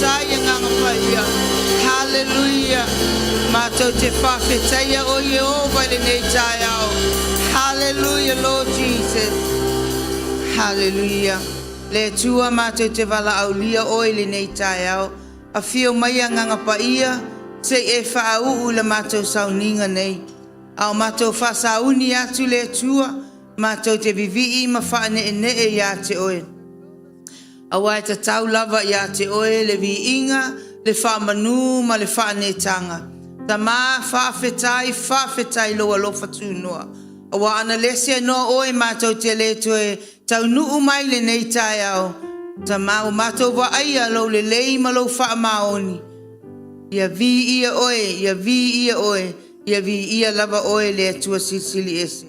whafetai nganga paia. Hallelujah. Mātou te whawhetaia o Yehova le nei tai au. Hallelujah, Lord Jesus. Hallelujah. Le tua mātou te wala au lia oi le nei tai au. A whio mai nganga paia. Se e whaau le mātou sauninga nei. Au mātou whasauni atu le tua. Mātou te vivi ma whaane e ne e ia te oe. Awai ta tau lava ia te oe le vi inga, le whamanu ma le whaane tanga. Ta mā whawhetai loa lofa tūnoa. Awa ana lese no oe mātou te le toe tau nuu mai le nei tai au. Ta mā o mātou wa aia lo le lei ma lo wha maoni. Ia vi ia oe, ia vi ia lava oe le atua sisili ese.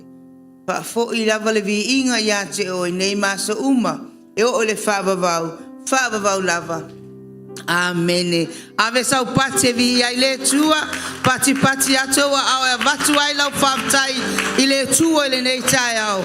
Pa fo I lava le vi inga ia te oe nei masa uma. E o le whaavavau lava. Amene. Ave sau pati vi ai le tua. Pati atoa au e vatu ai lau whaatai I le tua le nei tai au.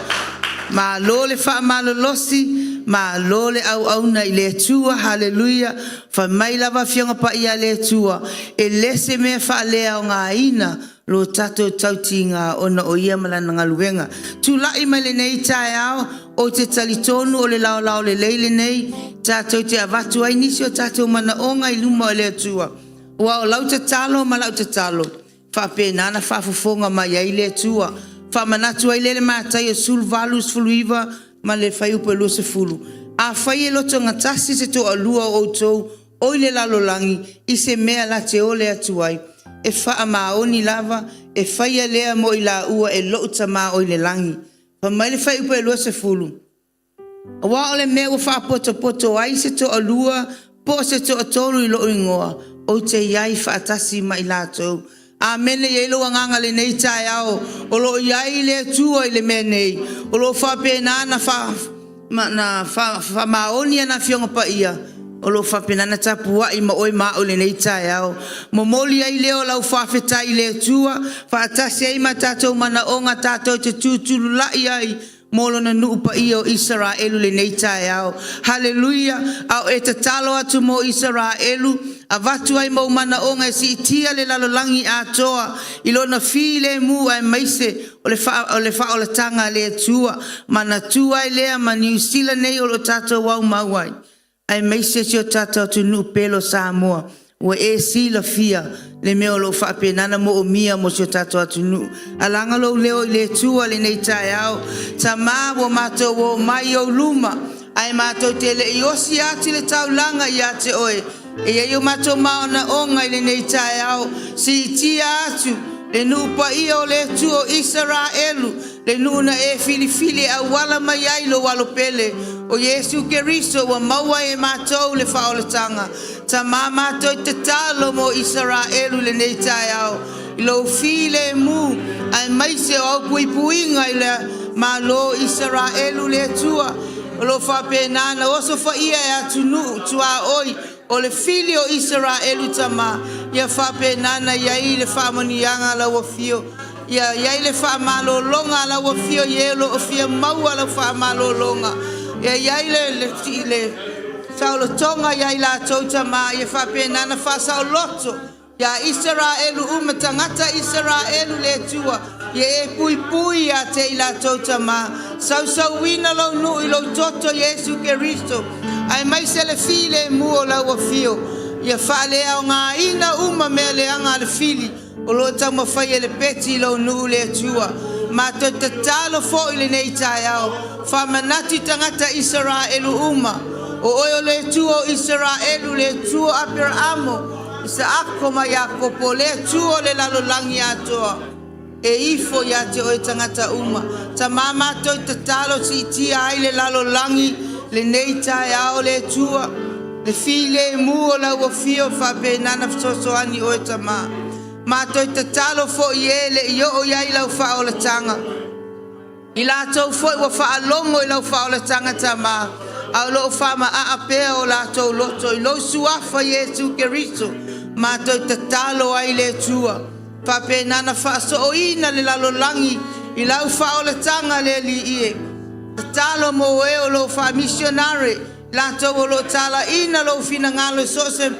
Ma lo le wha malolosi. Ma lo le au na I le tua. Hallelujah. Fa mai lava fionga pa ia le tua. E lese mea wha lea o ngā ina. Lo tato tautinga ona o ia malana ngaluenga. Tu lai mai le nei tai au. O te talitonu o le lao le leile nei. Tato te avatu ai nisi o tato mana onga I luma o le atua. Ua o lau te talo ma lau te talo. Fa penana fa fufonga mai ai le atua. Fa manatu ai le matai o sul valus fuluiva ma le fai upo e se fulu. A fai e loto ngatasi se to alua o tou. O le lalolangi I se mea la te ole atuai. E faa maoni lava, e faya lea mo I la ua e lo utama o le langi. Pa mai le fai upa e lua se fulu. Awa o le mea ua faa poto ai se to alua, po se to atolu I lo ingoa. O te iai faa tasi ma I la tau. Amene ye lo nganga le nei tai au. O lo iai le tua I le mea nei. O lo faa pena na faa maoni na fionga pa ia. O lo whapenana tapua I ma oi ma o le nei tai au. Momoli ai leo lau whawhetai le tua. Whaatasi ai ma tātou mana o ngā tātou te tūturu lai ai. Molo na nuupa I o Israelu le nei tai au. Hallelujah. Au e te talo atu mo Israelu. A vatu ai mo mana o ngā si itia le lalolangi atoa. I lo na fi le mu ai maise o le wha o le tanga le tua. Mana tua ai lea ma New Zealand nei o lo tātou wau mauai. Ai meise si o tātou tu nu pelo Samoa. Ua e si la fia le meo lo whapenana mo o mia mo si o tātou atu nu. Alanga lo leo I le tua le nei tai au. Ta mā wo mātou wo mai o luma. Ai mātou te le I osi ati le tau langa I ate oe. E ia yo mātou maona onga I le nei tai au. Si tia atu le nupa I o le tu o Israelu. Le nuna e fili a wala mai ai lo walo pele. O Yesu Keriso wa maua e mātou le whaoletanga. Ta mā mātou te talo mo Israelu le nei tai au. I lo file mu ai maise o puipuinga I le ma lo Israelu le tua. O lo whapenana oso whaia e atunu tua oi. O le fili o Israelu tama. Ia whapenana iai le whamanianga la wafio. Ia le whamalo longa la wafio yelo o fia maua la whamalo longa. Ia le saulo tonga iai la tauta ma ia whapenana whasao loto. Ia Israelu umatangata Israelu le tua. Ia e pui a te ila tauta ma. Sau wina lo nu I lo toto Yesu Keristo. Ai mai se le file mu o la wafio. Ia whalea o ngā ina mea le anga le fili. O lo tau mawhai le peti lo nu le tua. Ma to te talo fo I le nei tai au. Whamanati tangata Israelu O oio le tuo Israelu le tuo Abrahamo. Isa ako ma Yakopo le tuo le lalolangi atoa. E ifo ya te oe tangata Ta mama to te talo si tia ai le lalolangi. Le nei tai au le tua. Le file muo la wafio whapenana fsosoani oe tama. Ma toi te talo fo ie le I o iai lau wha o la tanga. I la tau fo I wa wha alongo I lau wha o la tanga tama. Au lo wha ma a apea o la tau loto. I lo suafa Yesu Keriso. Ma toi te talo ai le tua. Whapenana wha so o ina le lalolangi. I lau wha o la tanga le li ie. Te talo mo e o lo wha missionare. Lato lo tala ina lo fina ngalo so se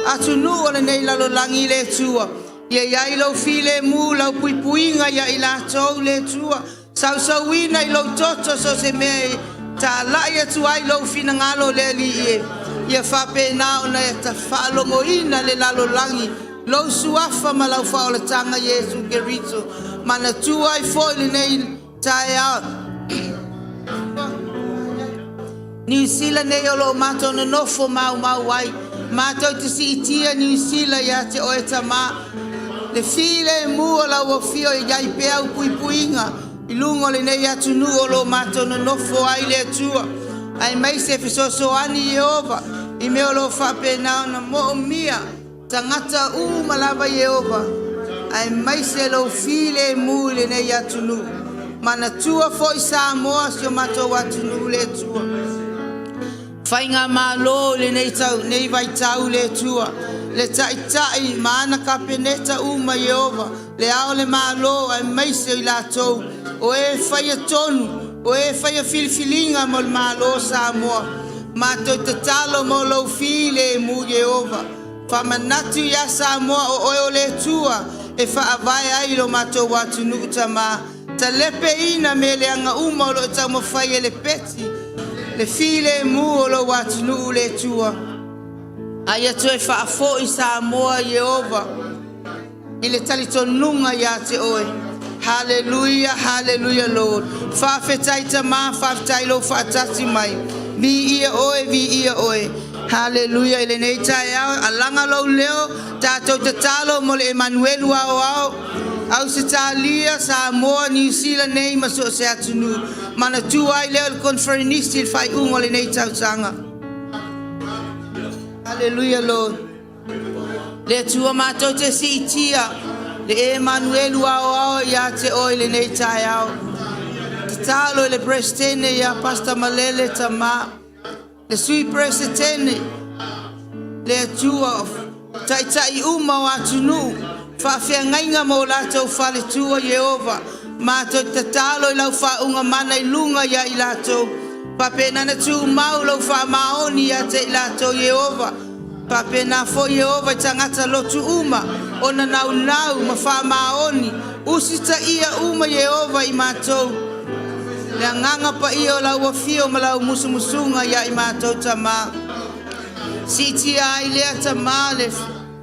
atunu ole nei la lo langi le tua. Ia ia lo file mu lo puipuinga ia ilato le tua. Sau wina lo toto so se me ta la ia tua lo fina ngalo le li e. Ia fa pe na ona ta fa lo moina le la lo langi. Lo suafa ma lo fa o le tanga Yesu Keriso. Mana tua I fo le nei tai out. New Zealand ne lo mato no nofo mau wai mato te si tia New Zealand ya te o etama le file mu la wo fio ya I pe au puipuinga ilungo le ne ya tunu o lo mato no nofo ai le tua ai mai se fiso ani Jehova I me lo fa pe na mo mia tangata malava Jehova ai mai se lo file mu le ne ya tunu mana tua foi Samoa sio mato wa tunu le tua Fainga malo le nei tau nei vai tau le tua le tai mana kapeneta uma Jehova le ao le malo ai mai se la tou o e faia tonu o e faia filfilinga mo malo Samoa ma to talo mo lo file mu Jehova fa manatu ya Samoa o le tua e fa vai ai lo mato watu nutama talepe ina mele anga uma lo tau mo faia le peti le file mu lo watunu le tua aya toe fa fo I Samoa Jehova ile talitonunga ya te oe hallelujah hallelujah Lord fa fetai tama fa fetai lo fa tati mai vi ia oe hallelujah ile nei tai alanga lo leo tato tatalo mo le Emmanuel wa au se talia Samoa New Zealand nei maso se atunu mana tua I leo conferenisti fai le nei tautanga hallelujah Lord le tua mato te si tia le Emmanuel wa ya te oile nei tai au talo le prestene ya Pastor Malele tama le sui prestene le tua tai wa tunu fa ngainga mo la tau fale tua Jehova ma to tatalo lau fa unga mana ilunga ya ilato papena na tu mau lau fa maoni ya te ilato Jehova papena fo Jehova tangata lotu uma ona nau ma fa maoni usita ia uma Jehova imato le nganga pa io lau wafio ma lau musumusunga ya imato tama siti ai le tamale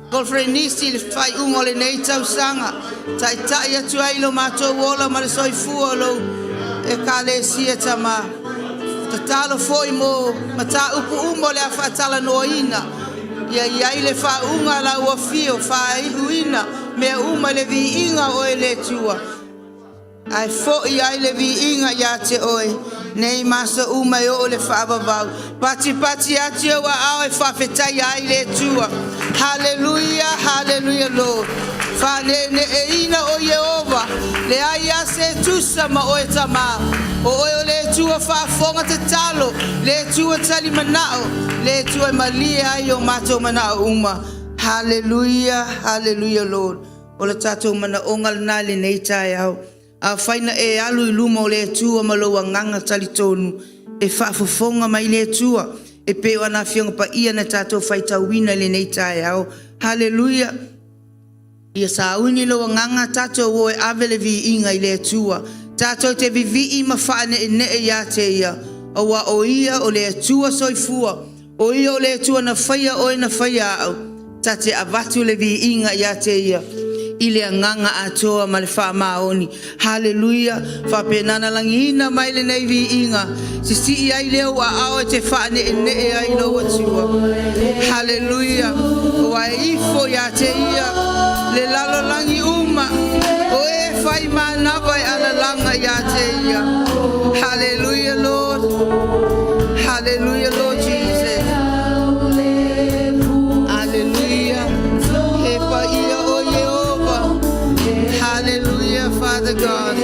Golfrenisti le fai le nei tau sanga tai atu ai lo mato wola ma le soifua lo e kale sia tama tatalo foi mo mata upu le afatala noina ia le fa la wafio fa uina me le vi inga o le tua ai fo ia le vi inga ya te oi nei masa o le fa babau pati ati wa au fa fetai ai le tua hallelujah hallelujah Lord fa ne ina o Jehova le aya se tusa ma o etama o le tua fa fonga te talo le tua tali manao le tua malia yo mato manao uma hallelujah hallelujah Lord o le tato mana ongal na le nei tai au a faina e alu iluma o le tua malo nganga tali tonu e fa fonga mai le tua e pe wana fionga pa ia na tato faita wina le nei tai au hallelujah ia sauni lo nganga tato wo avele vi inga ile tua tato te vivi ma fane ne ya te ia o wa o ia o le tua soifua o ia o le tua na faia o na faia au tate avatu le vi inga ya te ia ile nganga atoa ma le fa maoni hallelujah fa penana langina mai le nei vi inga si ai le wa ao te fa ne ai lo tua hallelujah wa ifo ya te ia le lalo langi uma o e fai mana vai ala langa ya te ia hallelujah Lord hallelujah Lord Jesus hallelujah he pa ia o Jehova hallelujah Father God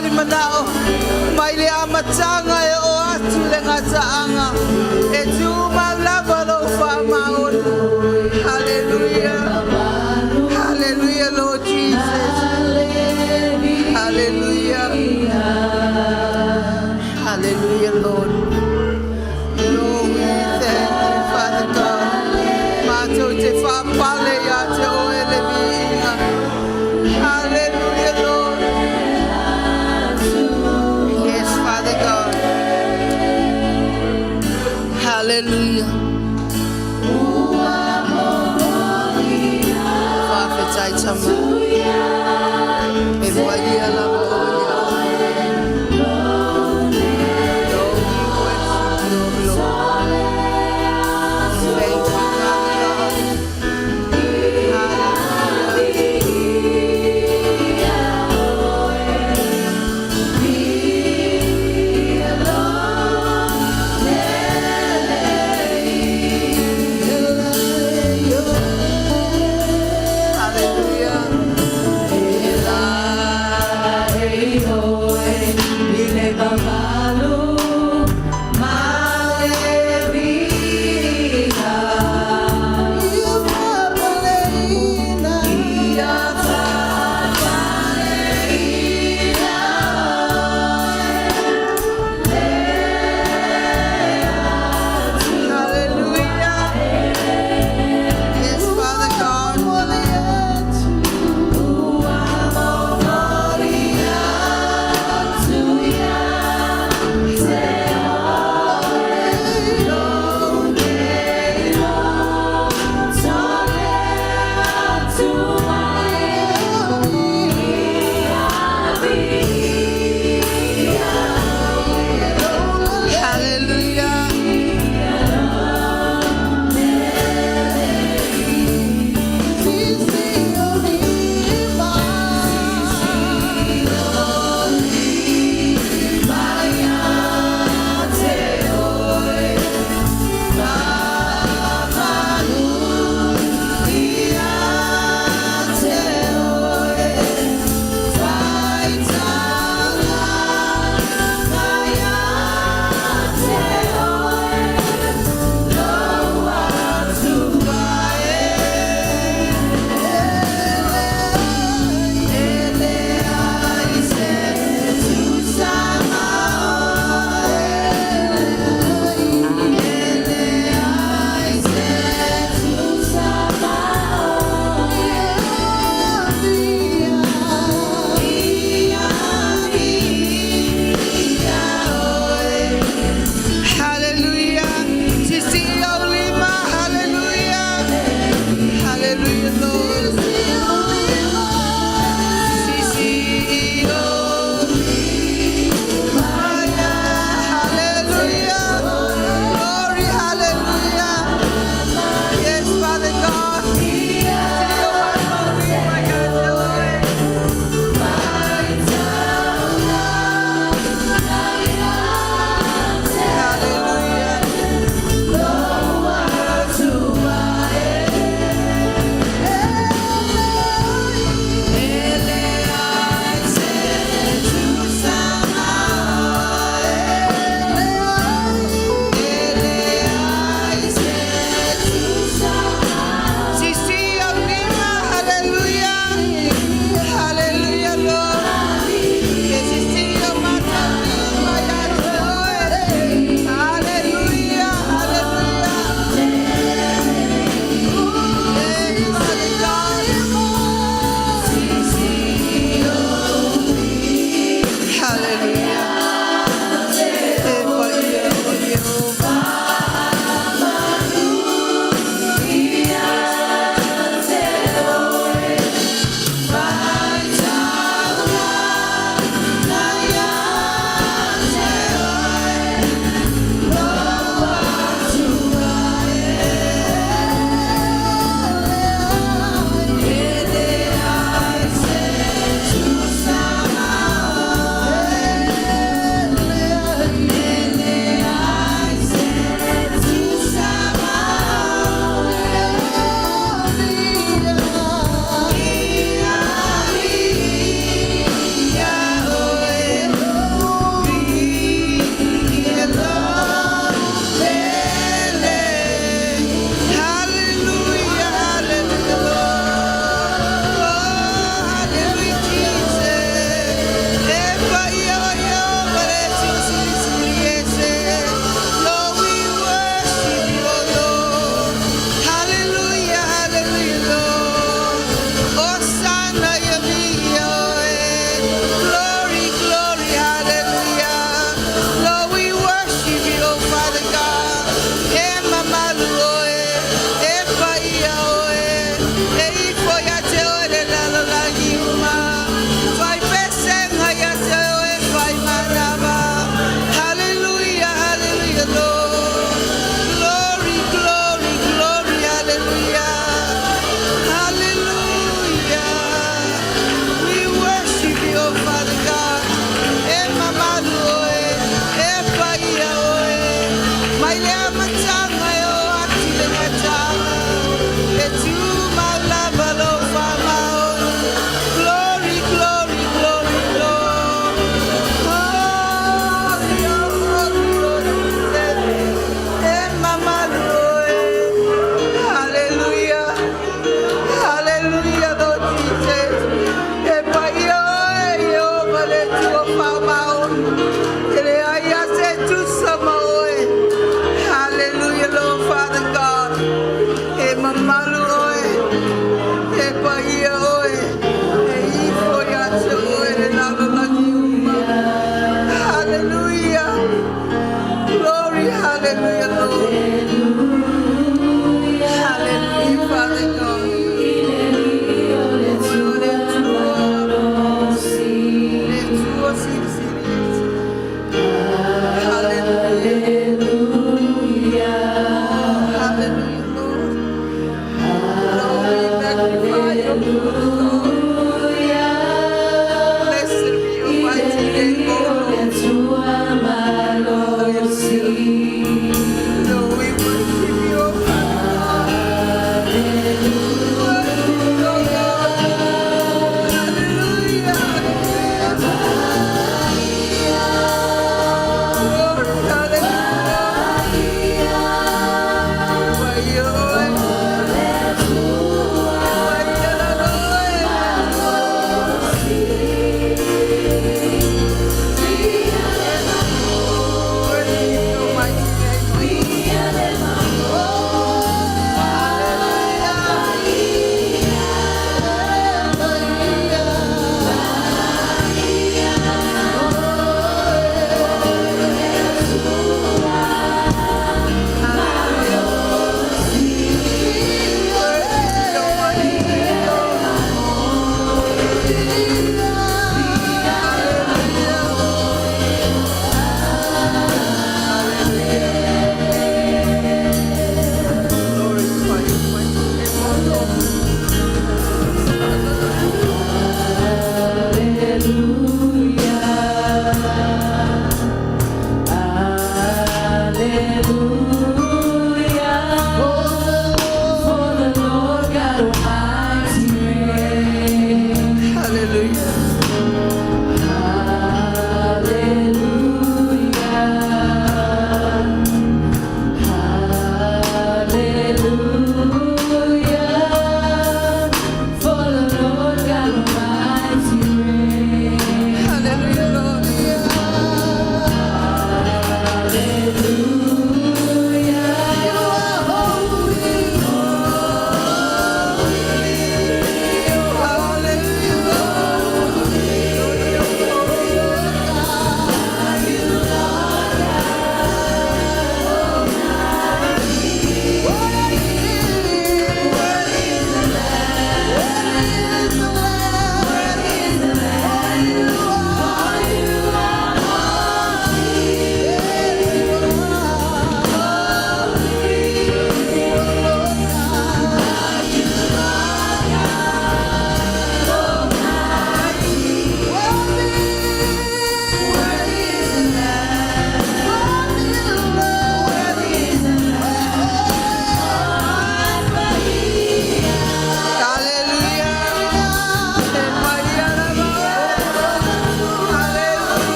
wali manao mai le amatanga e o atu le ngataanga e tu malava lo fa maon. Hallelujah, hallelujah, Lord Jesus. Hallelujah, hallelujah, Lord. Lord, we thank you, Father God. Mato te fa pale ya te oele vinga. Hallelujah, Lord. Yes, Father God. Hallelujah. Father, tai chama. E voia la voia. Lord, we worship you, Lord. Thank you, Father God. Hallelujah.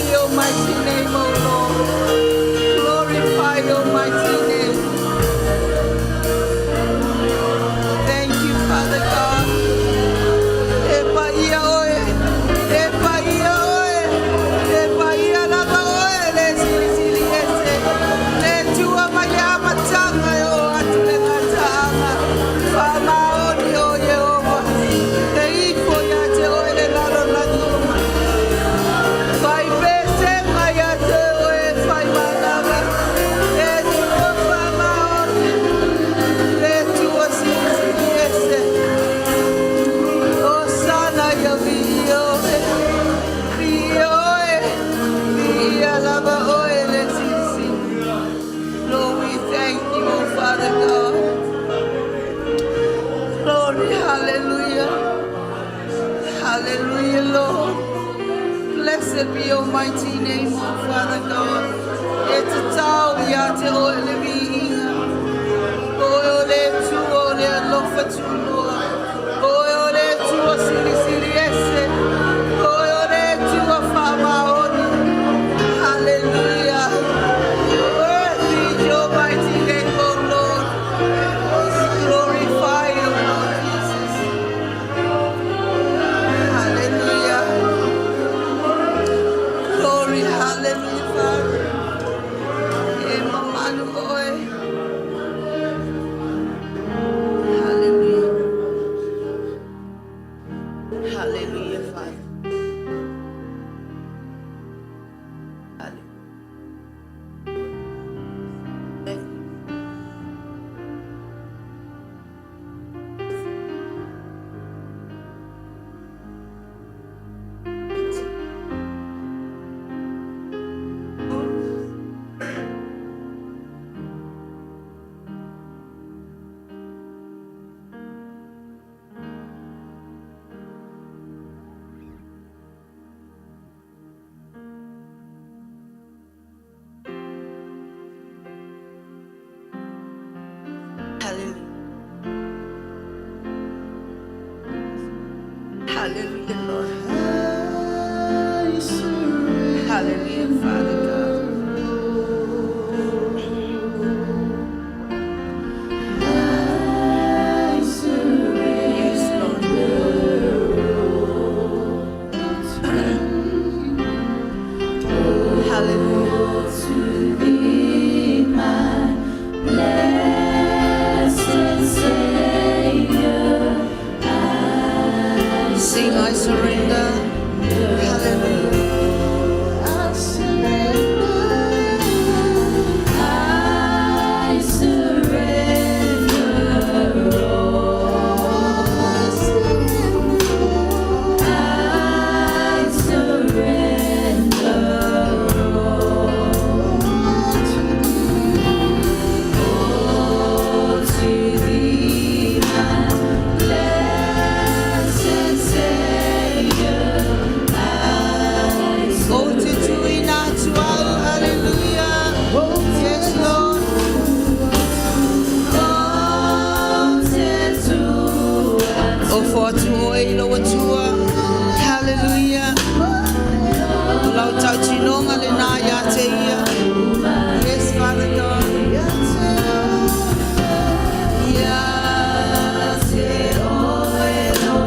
your mighty name, O Lord. Glorify your mighty name. Thank you, Father God. Epaia oe, epaia oe, epaia lava oe, le sili ese, le tua maya matanga o atule matanga, fama oni o Yehova, te ifo ya te oe le lalo la duma, fai pese maya te oe fai malava, le tua fama oni, le tua sili ese. Lord, we thank you, oh Father God. Glory, hallelujah. Hallelujah, Lord. Blessed be your mighty name, oh Father God. It's a tau yate o ele viinga. O ole tu ole lofa tu Lord. O ole tu o sili ese. O ole tu o fama oni. Hallelujah. Worthy is your mighty name, O Lord. Glorify you, Lord Jesus. Hallelujah. Glory, hallelujah, Father. Emamanu oe. Hallelujah. Hallelujah, Father. Hallelujah. Thank you. Hallelujah. Hallelujah, Lord. Hallelujah, Father God. Yes, Lord. Hallelujah. Sing, I surrender. Hallelujah. I surrender all to thee, my blessed Savior. Yes, Lord. Oh, for to oil over to hallelujah. Lau tau chinonga le na ya te ia. Yes, Father God. Ya te oilo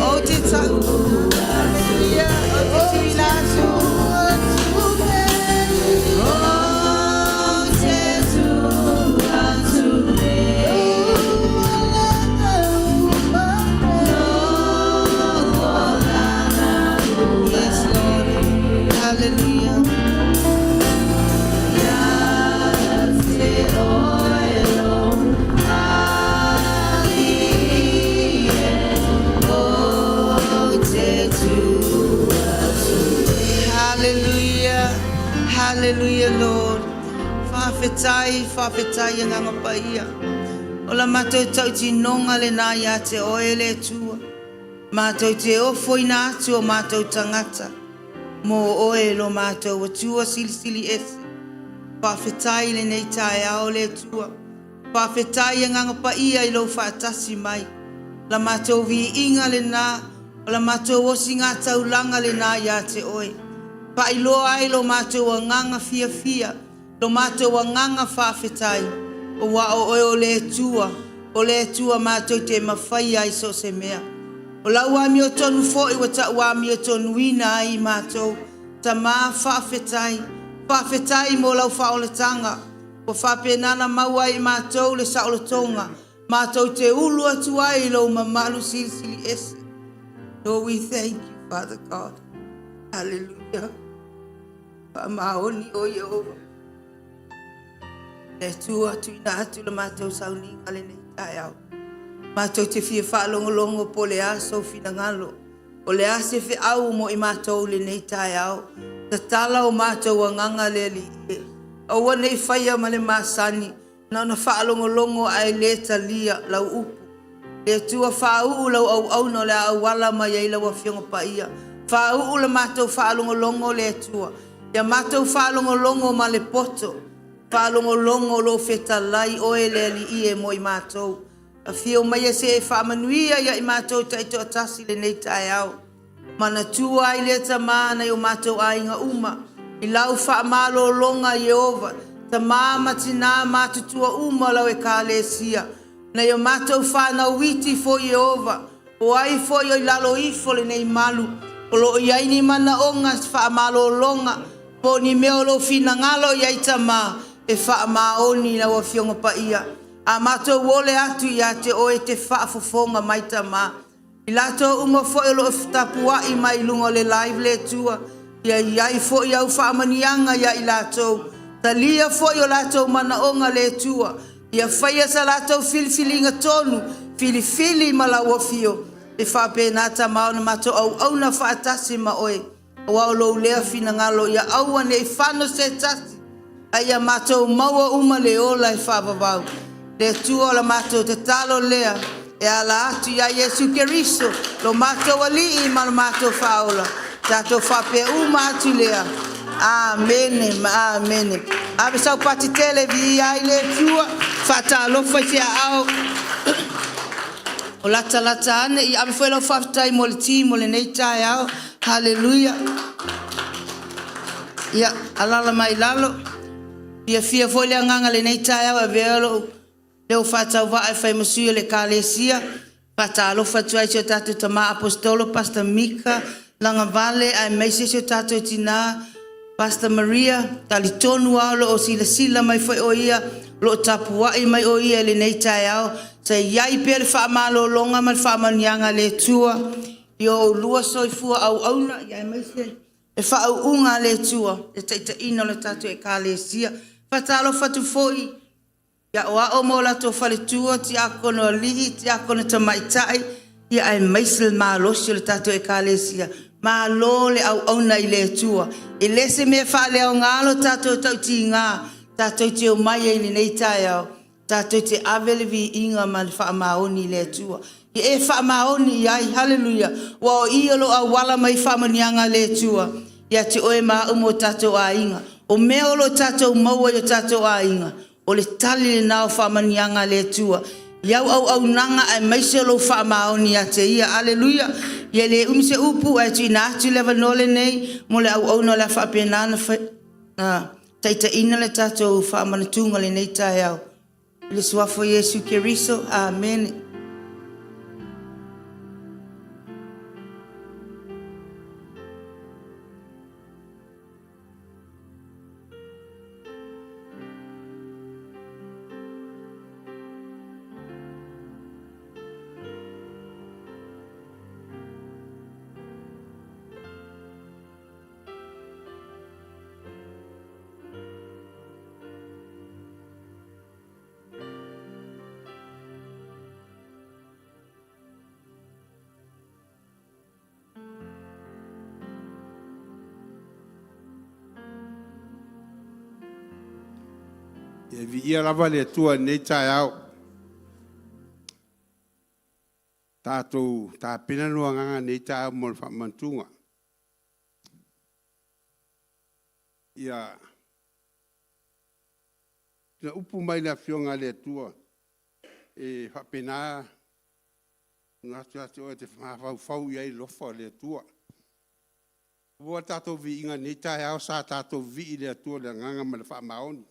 oh, te tau. Hallelujah. Oh, te tuinasu. Hallelujah. Hallelujah. Hallelujah, Lord. Whawhetai nganga paia. Ola mātou tau tinonga le nā ia te oele tua. Mātou te ofo ina atu o mātou tangata. Mō oe lo mātou atua sili ese. Whawhetai le nei tae ao le tua. Whawhetai nganga paia I lo whaatasi mai. la mātou vi inga le nā, o la mātou o singa taulanga le nā ia te oe. Pa iloa ai lo mātou a nganga fia fia, lo mātou a nganga whawhetai, o wa o oe o le tua mātou te mawhai ai so se mea. O lau ami o tonu fōi wa ta wami o tonu ina ai mātou, ta mā whawhetai mo lau whaoletanga, o whapenana maua i mātou le saolotonga, mātou te ulu atu ai lo mamalu sili ese. Lord, we thank you, Father God. Hallelujah. Pamaoni o Yehova. Le tua tu ina atu le mātou sauninga le nei tai au. Mātou te fia whaalongolongo po le aso fina ngalo. O le ase fe au mo i mātou le nei tai au. Ta tala o mātou a nganga le li e. O wane i whaia ma le māsani. Na ona whaalongolongo ai le talia lau upu. Le tua whaau lau au no le au wala mai ai lau a fionga pa ia. Whaau le mātou whaalongolongo le tua. Ia mātou whaalongolongo ma le poto. Whaalongolongo lo whetalai oe le li e mo i mātou. A fio mai a se e whaamanuia ia i mātou taito atasi le nei tai au. Mana tua ai le tamana i o mātou ainga uma. I lau whaamalo longa Jehova. Ta māma tina mātutua uma lau e ka le sia. Na i o mātou whanau witi fo Jehova. O ai fo i o lalo ifo le nei malu. O lo i aini mana onga whaamalo longa. Po ni meo lo fina ngalo i aita mā. E whaamaoni lau a fionga pa ia. A mātou wole atu ia te oe te whaafofonga maita mā. I lato unga fo i lo tapua i mai lungo le live le tua. Ia iai fo i au whaamanianga ia i lato. Ta lia fo i o lato mana onga le tua. Ia whaia sa lato filifilinga tonu. Filifili ma la wafio. E whaapenata mao na mātou au na whaatasi ma oe. O au lo lea fina ngalo ia aua ne i whano se tasi. Aia mātou maua uma le ola e whaavavau. Le tua la mātou te talo lea. E ala atu ia Yesu Keriso. Lo mātou ali i ma la mātou whaola. Tātou whape uma atu lea. Amene, amene. Awe sau pati tele vi ai le tua. Whata alofa sia au. O lata ane. I ame whelo whaftai mo le ti mo le nei tai au. Hallelujah. Ia alala mai lalo. Ia fia foi le nganga le nei tai au velo. Leo whatau wa ai whai masuia le kalesia. Whata alofa tuai sio tatu tama apostolo Pastor Mika. Langa vale ai meise sio tatu tina. Pastor Maria. Tali tonu au lo o sila mai whai o ia. Lo tapuai mai o ia le nei tai au. Sa iai pere whaamalo longa mal whaamanianga le tua. Yo lua soifua au na iai meise. E whaau unga le tua. E taita ino le tatu e kalesia. Whatalo whatu foi. Ia o mo la to fale tua ti akono lihi ti akono tamaitai ia ai maisel ma losi le tato e kalesia ma lo le au na ile tua e lese me fale o ngalo tato tau ti nga tato ti o mai e nei tai au tato ti avele vi inga ma fa maoni le tua e fa maoni ai haleluya wa ia lo awala mai fa manianga le tua ia ti o ma umo tato a inga o me o lo tato maua yo tato a inga o le tali le nao whamanianga le tua. Iau au nanga ai maise lo whamaoni a te ia. Aleluia. Ia le umse upu ai tu ina atu lewa nole nei. Mo le au no le whapenana. Taita ina le tatou whamanatunga le nei tai au. Le suafo Yesu Keriso. Amen. E vi ia lava le tua nei tai au. Tātou, tā pena noa nganga nei tai au mo le whamantunga. Ia, na upu mai na fionga le tua. E whapena, Nga tia o te fau iai lofa le tua. Ua tātou vi inga nei tae au sa tātou vi le tua le nganga ma le wha maoni.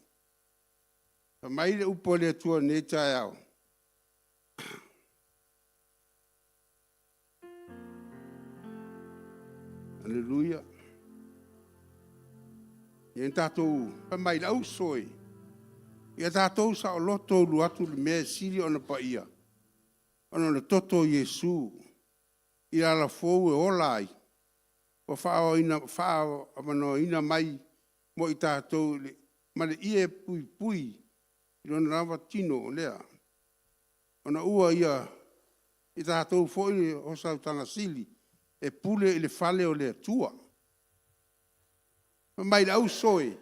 Pa mai le upo le tua nei tae au. Aleluia. Ien tātou pa mai lau soi. Ia tātou sa o loto lu atu le mea siri ona pa ia. Ona le toto Yesu. Ia la fou e olai. O whao amano ina mai mo i tātou ma le ie pui pui i lona rawa tino o lea. Ona ua ia i tātou foi o sautanga sili e pule i le fale o lea tua. Mai lau soe.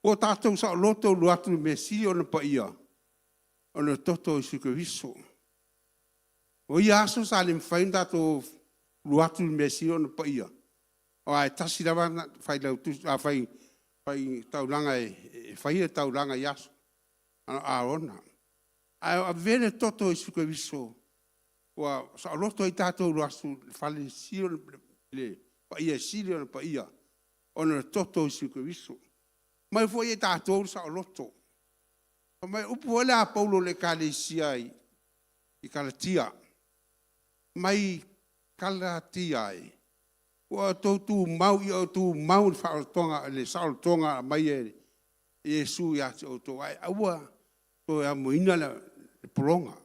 O tātou sa loto luatu me si o na pa ia. O na toto i suke viso. O ia aso sa le mwhain tātou luatu me si o na pa ia. O ai tasi rawa whai lau tu, whai taulanga e whai e taulanga i aso. A ona. A vene toto i suke viso. O sa loto i tātou luatu whale si o le pa ia si o na pa ia. O na toto i suke viso. Mai foi e tātou sa loto. Mai upu ole a Paulo le kalesia i Kalatia. Mai Kalatia ai. Ua tautu mau i au tu mau whaotonga le saotonga mai e Yesu i ati o tō ai. Aua tō e amuina le poronga.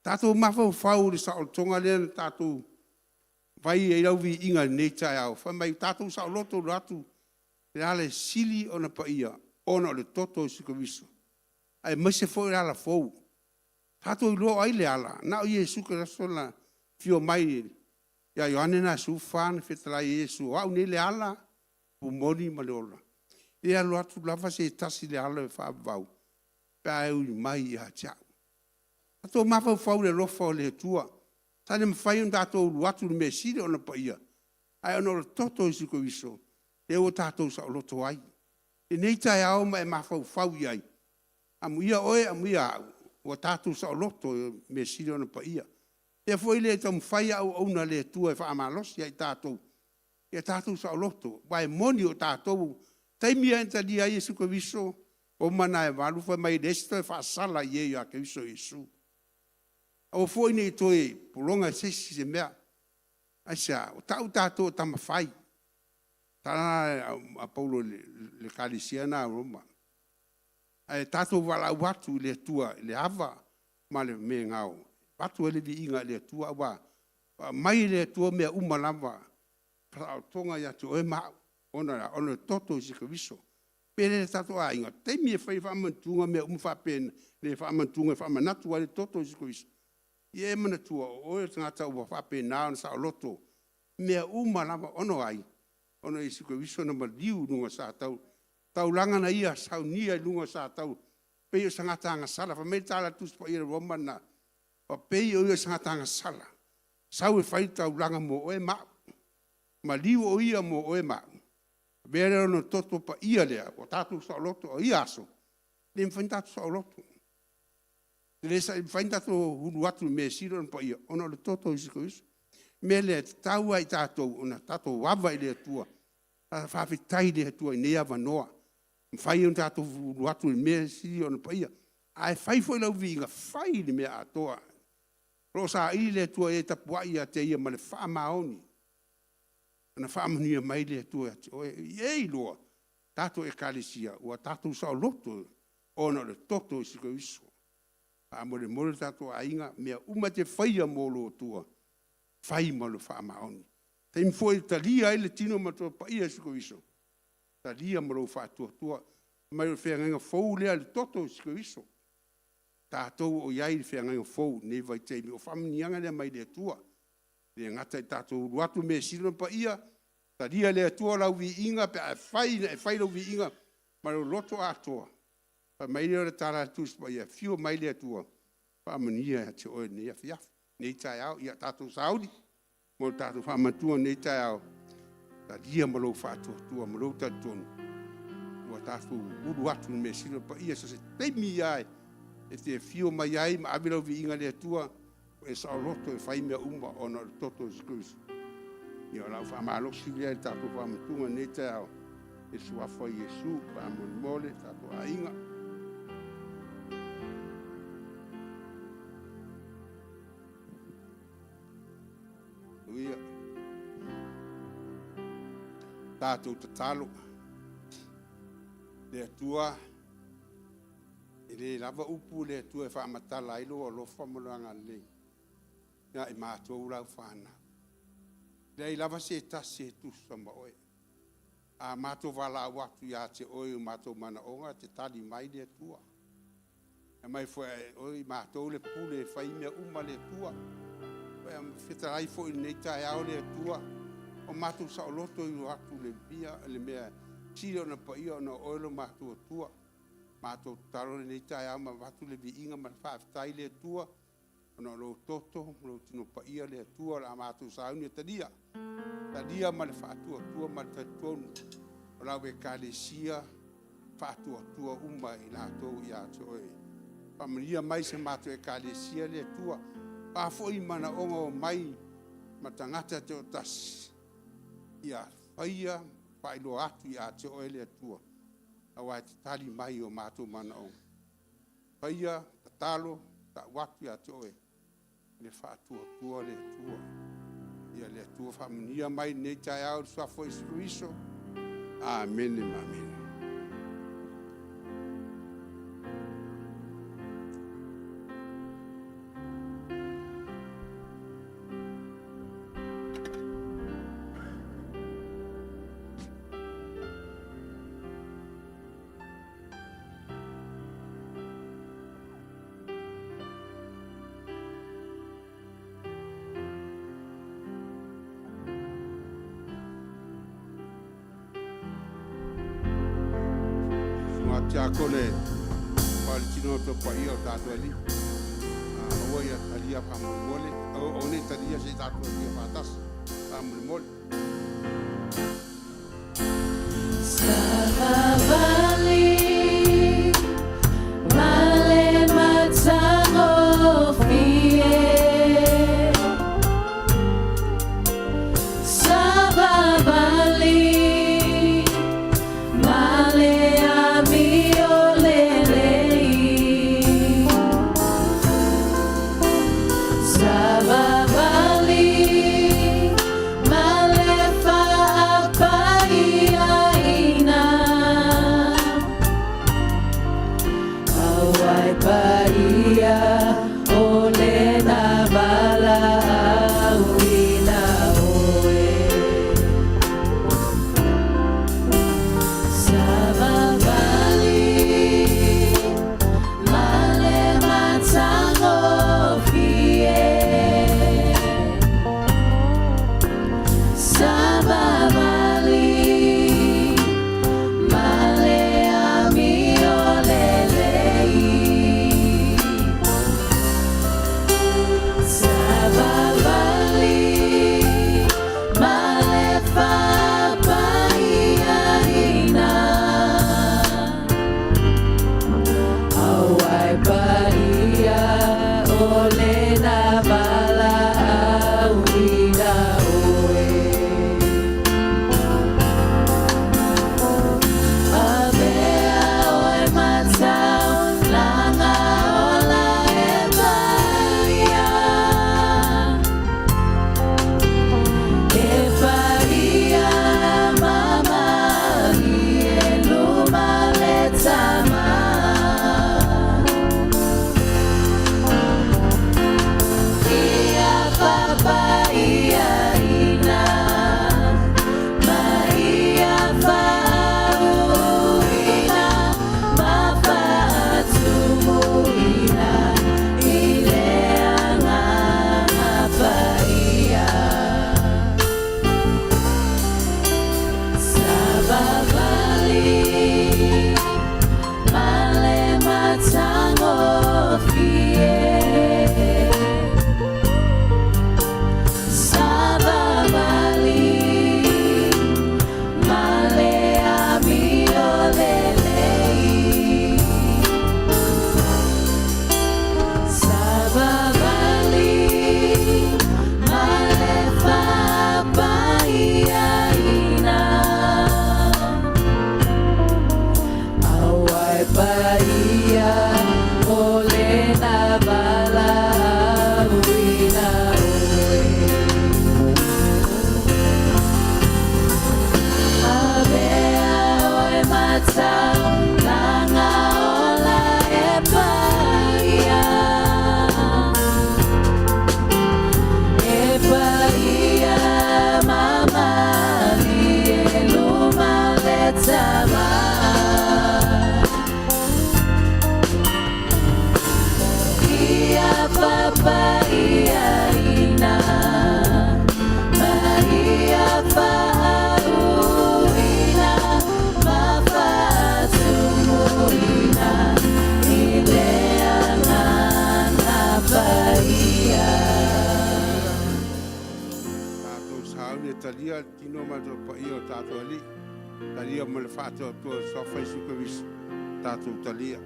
Tātou mawhau whau le saotonga le tātou vai e rauwi inga neita au. Mai tātou sa loto ratu. Le ale sili ona pa ia, ona le toto i suka viso. Ai mese fo le ala fou. Tato i loa ai le ala. Na o Yesu ka raso na fio mai. Ia Ioane na su whāna whetala Yesu. Au ne le ala, pu moni ma le ola. Ia lo atu lava se tasi le ala e whaabau. Pea e ui mai i hatiau. Tato mawhau whau le lofa o le tua. Tane mwhai un tato ulu atu le me sile ona pa ia. Ai ona le toto i suka viso. E o tātou sa o loto ai. E nei tai au ma e mawhau whau iai. Amu ia oe, amu ia au. O tātou sa o loto me siri ona pa ia. E foi le tau mwhai au auna le tua e whaamalosi ai tātou. E tātou sa o loto. Wai moni o tātou. Taimia enta dia Yesu ka viso. O mana e walu whai mai resto e whaasala i e a ka viso Yesu. O foi nei toi polonga sesi se mea. Aisa, o tau tātou tama whai. Tana a Paulo le kalesia na Roma. Ai tātou wala watu le tua, le ava, ma le me ngau. Watu ele di inga le tua wa. Mai le tua mea umalava. Tonga ya tu oe ma. Ona toto i sika viso. Pere le tātou a inga. Teimi e whai whamantunga mea umwhapen. Le whamantunga whamanatu le toto i sika viso. Ie mana tua oe tangata ua whapen nao na sa loto. Mea umalava ono ai. Ona i suka viso na maliu nunga sa tau. Tau langa na ia sau nia nunga sa tau. Pei o sangatanga sala. Fa mei tala tus pa ira Roma na. Pa pei o ia sangatanga sala. Sau e whai tau langa mo oe ma. Maliu o ia mo oe ma. Bere ono toto pa ia lea. O tatu sa loto o ia aso. Le mwhain tatu sa loto. Le sa mwhain tatu hulu atu me siro pa ia. Ono le toto i suka viso. Mele tau ai tātou, ona tātou wawa i lea tua. Whawhitai lea tua i nea wanoa. Mwhai on tātou watu i mea siri ona paia. Ai whai fwoi lau vinga, whai ni mea atoa. Rosa i lea tua e tapuai a te ia ma le whaamaoni. Ana whaamania mai lea tua. Iei loa, tātou e kalesia, ua tātou sao loto, ona le toto i siko iso. Amore mole tātou a inga, mea umate whaia molo tua. Fai malo fa maoni. Tem foi talia ele tino mato pa ia siko iso. Talia malo fa tua. Mai o fenga fou le al toto siko iso. Tatou o iai fenga fou ne vai te o famnianga le mai le tua. Le ngata tatou ruatu me silo pa ia. Talia le tua la wi inga pe fai lo wi inga. Malo loto atoa. Pa mai le tala tus pa ia fio mai le tua. Pa mania te o ne ia nei tai au, ia tātou saudi, mo tātou whamatua nei tai au. Tā lia malo whātua, malo tātonu. Ua tātou uru atu me silo pa ia sa se teimi ai, e te fio mai ai ma abilo vi inga le tua e sa roto e fai mea uma ona toto skus io la fa malo silia ta to fa mtunga ne te au e sua foi Yesu pa mole ta to ainga uia tatou tatalo le tua e le lava upu le tua e whaamatala i loa lo whamulanga le ia i mātou rau whana le i lava se tasi e tusa ma oe a mātou wala watu ia te oe mātou mana onga te tali mai le tua e mai fwe oe mātou le pule e whaimea uma le tua e whitarai fo i nei tae au le tua o mātou sa o loto i watu le bia le mea tiro na pa ia na oelo mātou tua mātou taro nei tae au ma watu le vi inga ma whaafitai le tua ona lo toto lo tino pa ia le tua la mātou sa unia tadia ma le whaatua tua ma le tonu o lau e kālesia whaatua tua uma i lātou i ato oe pamaria mai se mātou e kālesia le tua pāfoi mana onga o mai ma tangata te o tasi ia whaia whailo atu i a te oe le atua a wai te tali mai o mātou mana o. Whaia, ta talo, ta watu i a te oe le whaatua tua le atua. Ia le atua whamunia mai nei tai au swafo i suiso. Amen e amen. Kole Palestino to paio tato ali o ia talia pa mole o ne talia se tato ali patas pa mole Savali male matano fie Savali uina oe. Avea oe matau langa ola e paia. E paia mama li e luma le tama. Ia papa ia ina. Maria pauina mapatumuina ileana paia. Tātou saune talia tino mato pa ia o tātou ali. Talia ma le whātua tua sawhai sukawis tātou talia.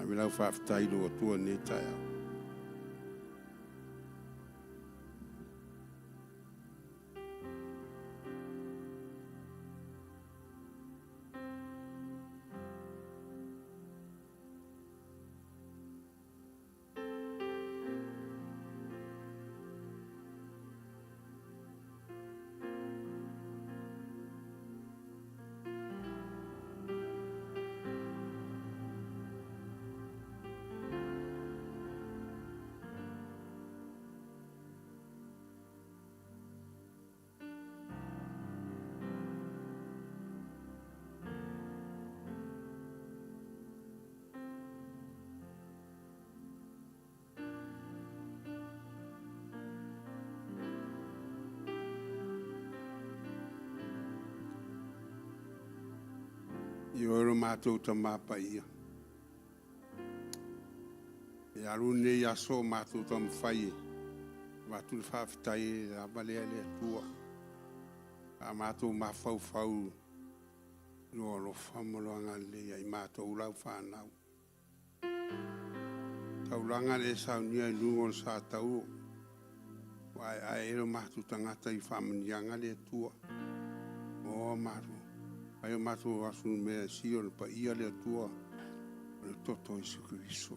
Me lau whaafitai no tua ne tai au. I oro mātou ta māpa ia. E aru nei aso mātou ta mwhai. Mātou whaafitai e abalea lea tua. A mātou mawhau no lo whamoloanga lea i mātou lau whanau. Taulanga le saunia i lungon sa tau. Wai a ero mātou tangata i whamanianga lea tua. O mātou. Ayo mātou asu mea sio le pa ia lea tua le toto i Sukristo.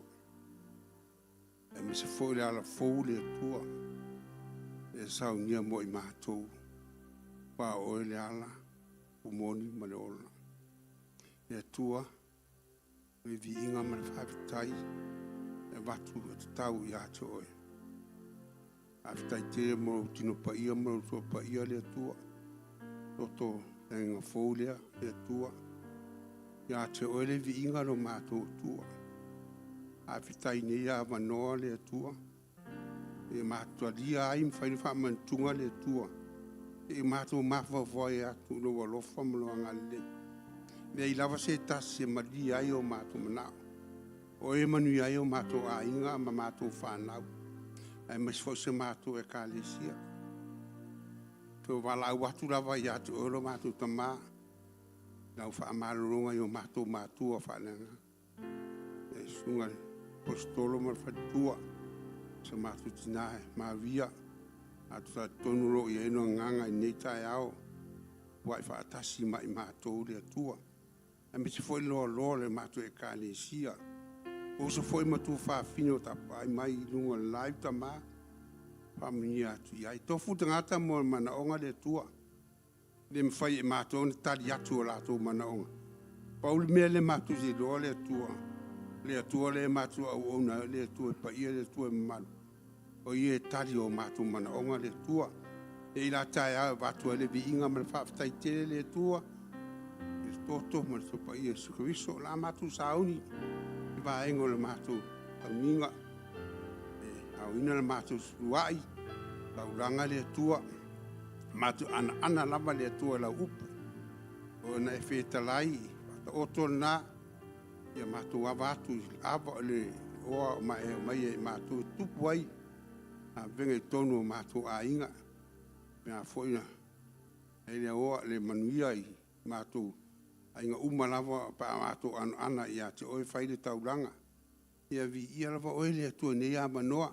E me se fo le ala fou lea tua e saunia mo i mātou pa oe le ala umoni ma le ola. Lea tua me vi inga ma le whaafitai e watu e tau i ate oe. Afitai te mo tino pa ia mo tua pa ia lea tua toto nga folia e tua ia te ole vi inga no mātou tua a fitai nei a manoa le tua e mātua lia ai mwhaini whamantunga le tua e mātou mawhawhai atu no walofa maloanga le me i lava se tasi e mali ai o mātou manao o e manu ai o mātou a inga ma mātou whanau e masfo se mātou e kālesia to wala watu lava ya te oro mātou tamā. Nau wha amarurunga i o mātou whananga. E sunga postolo mar whatua. Sa mātou tinae, mā via. Atu ta tonuro i eno nganga i neitai au. Wai wha atasi mai mātou le atua. E me se foi loa le mātou e kāne sia. O se foi mātou whawhino tapa ai mai lunga live tamā. Pamia tu ia i tofu tangata mo mana onga le tua le mfai e mātou na tali atu o lato mana onga pauli mea le mātou zi loa le tua le mātou au ona le tua pa ia le tua manu o ia tali o mātou mana onga le tua e ila tae a watu le vi inga mana whaafitai tele le tua e toto mana so pa ia Sukristo la mātou sauni i wa engo le mātou au ninga au ina le mātou suai, laulanga le tua, mātou ana lava le tua la upu. O na e whetalai, o tona, ia mātou awatu, awa le oa mai e mātou tupu ai, a venga I tonu o mātou a inga, mea foina, e le oa le manuia I mātou, a inga umalawa pa mātou ana ia te oe whaile tauranga, ia vi ia lava oe le atua nei a manoa,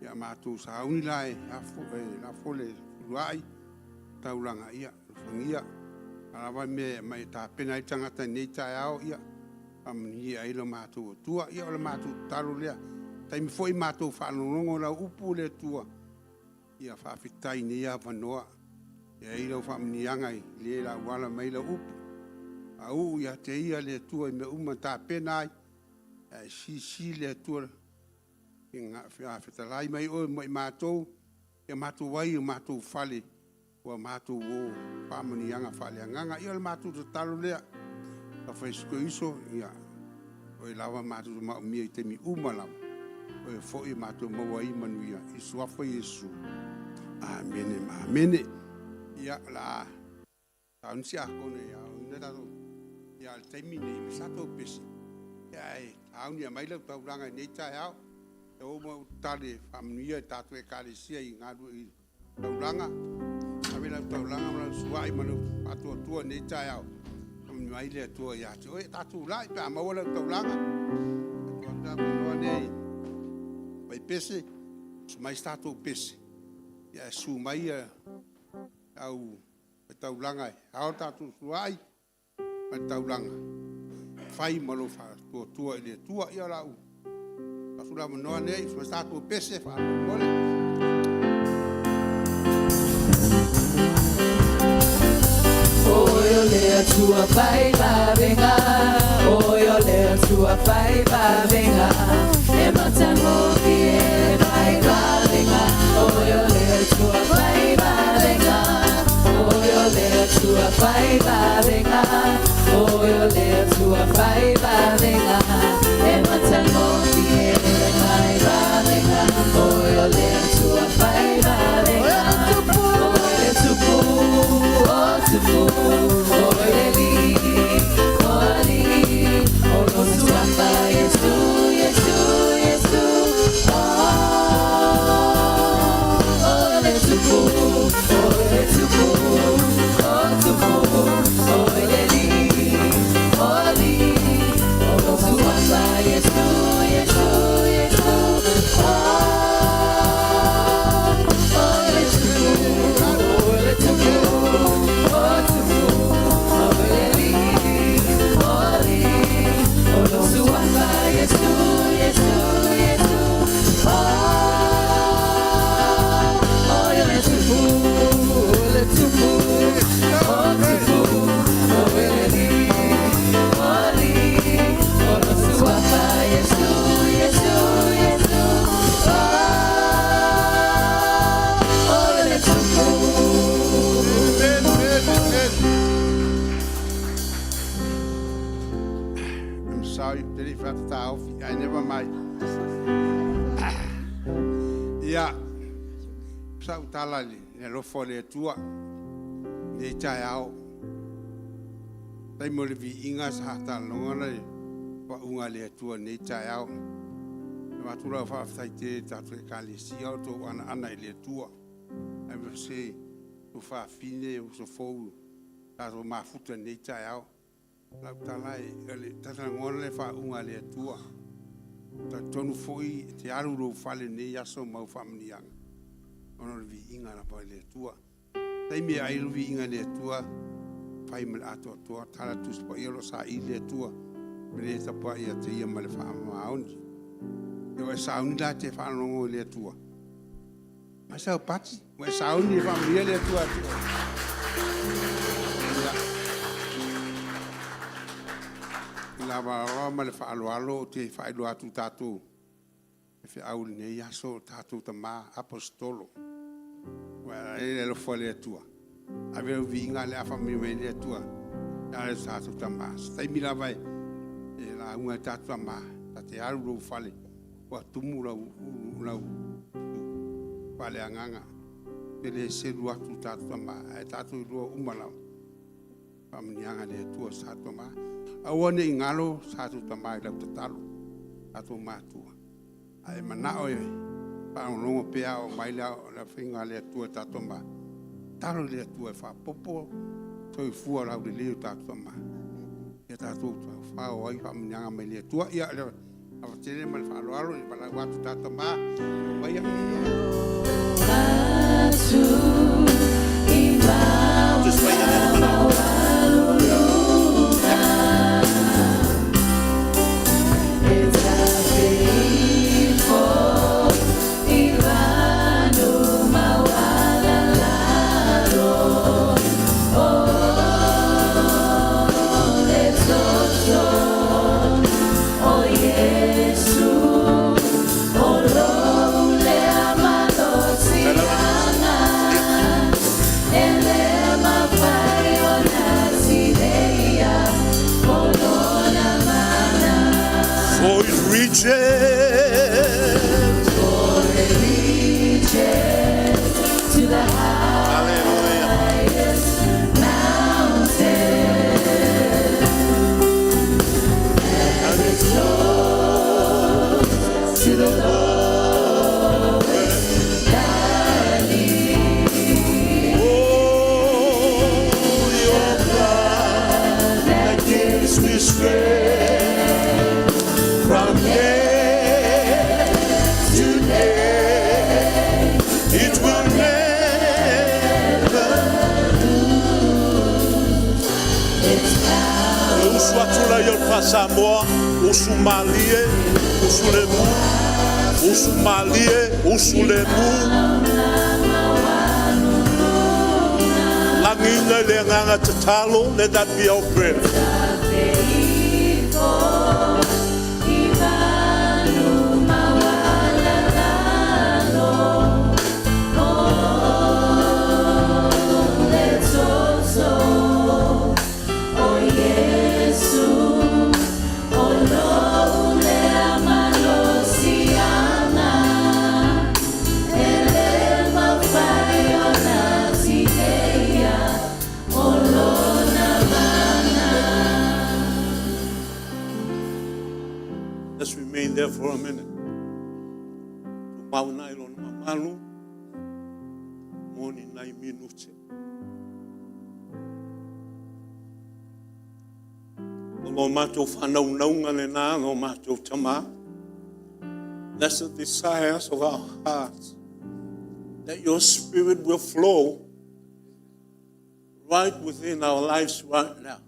ia mātou sauni lai, la fole ruai, tauranga ia, whangia, alawa me mai tā pena I tangata nei tai ao ia, amni ai lo mātou tua, ia o le mātou talo lea, taimi foi mātou whanongongo la upu le tua, ia whawhitai nei a wanoa, ia I lau whamniangai, le la wala mai la upu, au ia te ia le tua I me uma tā pena ai, si le tua, inga whetalai mai o mai mātou, ia mātou wai o mātou whale, ua mātou o whamanianga whale anganga, ia le mātou te talo lea, ka whaisko iso, ia, o I lawa mātou te maumia I temi umalawa, o e fo I mātou maua I manuia, I suafa Yesu. Amene, amene. Ia la, taunsi akone, ia, ina tato, ia le taimi nei, misato pesi. Ia e, tauni a maila tauranga nei tai au, e o mo tale whamanuia tato e kālesia I ngādu I tauranga, avela tauranga mala suai manu atua nei tai au. Mai le tua ia te oe tatu lai pe amawala taulanga tua manoa nei mai pese mai statu pese ia su mai au taulanga au tatu suai mai taulanga fai malo fa tua le tua ia la u tatu la manoa nei mai statu pese fa mole Oyo le tua fai va venga, oyo le tua fai va venga, e matango e fai va venga, oyo le tua fai va venga, oyo le tua fai va venga, oyo le tua fai va venga, e matango e fai va venga, oyo le tua fai va venga, oyo tupu, I never mind. Ia, sau talali, ne lofo le tua, ne tai au. Tai mo le vi inga sa hata longana le, wa unga le tua ne tai au. Matura fa faite tatu e kalisi au to ana le tua. I will say, to fa fine o so fou, tatu mafuta ne tai au. La talai, tata ngona le fa unga le tua. Ta tonu foi te aru ro fale ne yaso mau famnianga ono vi inga na pa le tua tai me ai vi inga le tua fai mal ato tua tala tu spa ilo sa I le tua me ta pa ia te ia mal fa ma on yo sa un la te fa no le tua ma sa pati we sa un ni fa le tua lava roma le fa'aloalo te fa'ailoa atu tatou e fe'auli nei aso tatou tamā apostolo ua ele lofo le atua ave uvi'iga le afamai le atua a le tatou tamā taimi lava e lauga e tatou tamā tate alu lou fale ua tumu lau faleagaga pe le selu atu tatou tamā e tatou ilua uma lau Pamnianga le tua sato ma. Awane ingalo satu tamai lau tatalu. Satu matua. Ai mana oe. Pa longo pea o mai la finga le tua tato ma. Talo le tua fa popo. Toi fua lau le leo tato ma. Ya tato fa o ai pamnianga mai le tua ia le. Avatele mal fa lo alo ni pala watu tato ma. Mai ya. Just wait a minute. To the highest mountain, and it's close to the lowest valley. Oh, your blood that gives me strength from day to day, it will never lose its power. Uswatula yolpa Samoa, usumalie, usulemu, usumalie, usulemu. Langina le nganga tatalo, let that be our prayer. Let's remain there for a minute. Mauna ilon mamalu, moni nai minute. Lo mato whanau naunga le nā, lo mato tama. That's the desires of our hearts. That your spirit will flow right within our lives right now.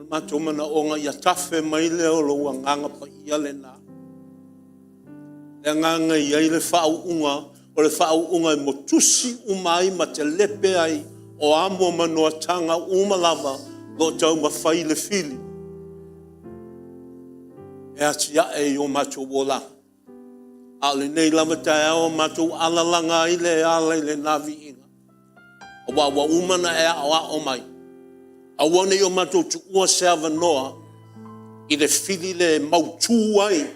Mato mana onga ia tafe mai leo lo nganga pa ia le nā. Le nganga ia le whau unga, o le whau unga I motusi umai ma te lepe ai o amo manoa tanga umalava lo tau ma whai le fili. E ati ae o mato wola. A le nei lama tae o mato alalanga I le ale le navi inga. O wa umana e a o mai. I want your mato to serve noa. I le fili le mautu ai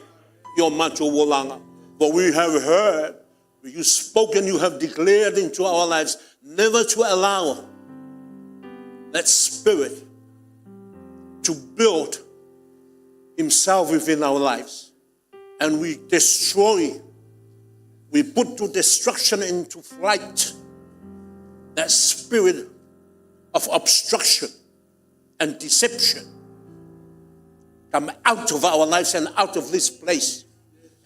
your mato wolanga. But we have heard, you spoken, you have declared into our lives, never to allow that spirit to build himself within our lives. And we destroy, we put to destruction into flight that spirit of obstruction and deception. Come out of our lives and out of this place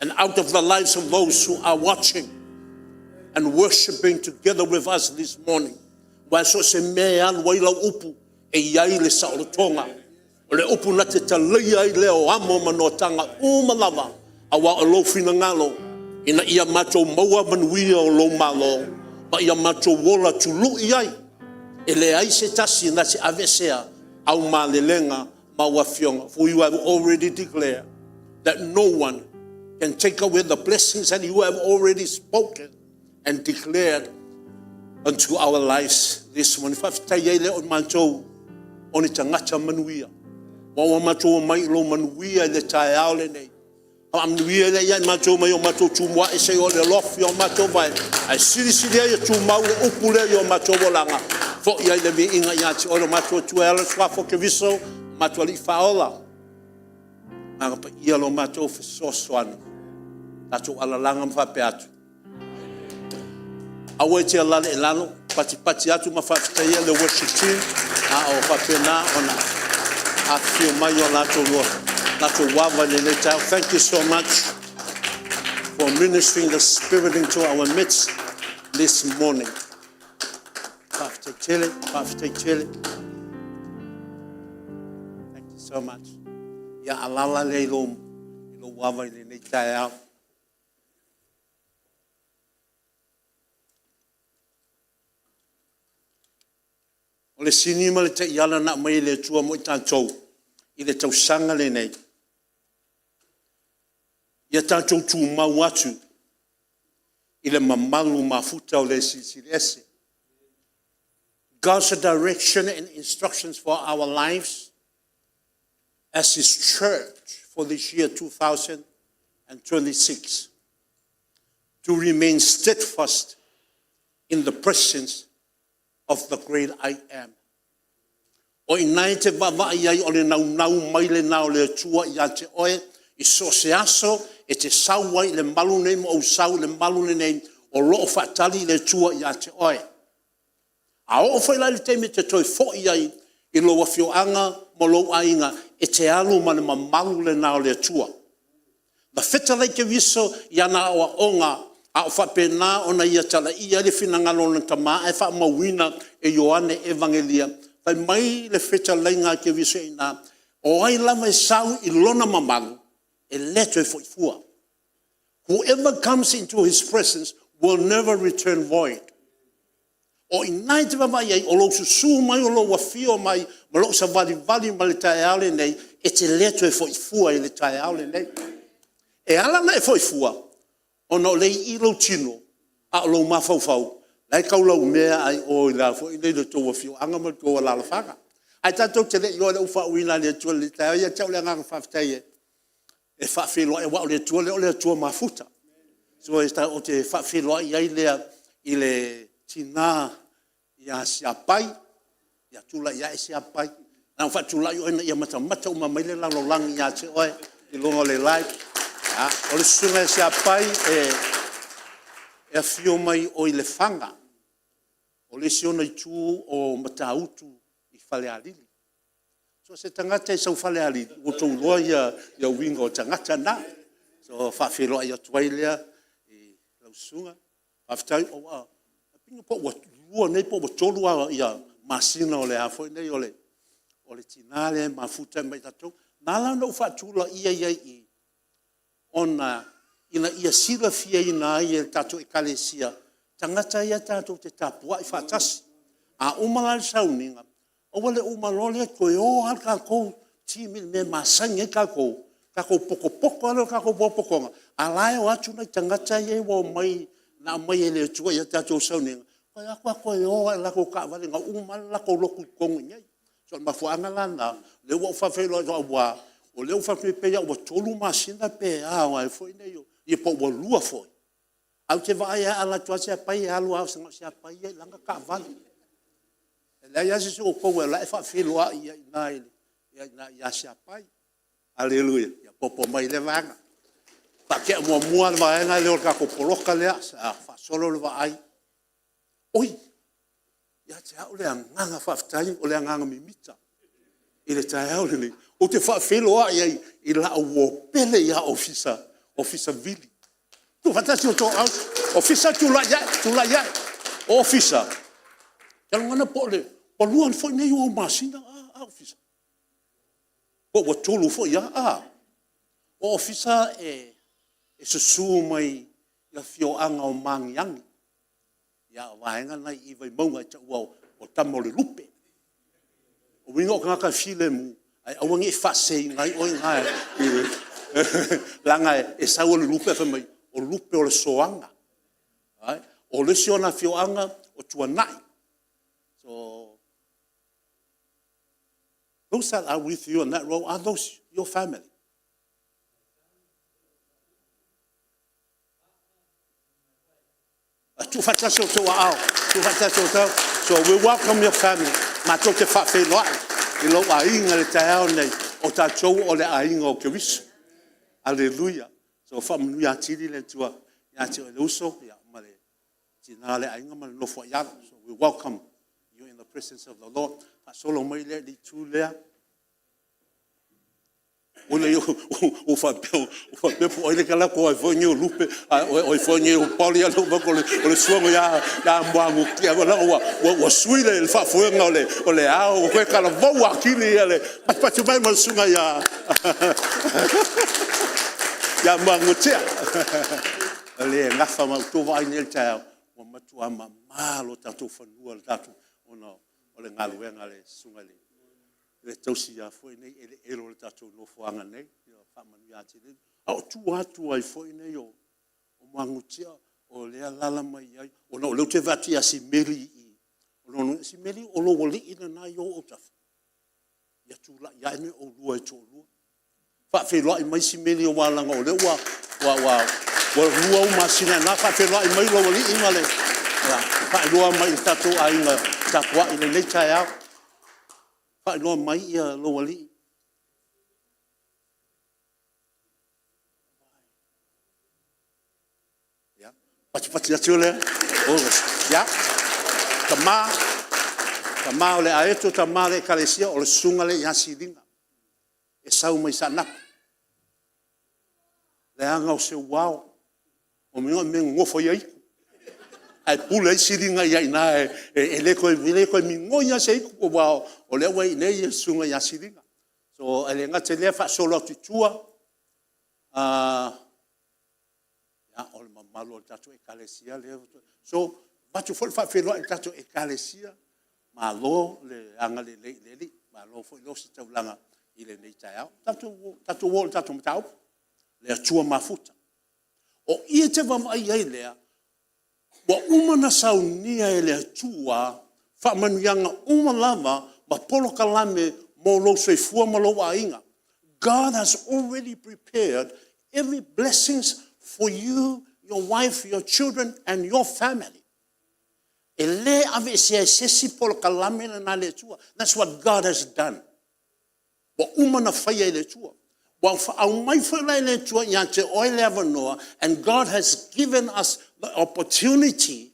and out of the lives of those who are watching and worshiping together with us this morning. Waso se mean waila upu e iai le saolotonga. O le upu na te talai leo amo manotanga umalava awa o lo fina ngalo ina ia mato maua manuia o lo malo ma ia mato wola tulu iai e le ai se tasi na se avesea au malelenga maua fionga. For you have already declared that no one can take away the blessings that you have already spoken and declared unto our lives this morning. Whafitaiele o mantou o ni tangata manuia. Wawa matou mai lo manuia le tae aole nei. am nuia le ia matou mai o matou tumwa e se o le lof yo matou vai ai siri e tumau le upule yo matou bolanga fo ia le mi inga ia ti o matou tuela swa fo ke viso matou li faola anga pa ia lo matou fo soswana tatou ala langa mfa pe atu awe te ala le lano pati atu mafata ia le worship team a o fa pena ona a fio mai o lato lo lato wava le leta. Thank you so much for ministering the spirit into our midst this morning. Pastor Chile. Thank you so much. Ya alala le lo wava le leta. O le sinima le te iala na mai le tua mo i tātou i le tausanga le nei. Ia tātou tū mau atu i le mamalu mafuta o le silsilese. God's direction and instructions for our lives as His church for this year 2026 to remain steadfast in the presence of the great I am. O inai te wawai ai o le nau mai le nao le tua i a te oe, i so se aso e te sauai le malu nei mo au sau le malu nei o loo whaatali le tua i a te oe. A o whaila le teime te toi fo i ai i lo wafio anga mo lo ainga e te alu mane ma malu le nao le tua. Ma feta lei ke viso i ana o onga a o whapena ona ia tala ia le finangalo na tama e wha mawina e Ioane Evangelia. Pai mai le feta lenga ke viso ina o ai lama e sau i lona mamalu e leto e fua. Whoever comes into his presence will never return void. O inai te wamai ai o lo susu mai o lo wafio mai ma lo sa vali ma le tae aole nei e te leto e fua i le tae aole nei. E ala na e fua. Ono le ilo tino a lo mafau lai kaula mea ai o la fo i le to fio anga mo to la fanga ai tato te le yo le ufa wina le to le ta ya tau le anga fa ftai e fa filo e wa le to mafuta so esta o te fa filo ai le tina ya siapai ya tula ya siapai na fa tula yo ia mata o mai le la lo lang ya che oi i lo le lai o le sunga siapai e fio mai o le fanga. O le siona i tū o matautu i whale alili. So se tangata e sau whale alili, o tau loa ia winga o tangata na. So whawhiroa ia tuailea i lausunga. Whawhitai o a pinga po wa lua nei po wa tolu ia masina o le hafoi nei o le tinale mafuta mai tatou. Nala no whatula ia i ona ina ia sila fia ina ia tatou e kalesia. Tangata ia tatou te tapua i whatasi. A umala le sauninga. O wale umalole koe o halka kou timi me masangi e kako. Kako poko alo kako pokonga. A lae o atu nei tangata ia wa mai na mai e le tua ia tatou sauninga. Koe akwa koe o e lako ka wale nga umala lako loku kongu nyai. So mafuanga lana le wa whawhelo a wa o le whawhelo pe o tolu masina pe a o e foi nei o. Ia po wa lua foi. Au te vai ala tua se pai alu au se pai langa ka vale. La ia se o po la fa filo ia ia se pai. Aleluia. Ia popo mai le vanga. Pa ke mo va na le ka ko poloka le fa solo le vai. Oi. Ia te au le nganga fa ftai o le nganga mimita. Ile tai au le o te fa filo ia i la o pele ia officer vili. Tu fatasi o to officer tu la ya officer. Kalau ngana po le po luan fo nei o masina officer. Po tolu fo ya o officer e se su mai la fio anga o mangiang. Ya vaenga nai I vai maunga ta o tamo le lupe. O wingo ka file mu ai awangi fa sei ngai o ngai. Langa e sa o le lupe fa mai. O lupe o le soanga. O le siona fioanga o tuanai. So, those that are with you on that road, are those your family? whataso tō ao. Tu whataso tō. So we welcome your family. Ma tō te whawhenua. I lo a inga le tae nei. O tātou o le a inga o ke wisu. Hallelujah. So whamunu ia tiri le tua. Ia te o le uso. Ia mare. Tina le a inga mare nofo iara. So we welcome you in the presence of the Lord. Pa solo mai le li tū lea. Ona yo o fa po ele kala ko ai foi o lupe o foi o poli a lupe ko le suongo ya mwangu kia wala o suile el fa foi ngole o le ao ko kala vo akili ele pa tu vai mal sunga ya ya mwangu tia ele ngafa ma tu vai nel tau o matu ama malo tatu fanua tatu ona o le ngalu ngale sunga le le tausi ya foi nei ele ero le tatu no foanga nei ya famanu ya tiri au tu atu ai foi nei o mangutia o le lala mai ai o no le te vati asi meli o no si meli o lo woli ina na yo o taf ya tu la ya ne o lua to lua fa fe lo mai si meli o wala ngo le wa lua o masina na fa fe lo mai lo woli ina le ya fa lua mai tatu ai nga tapwa ina nei chaya fa no mai ia lo wali ya pati ya tole o ya tama ole aeto tama le kalesia o le sunga le yasidinga e sau mai sana le anga o se wao o me ngofo yai ai pula siringa ia ina ele ko mi ngoia sei ko wa o le wai nei sunga ia siringa so ele nga te le fa solo tutua ya o malo tatu e kalesia le so batu fol fa felo tatu e kalesia malo le anga le malo fo lo se taulanga ile nei tau tatu wol tatu mtau le tua mafuta o ia te va mai ai le wa umana saunia ele tua fa manuanga umalama ma polo kalame mo lo se fu mo lo ainga. God has already prepared every blessings for you, your wife, your children and your family. Ele ave se polo kalame na le tua. That's what God has done. Wa umana faya ele tua. And God has given us the opportunity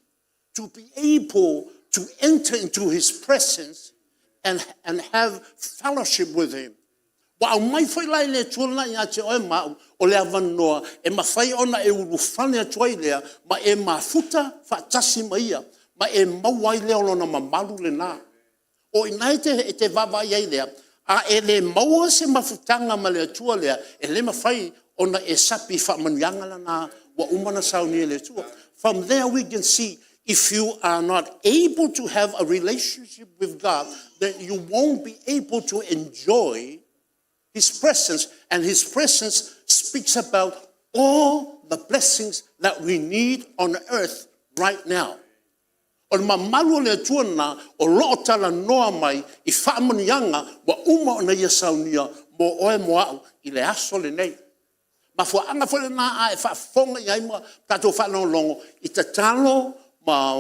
to be able to enter into his presence and have fellowship with him. A ele maua se mafutanga ma le atua lea, ele mawhai ona e sapi whamanianga lana wa umana sauni le atua. From there we can see if you are not able to have a relationship with God, then you won't be able to enjoy his presence. And his presence speaks about all the blessings that we need on earth right now. O mamalu le tuana o loo tala noa mai I whaamanianga wa uma o na ia saunia mo oe moau I le aso le nei. Ma fua anga fole na a e whaafonga I aima tato whanongongo I te talo ma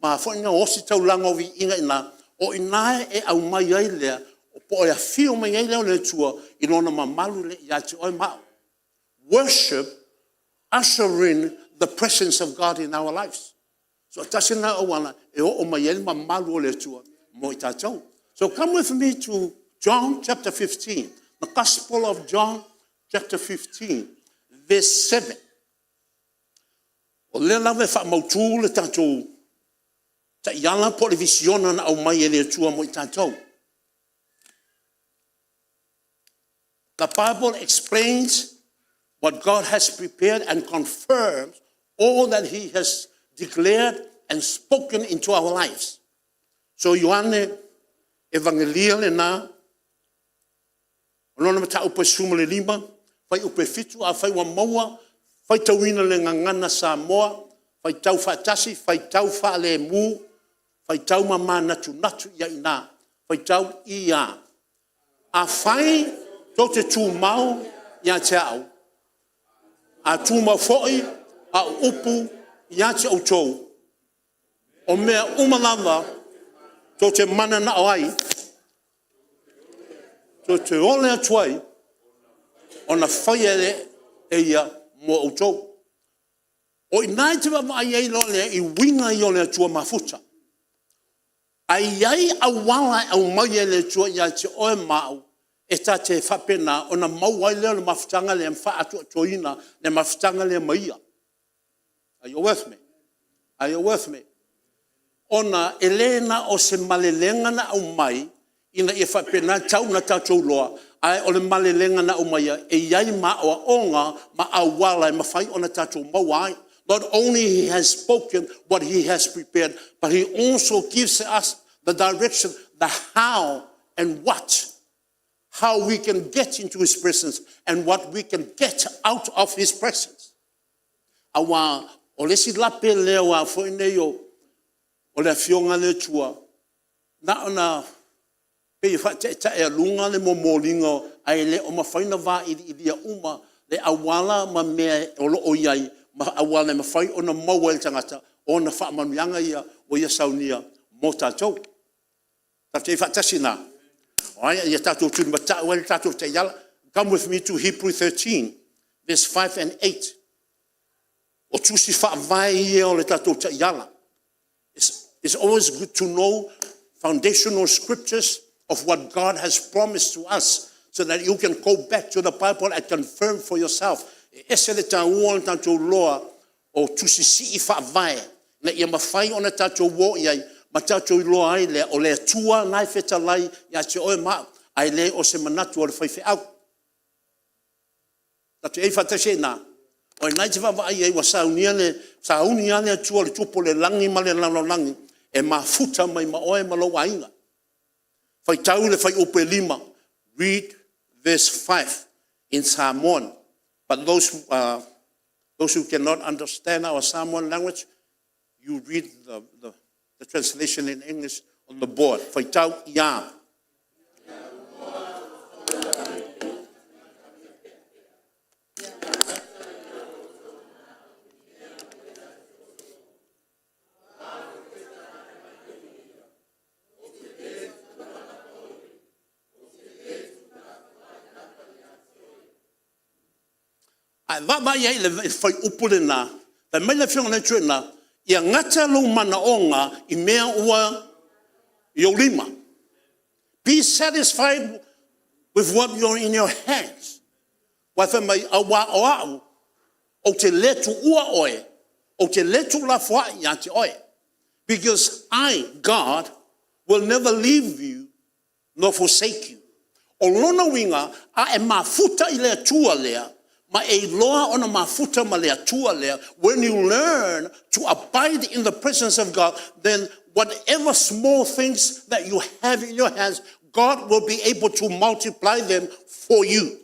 whainga osi tau lango vi inga ina o inae e au mai ai lea o po e a fio mai ai leo le tua I lona mamalu le I ati oe mau. Worship usher in the presence of God in our lives. So tasina awana e o mayel mamalu le tua mo itatau. So come with me to John chapter 15. The Gospel of John chapter 15 verse 7. O le lave fa mautu le tatou. Ta yala po le visiona na au mai le tua mo itatau. The Bible explains what God has prepared and confirms all that he has declared and spoken into our lives. So Ioane Evangelia le na Olona mata upe suma le lima, fai upe fitu a fai wa maua, fai tauina le ngangana Samoa, fai tau fatasi, fai tau fa le mu, fai tau mama natu ia ina, fai tau ia. A fai to te tu mau ia te au. A tu mau foi a upu ia te au tou. O mea umalava, tō te mana na ai, tō te ole atuai, o na whaiere e ia mo autou. O i nai te wawai ei lole i winga i ole atua mafuta. Ai ai awala au mai ele tua ia te oe mau, e ta te whapena o na mauai leo le mafutanga le mwha atua toina le mafutanga le maia. Are you with me? Are you with me? Ona elena o se malelenga na au mai, ina e whapena tau na tātou loa, ai o le malelenga na au mai, e iai ma o onga ma awala e mawhai o na tātou mauai. Not only he has spoken what he has prepared, but he also gives us the direction, the how and what. How we can get into his presence and what we can get out of his presence. Awa, o lesi lape leo a fo ineo, o le fionga le tua, na ona pe ta e lunga le momolingo, ai le o mawhaina wā i dia uma, le awala ma mea o lo o iai, ma awala ma whai o na maua el tangata, o na wha manuanga ia, o ia saunia, mo tātou. Tātou e whatasi nā. Come with me to Hebrew 13, verse 5 and 8. It's always good to know foundational scriptures of what God has promised to us so that you can go back to the Bible and confirm for yourself. Ma tātou loa ai le o le tua nai whetalai ia te oe maa ai le o se manatu o le whaiwhi au. Tātou ei whatase nā. O nai te whawa ai wa saunia le tua le tupo le langi ma le langi e ma futa mai ma oe ma lo wainga. Whai tau le whai ope 5. Read verse 5 in Samoan. But those who cannot understand our Samoan language, you read the translation in English on the board. Whaitau ia. Ai vava ia le whai upule nā. Tai mai le whionga le tue nā. Ia ngata lo mana onga I mea ua I o lima. Be satisfied with what you're in your hands. Waifa mai awa o au, o te letu ua oe, o te letu la fua ia te oe. Because I, God, will never leave you nor forsake you. O lona winga, a e mafuta I lea tua lea, ma e loa ona mafuta ma lea tua lea. When you learn to abide in the presence of God, then whatever small things that you have in your hands, God will be able to multiply them for you.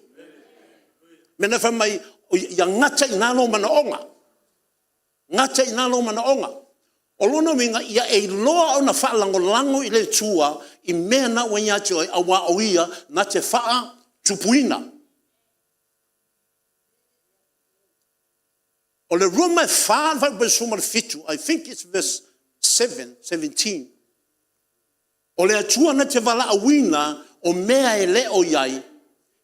Mena wha mai, ia ngata inalo mana onga. Ngata inalo mana onga. O lona winga, ia e loa ona whaalango I le tua, I mea na wanya te oi, awa o ia, na te whaa tupuina. O le roma whaa besuma fitu, I think it's verse 17. O le atua na te wala awina, o mea e le o iai,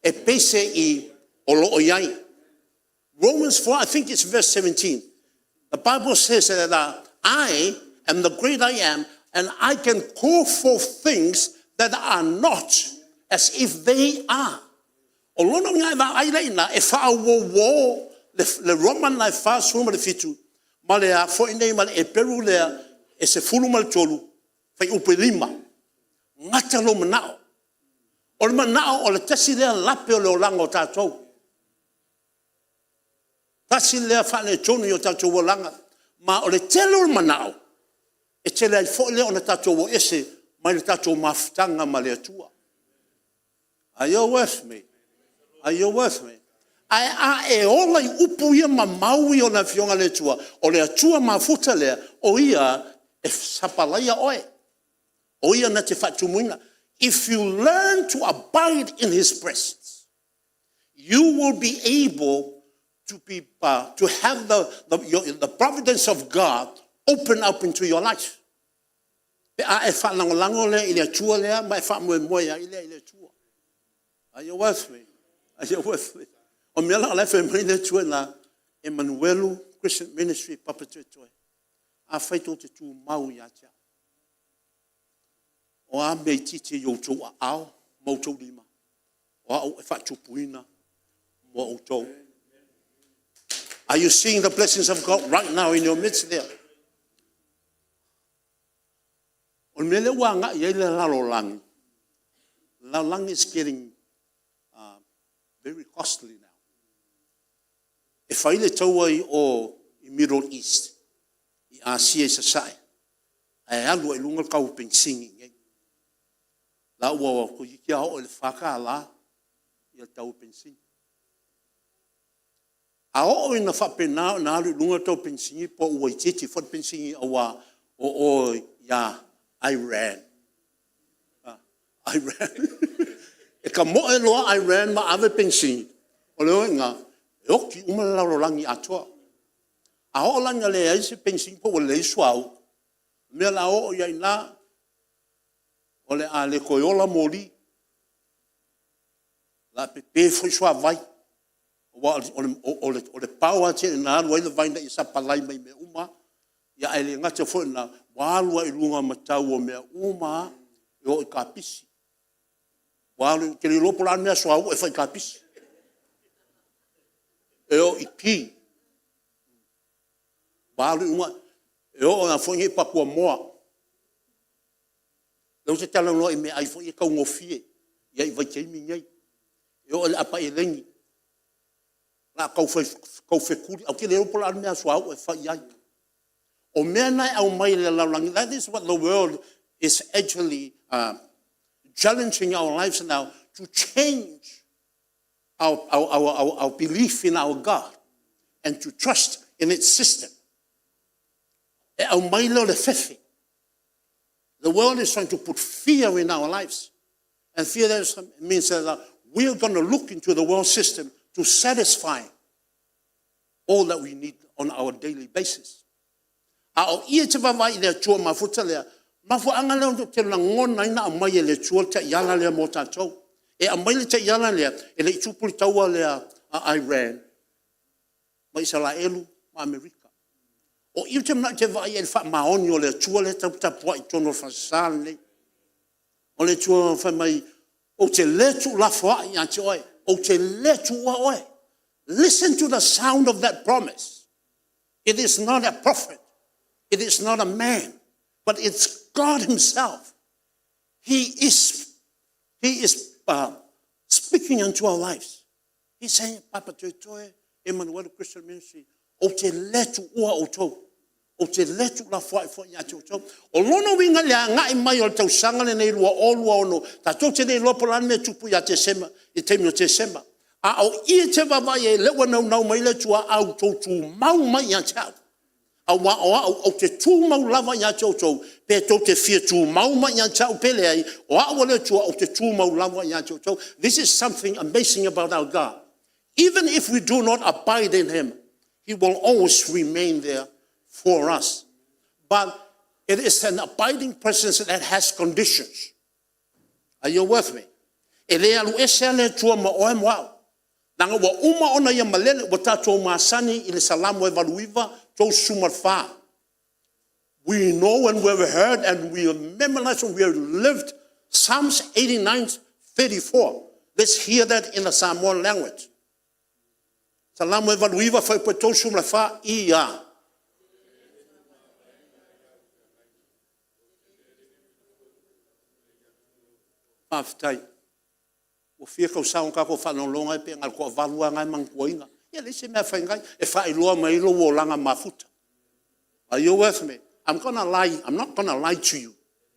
e pese I o lo o iai. Romans 4, I think it's verse 17. The Bible says that I am the great I am, and I can call forth things that are not as if they are. O lona ngai va ai leina e wha wo le Roman lai wha suma le fitu, ma le a fo inei ma le e peru lea e se fulu ma le tolu, fai upe 5. Ngata lo manao. O le manao o le tesi lea lape o le olanga o tātou. Tasi lea wha le tonu o tātou o langa. Ma o le telo le manao, e tele ai fo lea o le tātou o ese, mai le tātou mafutanga ma le atua. Are you with me? Are you with me? Ai a e ola I upu ia ma maui o na fionga le tua. O le atua mafuta lea, o ia e sapalaia oe. O ia na te whatumuina. If you learn to abide in his presence, you will be able to have the providence of God open up into your life. Pe a e whalangolango le i le tua lea, mai whamoe ia i le tua. Are you with me? Are you with me? O mea la lefe mai le tua na Emmanuelu Christian Ministry Papatoetoe. A whaito te tu mau ia tia. O a mei titi i outou a ao, mautou lima. O a o e whatupuina, mo outou. Are you seeing the blessings of God right now in your midst there? O mele wanga i ele lalolangi. Lalolangi is getting very costly now. E whaile taua i o i Middle East, i Asia i sasai, e alu e lunga kau pensingi ngai. La ua ko i kia ho e le whaka la, i a tau pensingi. A o ina whapena na alu lunga tau pensingi po ua i titi what pensingi awa o ya Iran. Iran. E ka mo e loa Iran ma ave pensingi. O leo inga, e oki umalaro langi atua. A o langa le aise pensingi po o le isuau. Mea la o ya ina, o le a le koiola mori. La pepe foi sua vai. O le paua te na alu ele vai na isa palai mai me uma. Ia ele ngata foi na walua i lunga matau o mea uma e o i kapisi. Walu ke le lopo la mea soa o e fai kapisi. E o i ki. Walu uma e o na foi i papua moa. Lau te tala no i mea ai foi i kau ngofie. Ia i vai keimi ngai. E o le apa i lengi. La kau fe kuri. Au ke le lopo la mea soa o e fai ai. O mea nai au mai le laulangi. That is what the world is actually challenging our lives now to change our belief in our God and to trust in its system. E au mai le fefe. The world is trying to put fear in our lives. And fear means that we are going to look into the world system to satisfy all that we need on our daily basis. A o ia te wawai lea tua mafuta lea, mafu anga leo te la ngona ina a mai le tua te iala lea mo tātou. E a mai le te iala lea, e le itupuli taua lea a Iran, ma Israelu, ma Amerika. O ia te mna te wai e le wha maoni o lea tua lea tau tapua i tono whasasale nei. O le tua wha mai, o te letu la wha i ante oe, o te letu ua oe. Listen to the sound of that promise. It is not a prophet. It is not a man, but it's God himself. He is speaking into our lives. He's saying, Papatoetoe, Emmanuel Christian Ministry, o te letu ua o tau. O te letu la fwai ati o tau. O lono winga lea ngai mai o tau sanga le nei lua o lua ono. Ta tau te nei lopo lan me tupu ya te sema, i teimi o te sema. A o ia te wawai e lewa nau mai le tua au tau tu mau mai a tau. O te tū mau lava ia tau tau, pe tau te fia tū mau mai ia tau pele ai, o awale tua o te tū mau lava ia tau tau. This is something amazing about our God. Even if we do not abide in him, he will always remain there for us. But it is an abiding presence that has conditions. Are you with me? E le alu ese le tua ma oe moao. Nanga wa uma ona ia malele wa tātou maasani i le salamu e valuiva tau sumarfa. We know and we've heard and we have memorized and we have lived Psalms 89:34. Let's hear that in the Samoan language. Salamu e valuiva fai po tau sumarfa ia. Maftai. O fia kau saun kako whanonga e pe ngal kua valua ngai mangkuinga. Ia lese mea whaingai e whailoa mai lo o langa mafuta. Are you with me? I'm not gonna lie to you.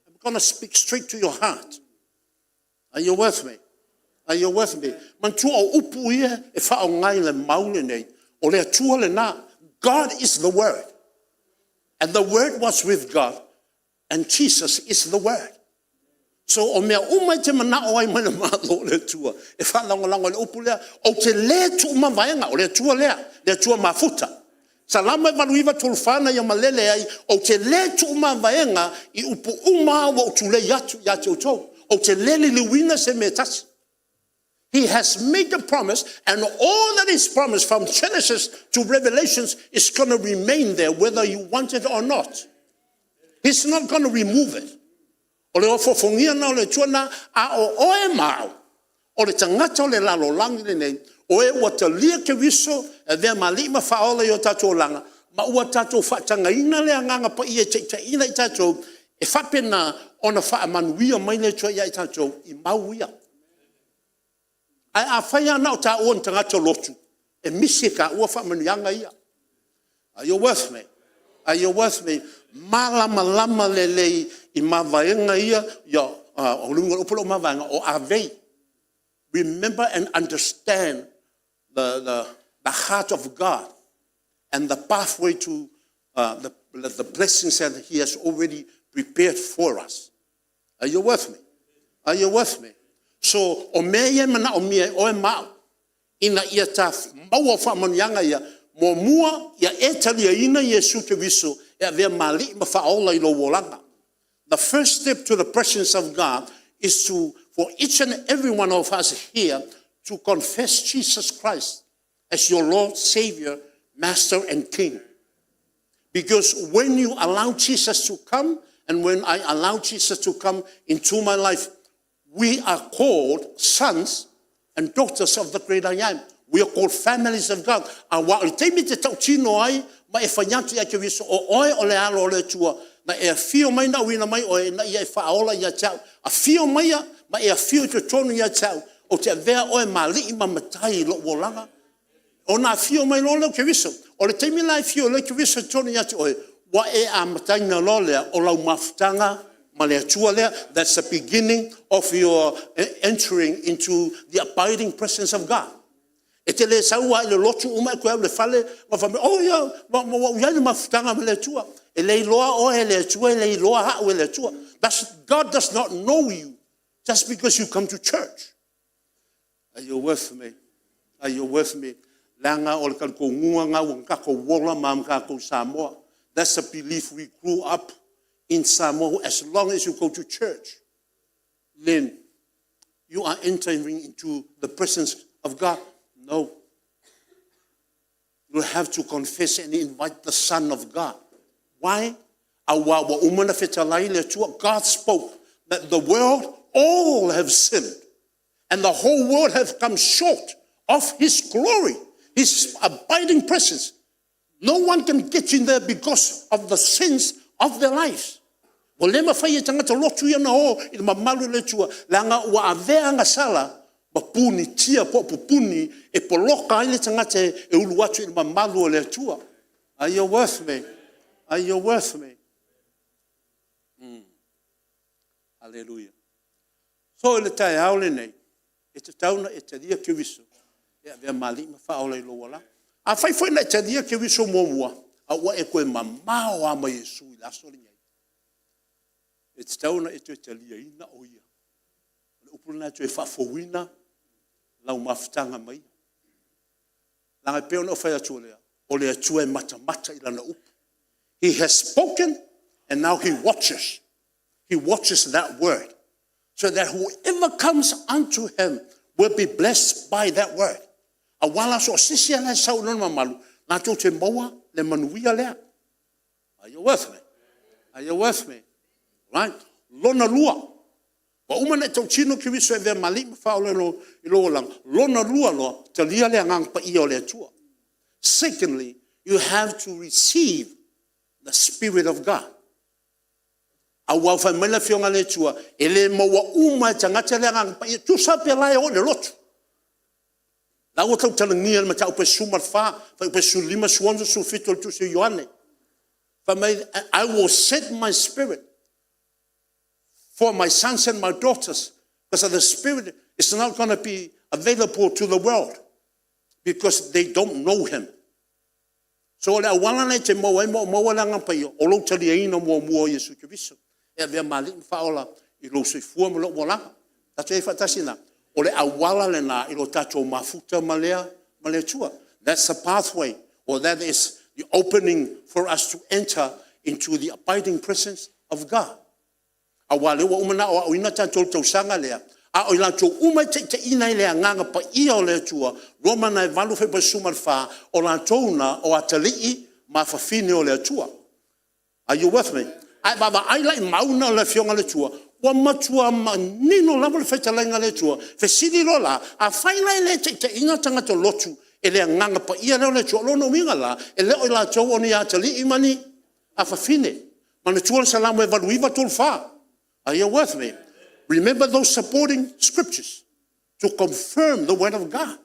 I'm gonna speak straight to your heart. Are you with me? Are you with me? Man tua o upu ia e whao ngai le maule nei. O lea tua le na. God is the Word. And the Word was with God. And Jesus is the Word. So o mea umai te mana o ai mana malo le tua. E whanonga lango le upu lea. O te le tu uma vaenga o le tua lea. Le tua mafuta. Salama e valuiva tulfana ia malele ai, o te le tu mavaenga I upu uma wa utule yatu to. O te lele liwina se me tasi. He has made a promise, and all that is promised from Genesis to Revelations is going to remain there, whether you want it or not. He's not going to remove it. O le ofofongia na o le tuana a o oe mau. O le tangata o le lalolangi le nei. O e ua ta lia ke wiso e vea malima whaola I o tatou langa. Ma ua tatou whaatanga ina le anganga pa I e te ina I tatou. E whapena ona whaamanuia mai le tua ia I tatou I mauia. Ai a whaia na o ta o tangata lotu. E misi ka ua whaamanuianga ia. Are you with me? Are you with me? Malama lelei I mavaenga ia o lunga upolo mavaenga o avei. Remember and understand the heart of God and the pathway to the blessings that He has already prepared for us. Are you with me? Are you with me? So o mea mana o mea o e mau ina ia ta maua whaamanianga ia mo mua ia e talia ina Yesu ke viso e avea mali ma whaola I lo wolanga. The first step to the presence of God is for each and every one of us here to confess Jesus Christ as your Lord, Savior, Master, and King. Because when you allow Jesus to come, and when I allow Jesus to come into my life, we are called sons and daughters of the great I am. We are called families of God. And while te me te tau tino ai, ma e whanyantu ia ke viso o oe o le alo o le tua, na e a fio mai na uina mai o e na ia e whaola ia tau. A fio mai ia, ma e a fio te tonu ia tau, o te vea o e mali I mamatai lo wolanga. O na fio mai lo leo ke viso. O le teimi lai fio leo ke viso tonu ia te oe, wa e a matai na lo lea o lau mafutanga, ma lea tua lea. That's the beginning of your entering into the abiding presence of God. E te le saua I le lotu uma e koe le fale, ma whame, oh ia, ia le mafutanga ma le tua. E le iloa o e le tua, e le iloa hao e le tua. God does not know you just because you come to church. Are you with me? Are you with me? Langa o le kako nguanga o kako wola mam kako Samoa. That's a belief we grew up in Samoa. As long as you go to church, then you are entering into the presence of God. No. You have to confess and invite the Son of God. Why? God spoke that the world all have sinned and the whole world have come short of His glory, His abiding presence. No one can get in there because of the sins of their lives. O lema fai e tangata lotu ia na ho I mamalu le tua langa ua avea anga sala ma puni tia po puni e poloka ai le tangata e ulu atu I mamalu le tua. Are you with me? Are you with me? Hallelujah. So le tai haole nei e te tauna e te ria ke wiso e avea mali ma whaola I lo wala. A fai foi na te ria ke wiso mua a ua e koe mamao ama Yesu I laso le nyai. E te tauna e te ria ina o ia. Le upuna tu e whafowina lau mafutanga mai. Langa peo na o whai atu lea. O lea tua e mata I lana upu. He has spoken and now He watches. He watches that word. So that whoever comes unto Him will be blessed by that word. A wala so sisi ana sau nona mamalu. Na tō te maua le manuia lea. Are you with me? Are you with me? Right? Lona lua. Wa umane tau chino ki wiso e vea mali ma whaole no I lo lang. Lona lua lo te lia lea ngang pa ia o lea tua. Secondly, you have to receive the Spirit of God. A wau whai maila whionga le tua, e le maua uma e tangata le ngang pa ia, tu sa pe lai o le lotu. La ua tau talangia ma tau pe sumar wha, whai pe su lima suonzo su fitol tu se Ioane. I will set my spirit for my sons and my daughters, because the Spirit is not going to be available to the world, because they don't know Him. So le awala nei te maua langa pa ia, o lo tali e ina mua Yesu ke viso. E vea mali whaola I lo soifua mo lo walanga. Tato e whatasina. O le awala le na I lo tato mafuta malea tua. That's the pathway, or that is the opening for us to enter into the abiding presence of God. Awale wa umana o ina tanto tausanga lea. A o ila to uma te ina ile nganga pa ia o le tua. Roma na valu fe basumar fa o la tona o atali ma fa fine o le tua. Are you with me? Ai baba ai lai mauna le fionga le tua. Wa matua nino lava le feta lenga le tua. Fe sidi lola a faila le te ina tanga to lotu ele nganga pa ia le tua lo no minga la ele o la to oni atali imani a fa fine. Mana tua salamu e valuiva tol fa. Are you with me? Remember those supporting scriptures to confirm the word of God.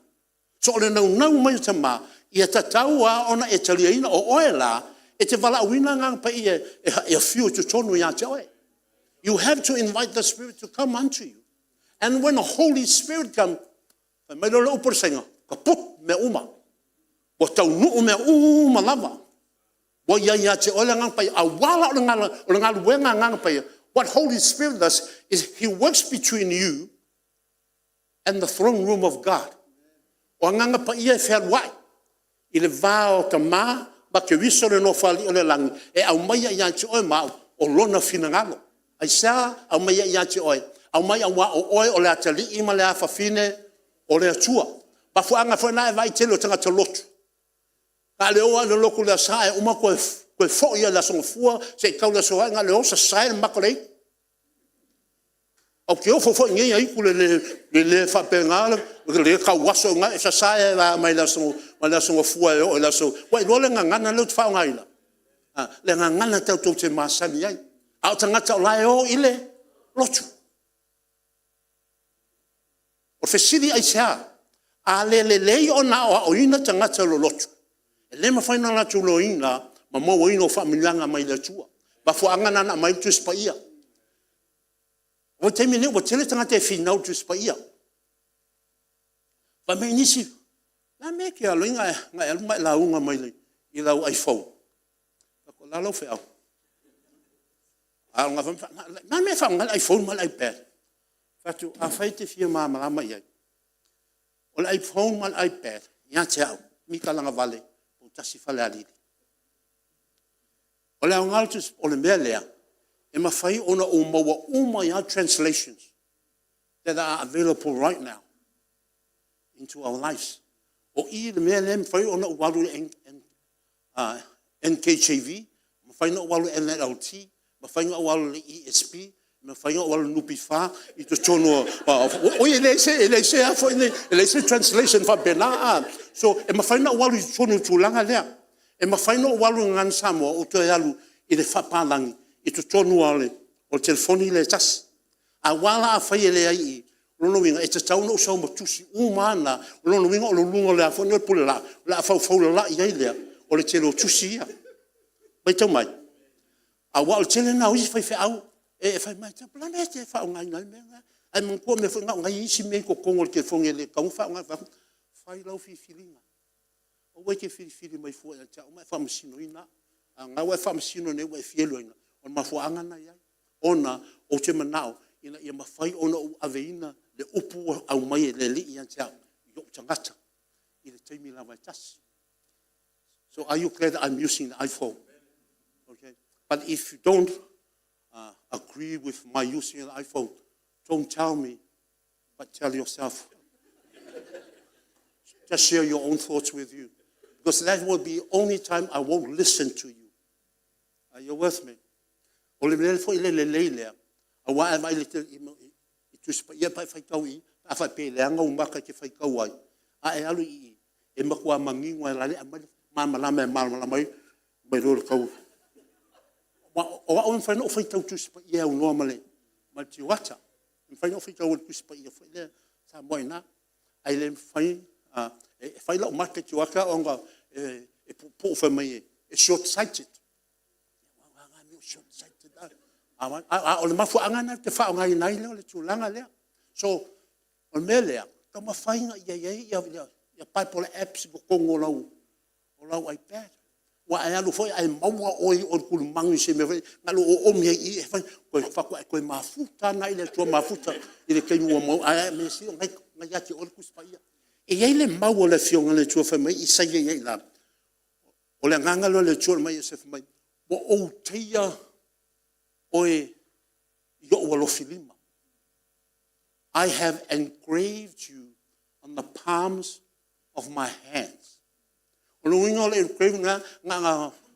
So le no mai tama ia tataua ona e taliaina o oela e te vala wina ngang pa ia e fiu to tonu ia te oe. You have to invite the Spirit to come unto you. And when the Holy Spirit comes, mai lo upor senga ka put me uma. Wa tau nu me uma lava. Wa ia te oe ngang pa a wala o ngala wenga ngang pa. What Holy Spirit does is He works between you and the throne room of God. O nganga pa ia e wai. I le vao ka ma, ba ke wiso le no fali o le langi. E au mai ia te oe ma o lona finangalo. Ai sa au mai ia te oe. Au mai au wa o oe o le atali ima le afa fine o le atua. Ba fuanga fwena e vai telo tanga te lotu. Ka le oa le loku le sa e uma koe fo ia la son fua se kau la soa nga le o sa sai makolei. O ke o fo ngi ai ku le fa pengal le ka waso nga sa sai la mai la son fua o la so. Wa lo le nga na le fa nga ila. Le nga na tau to te masani ai. Au tanga tau lai o ile lotu. O fe sidi ai sa a le o na o ina tanga tau lotu. Le ma faina la tu lo ina ma mo ino fa milanga mai le tua. Ba fo angana na mai tu spa ia. O te mine o tele tanga te finau tu spa ia. Ba me nisi. Na me ke alo inga el mai la unga mai le i lau iPhone. Ko la lo fe au. A nga fa na me fa ngal iPhone mal iPad. Fa tu a faite fia ma mai ai. O le iPhone mal iPad. Ya te au. Mika langa vale. O tasi fale ali. O le ngaltus o le mea e mawhai ona o maua umaya translations that are available right now into our lives. O I le mea lea mawhai ona walu NKJV, mawhai ona walu NLT, mawhai ona walu le ESP, mawhai ona walu nupi wha, I to tono, o I le se afo le se translation wha bena. So e mawhai ona walu tono tūlanga lea. E mawhaino o walu ngan Samoa o te alu I le whapalangi I to tonu ale o telefoni le tas. A wala a whai ele ai I lono winga e te tauna o sau matusi umana o lono winga o lo lunga le a whani o pule la a whau la I ai lea o le tele o tusi ia. Mai tau mai. A wa o tele na uisi whai au e whai mai tau plana e te whao ngai ngai mea. Ai mungkua me whai ngai isi mei ko kongo le telefoni ele kaunga whao ngai whai lau whiwhiringa. O wai ke whiwhiri mai fua e o mai whamasino ina. Nga wai whamasino ne wai fielo ina. O mafuanga na iai. Ona o te manao. Ina ia mawhai ona o aveina le upu au mai le li i antea. I o tangata. I le teimi la mai tasi. So are you glad I'm using the iPhone? Okay. But if you don't agree with my using the iPhone, don't tell me, but tell yourself. Just share your own thoughts with you. Because that will be the only time I won't listen to you. Are you with me? O le mele fo ile le lea. A wa ai le I tu spa ia pai fai kau I. A fai pe leanga o maka ke fai kau ai. A e alu I. E makua mangingo e lale a malama e malama mai. Mai rolo kau. O wa o fai no fai tau tu spa ia o noa male. Ma ti wata. Fai no fai tau tu spa ia fai le. Sa moi na. Ai le fai e fai la o maka ti waka onga e po fa mai e short sighted. Short sighted. O le mafu angana te whao ngai nai leo le tūlanga lea. So, o me lea, ka mawhainga ia pai po le apps ko kongo o lau iPad. Wa ai alu foi ai maua oi o kulu mangi se me vai ngalu o omi I e fai ko fa ko mafuta nai le tua mafuta I le kei mua mau ai me si ngai ati o ku spa ia. E ai le mau le fionga le tua fa mai I sai ai la. O le nganga lo le tua mai se mai. Mo o teia oe yo walo filima. I have engraved you on the palms of my hands. O lo ingo le engraved nga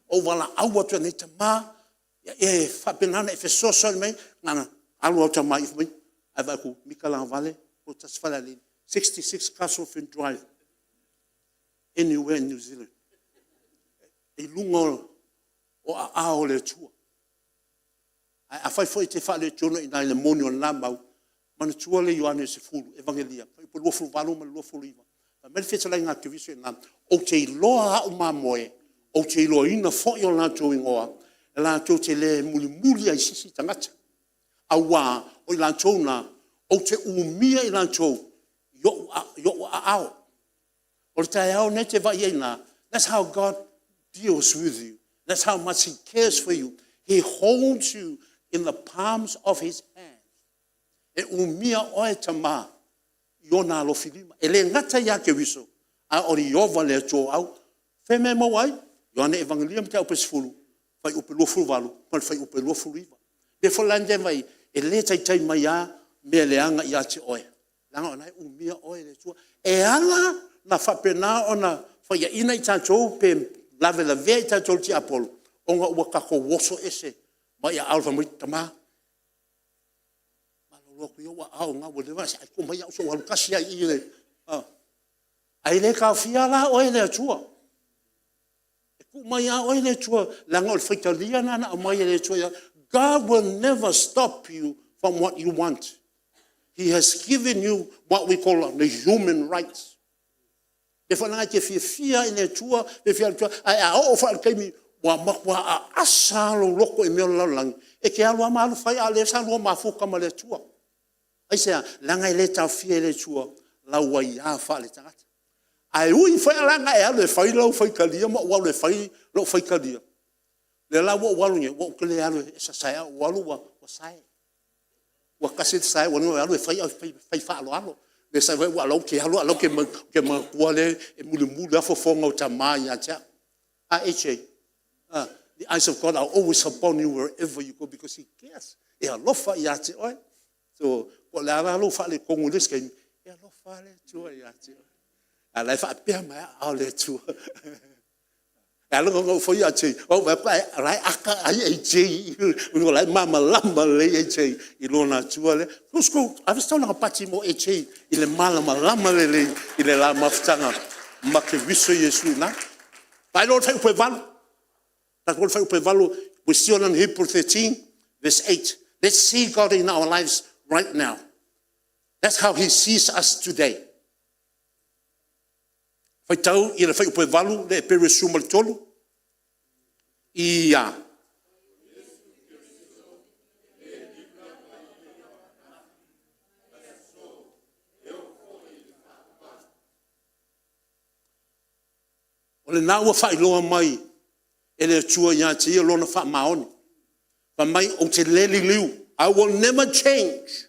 o wala awa tua nei tama e whapenana e whesoso mai nga alu au tama i mai. Ai vai ku Mika la vale o tasfala le 66 Castlefin Drive anywhere in New Zealand. E lungo o a o le tua. A fai foi te fa le tuna ina le moni on lambau. Mana tua le Ioane se fulu evangelia. Po lo fulu valu ma lo fulu iva. Ma me fetsa la nga kiviso na o te loa o ma moe. O te loa ina fo yo la to ingoa. La to te le muli muli ai sisi tangata. Awa o la to na o te umia i la to yo ao. O te ao ne te va ina. That's how God deals with you. That's how much he cares for you. He holds you in the palms of his hands. E umia oe tama yona lo filima. Ele ngata ya ke wiso. A ori yova le to au. Feme mo wai. Yona evangelium te upe sfulu. Fai upe lo fulu valu. Fai upe lo fulu iva. Be folande vai. Ele tai mai ya me leanga ya te oe. Langa ona umia oe le to. E ala na fapena ona fai ina i tatou pe lave la vei tatou ti apolo. Onga ua kako woso ese. Mai a alfa mai tama. Malolo ku yo wa au nga wo leva sai ko mai au so walu kasi ai ile. Ai le ka fia la o ele tua. E ku mai a o ele tua la ngol fitalia na na mai ele tua. God will never stop you from what you want. He has given you what we call the human rights. If I get fear in a tour, if you are I offer came wa asalo loko e me lang e ke alwa malu fai ale salo mafuka male tua ai se langa ile ta fie le tua la wa ya fa le tanga ai ui fai langa e ale fai lo fai kalia mo wa le fai lo fai kalia le la wo walu nye wo kle ale sa sa walu wa sai wa kasi sai wa no ale fai fa lo le sa wa lo ke ma kwa le e mulu la fo fonga o tama ya cha a eche. The eyes of God are always upon you wherever you go because he cares. E alofa ia te oi. So, ko le ara lo fa le kongules ke e alofa le tu ia te. Ala fa pe mai a le tu. Ala ngo fo ia te. O va pa rai aka ai e te. Uno lai mama lamba le e te. I lona tu le. Kusko, a visto na pati mo e te. Ile mala lamba le ile la maftanga. Ma ke viso Yesu na. Pai lo fa pe van. We see on Hebrews 13, verse 8. Let's see God in our lives right now. That's how he sees us today. Fai tau, i le fai upe valu, le pere sumal tolu. Ia. O le nāua fai loa mai, ele tua ya te lona fa maoni fa mai o te leli liu. I will never change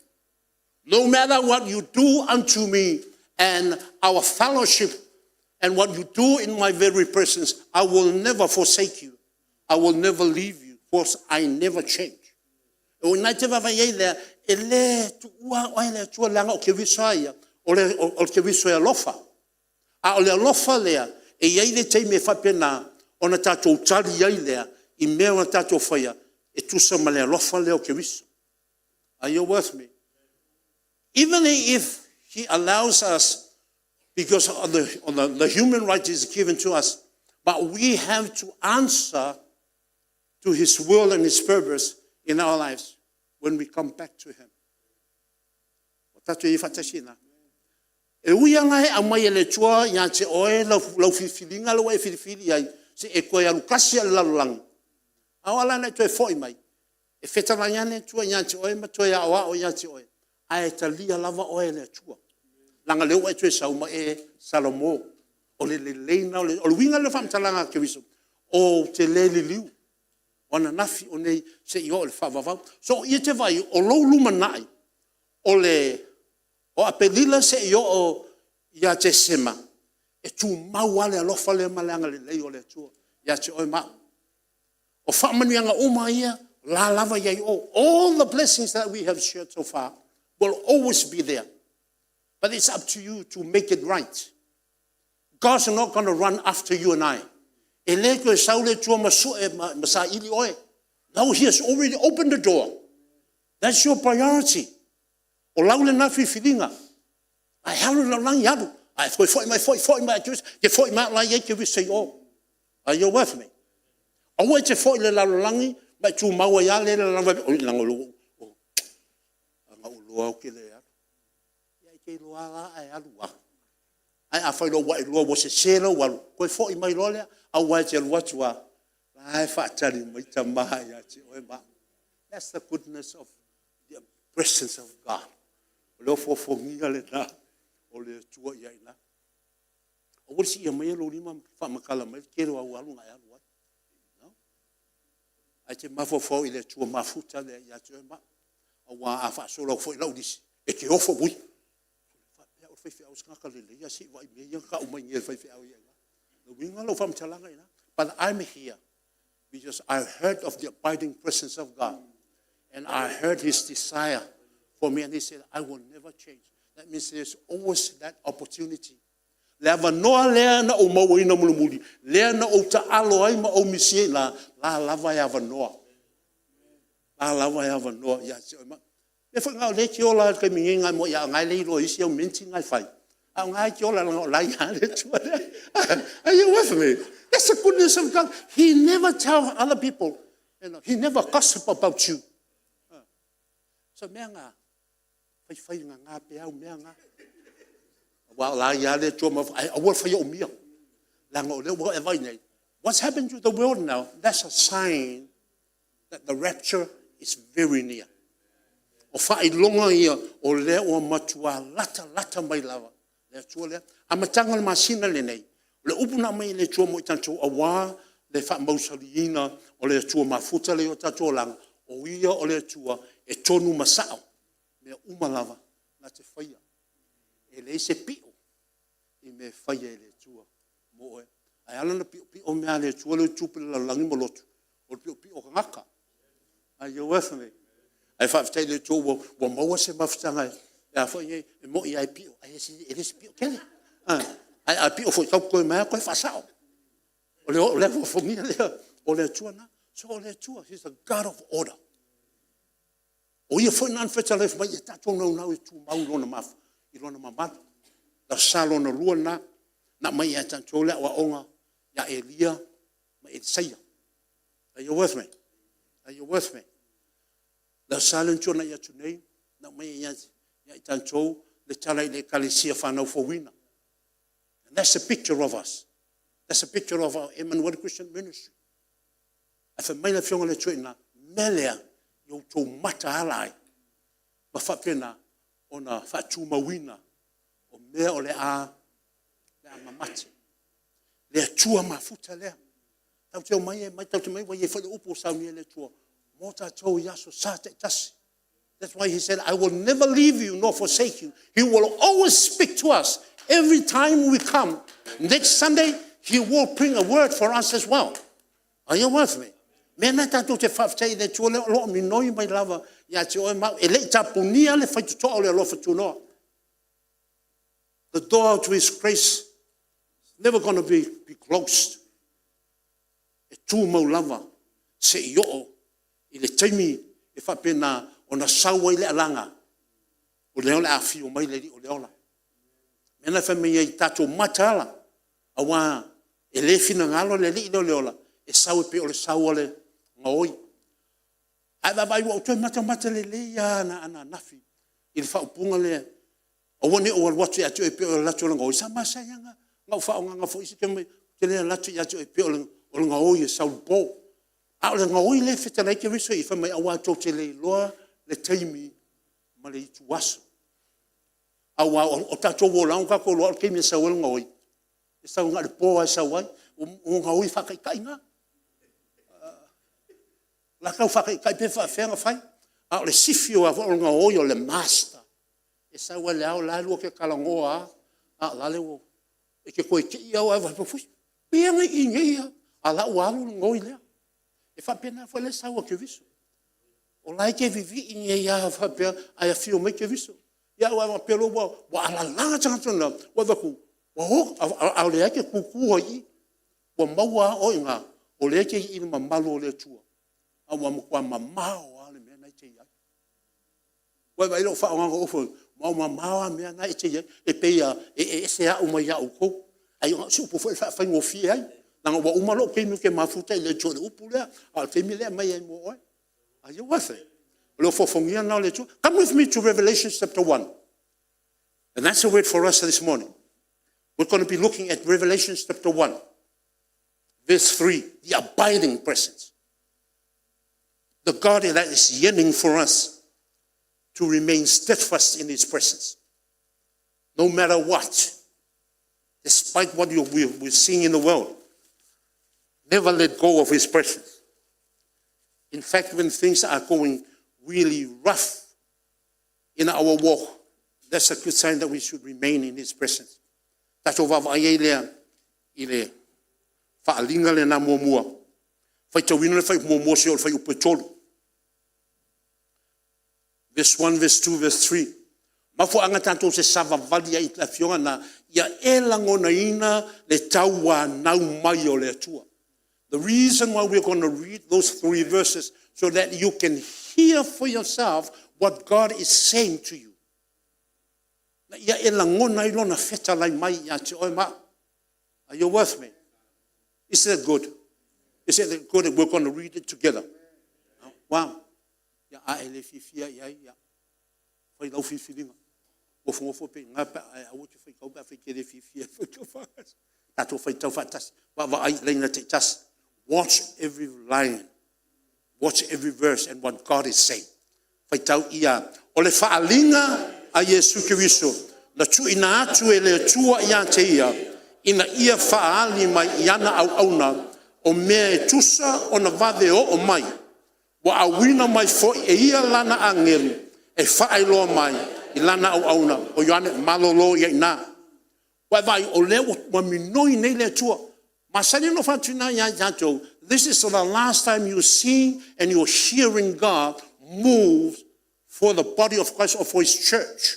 no matter what you do unto me and our fellowship and what you do in my very presence. I will never forsake you. I will never leave you because I never change. O nai te vava ye le ele tu ua o ele tua langa o ke visoia o ke visoia lofa a o le lofa lea e ye le te me fa pena ona tatou tali ai lea i mea ona tatou whaia e tusa ma lea lofa leo ke viso. Are you with me? Even if he allows us, because of the human right is given to us, but we have to answer to his will and his purpose in our lives when we come back to him. Tatou i whatashina. E uia ngai a mai ele tua ia te oe lau whiwhilinga lau e whiwhili ai. Se e koe alu kasi a lalulang. Awala na toe foi mai. E whetarangane tua ia te oe ma toe a oa o ia te oe. A e talia lava oe le tua. Langa leo e toe sauma e Salomo. O le leina o le winga le whamtalanga ke wiso. O te le liu. O na nafi o nei se i o le whavavau. So i te vai o lou luma nai. O le o apelila se i o ia te sema. E tu mau ale alofa le maleanga le lei o le tua. ia te oi mau. O whaamanuanga o mai ia, la lava iai o. All the blessings that we have shared so far will always be there. But it's up to you to make it right. God's not going to run after you and I. E le koe saule tua maso e masa ili oe. No, he has already opened the door. That's your priority. O laule na whiwhiringa. Ai haru la langi haru. Ai foi mai juice. Ke foi mai la ye ke wise o. Are you with me? O e te foi le la langi, mai tu maua ya le la langi. O lango lu. Anga ulu au ke le haru. Ia ke loa la ai haru wa. Ai a foi lo wa lo wo se selo wa. Ko foi mai lo le au wa te lo tua. Ai fa tali mai ta mai ya te o ma. That's the goodness of the presence of God. Lo fo ngia le na. O le tua ia ina. O wasi ia mai lo lima fa makala mai ke ro au alu ngai alu. No? Ai te mafo fo ile tua mafuta le ia te ma. O wa a fa so lo fo lo dis. E ke ofo bui. Fa pe o fe au ska ka le ia si vai me ia ka o mai nge fe au ia. No winga lo fa mtalanga ina. But I'm here because I heard of the abiding presence of God. And I heard his desire for me. And he said, I will never change. That means there's always that opportunity. Leva noa lea na o mauina mulimuli. Lea na o taalo ai ma o misie la lava ya noa. La lava ya noa. Ya se ma. Le fa ngau le ki ola ke mingi ngai mo ya ngai le lo isi o minti ngai fai. A ngai ki ola la ya le tua. Are you with me? That's the goodness of God. He never tells other people. You know, he never gossip about you. So meanga. Fai nga pe au meanga. Wa la ya le toma I work for you mia. La ngo le wo evai nei. What's happened to the world now? That's a sign that the rapture is very near. O fai longa ia o le o matua lata mai lava. Le tua le amatanga le masina le nei. Le upuna mai le tua mo tanto awa le fa mausaliina o le tua mafuta le o tato lang o ia o le tua e tonu masao. Me umalava na te whaia. E le se pio. I me whaia e le tua. Mo e. Ai alana pio mea le tua le tupile la langi mo lotu. O pio ka ngaka. Are you with me? Ai whawhitai le tua wa maua se mawhitanga e. E a whaia e mo i ai pio. Ai e se pio kele. Ai a pio fo tau koe mea koe whasao. O le whafongia lea. O le tua na. So o le tua. He's a God of order. O ia foi nan feta le mai ta tonu nau tu mau lona maf I lona mamata da salo na rua na mai ta tole wa onga ya Elia ma Isaia. Are you with me? Are you with me? Da salo tona ya tunei na mai ya ta tole le tala le kalesia fa no for wina. And that's a picture of us. That's a picture of our Emmanuel Christian ministry. Afa mai la fionga le tuina melea yo to mata alai ma fapena ona fatu mawina o me o le a mamati le tua mafuta le tau te mai tau te mai ye fale upo sa ni le tua mota to yaso sa te tasi. That's why he said, I will never leave you nor forsake you. He will always speak to us every time we come. Next Sunday he will bring a word for us as well. Are you with me? Mena tato te whawhtai le tua leo lo mi noi mai lava ia te oe mau. E le tapunia le whai tutoa le alofa tunoa. The door to his grace is never going to be closed. E tū mau lava se I o I le taimi e whapena o na saua I le alanga. O leo le awhi o mai le li o leo la. Mena whamea I tato matala. Awa e le fina ngalo le li o leo la. E sau e pe o le saua le ngoi. Ai vai o toi mata le ia na ana nafi. I le whaupunga le. O wane o watu e atu e pe o le latu o le ngoi. Sa masayanga. Ngau whao nganga fo isi kemai. Ke le latu e atu e pe o le ngoi e sau po. A o le ngoi le feta lai ke riso I whamai awa tau te le loa le taimi ma le itu waso. Awa o tato wo laung kako loa ke me sau le ngoi. E sau ngā le po ai sau ai. O ngoi whakai nga. La kau whakai pe whenga whai. A o le sifio a whaonga oi o le master. E saua le au la lua ke kalangoa. A la le o. E ke koe ki iau a wapafui. Pianga I ngea. ala walu ngoi le e fa pena fa le sa wa ke viso o lai ke vivi in ya fa pe ai fio me ke viso ya wa pelo wa ala la changa wa va ku wa ho a le ke ku ku hoi wa maua o inga o le ke i mamalo le tua a wa mo kwa mamao ale me na che ya wa vai lo fa o fo mamao me na che ya e pe ya e se a o mai ya o ko ai su po fa ngo fi ai nang wa umalo ke nu ke mafuta le cho le upula al te mi le mai mo oi are you with it lo fo fongia na le cho come with me to Revelation chapter 1 and that's a word for us this morning. We're going to be looking at Revelation chapter 1 verse 3, the abiding presence, the God that is yearning for us to remain steadfast in his presence no matter what, despite what we're seeing in the world. Never let go of his presence. In fact, when things are going really rough in our walk, that's a good sign that we should remain in his presence. That's over Vailea, ile faalinga le na mua. Fai tawina le fai mua se o fai upetolo. Verse 1, verse 2, verse 3. Mafo anga tanto se sava valia i la fionga na ia elangona ina le taua nau mai o le atua. The reason why we're going to read those 3 verses so that you can hear for yourself what God is saying to you. Ia elangona ilona feta lai mai ia te oima. Are you with me? Is that good? Is it good that we're going to read it together? Wow. Ya a ele fifia ia ia. Fai lau fifilinga. O fo pe ngapa a o te fai kau ba fai ke fifia fai ka fas. Tato fai tau fatas. Wa ai leina te tas. Watch every line. Watch every verse and what God is saying. Fai tau ia. O le faalinga a Yesu Kiriso. Na tu ina atu ele tua ia te ia. Ina ia faali mai iana au auna. O mea e tusa o na vade o mai. Wa awina mai fo e ia lana angelu. E faailoa mai. I lana au auna. O yoane malolo ia ina. Wa vai o leo wa minoi nei le tua. Masani no fatina ya jato. This is the last time you see and you're hearing God move for the body of Christ or for his church.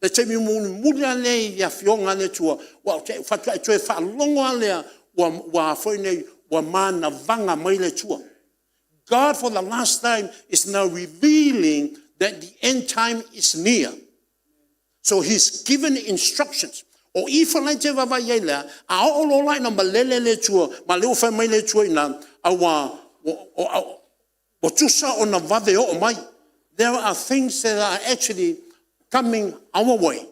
The time you move le ya fionga le tua. Wa fatua e fa longo le wa foi nei wa mana vanga mai le tua. God for the last time is now revealing that the end time is near. So he's given instructions. O ifa lai te wawa yeila, a o lo lai na malele le tua, ma leo whai mai le tua ina, o tusa o na vade o mai. There are things that are actually coming our way.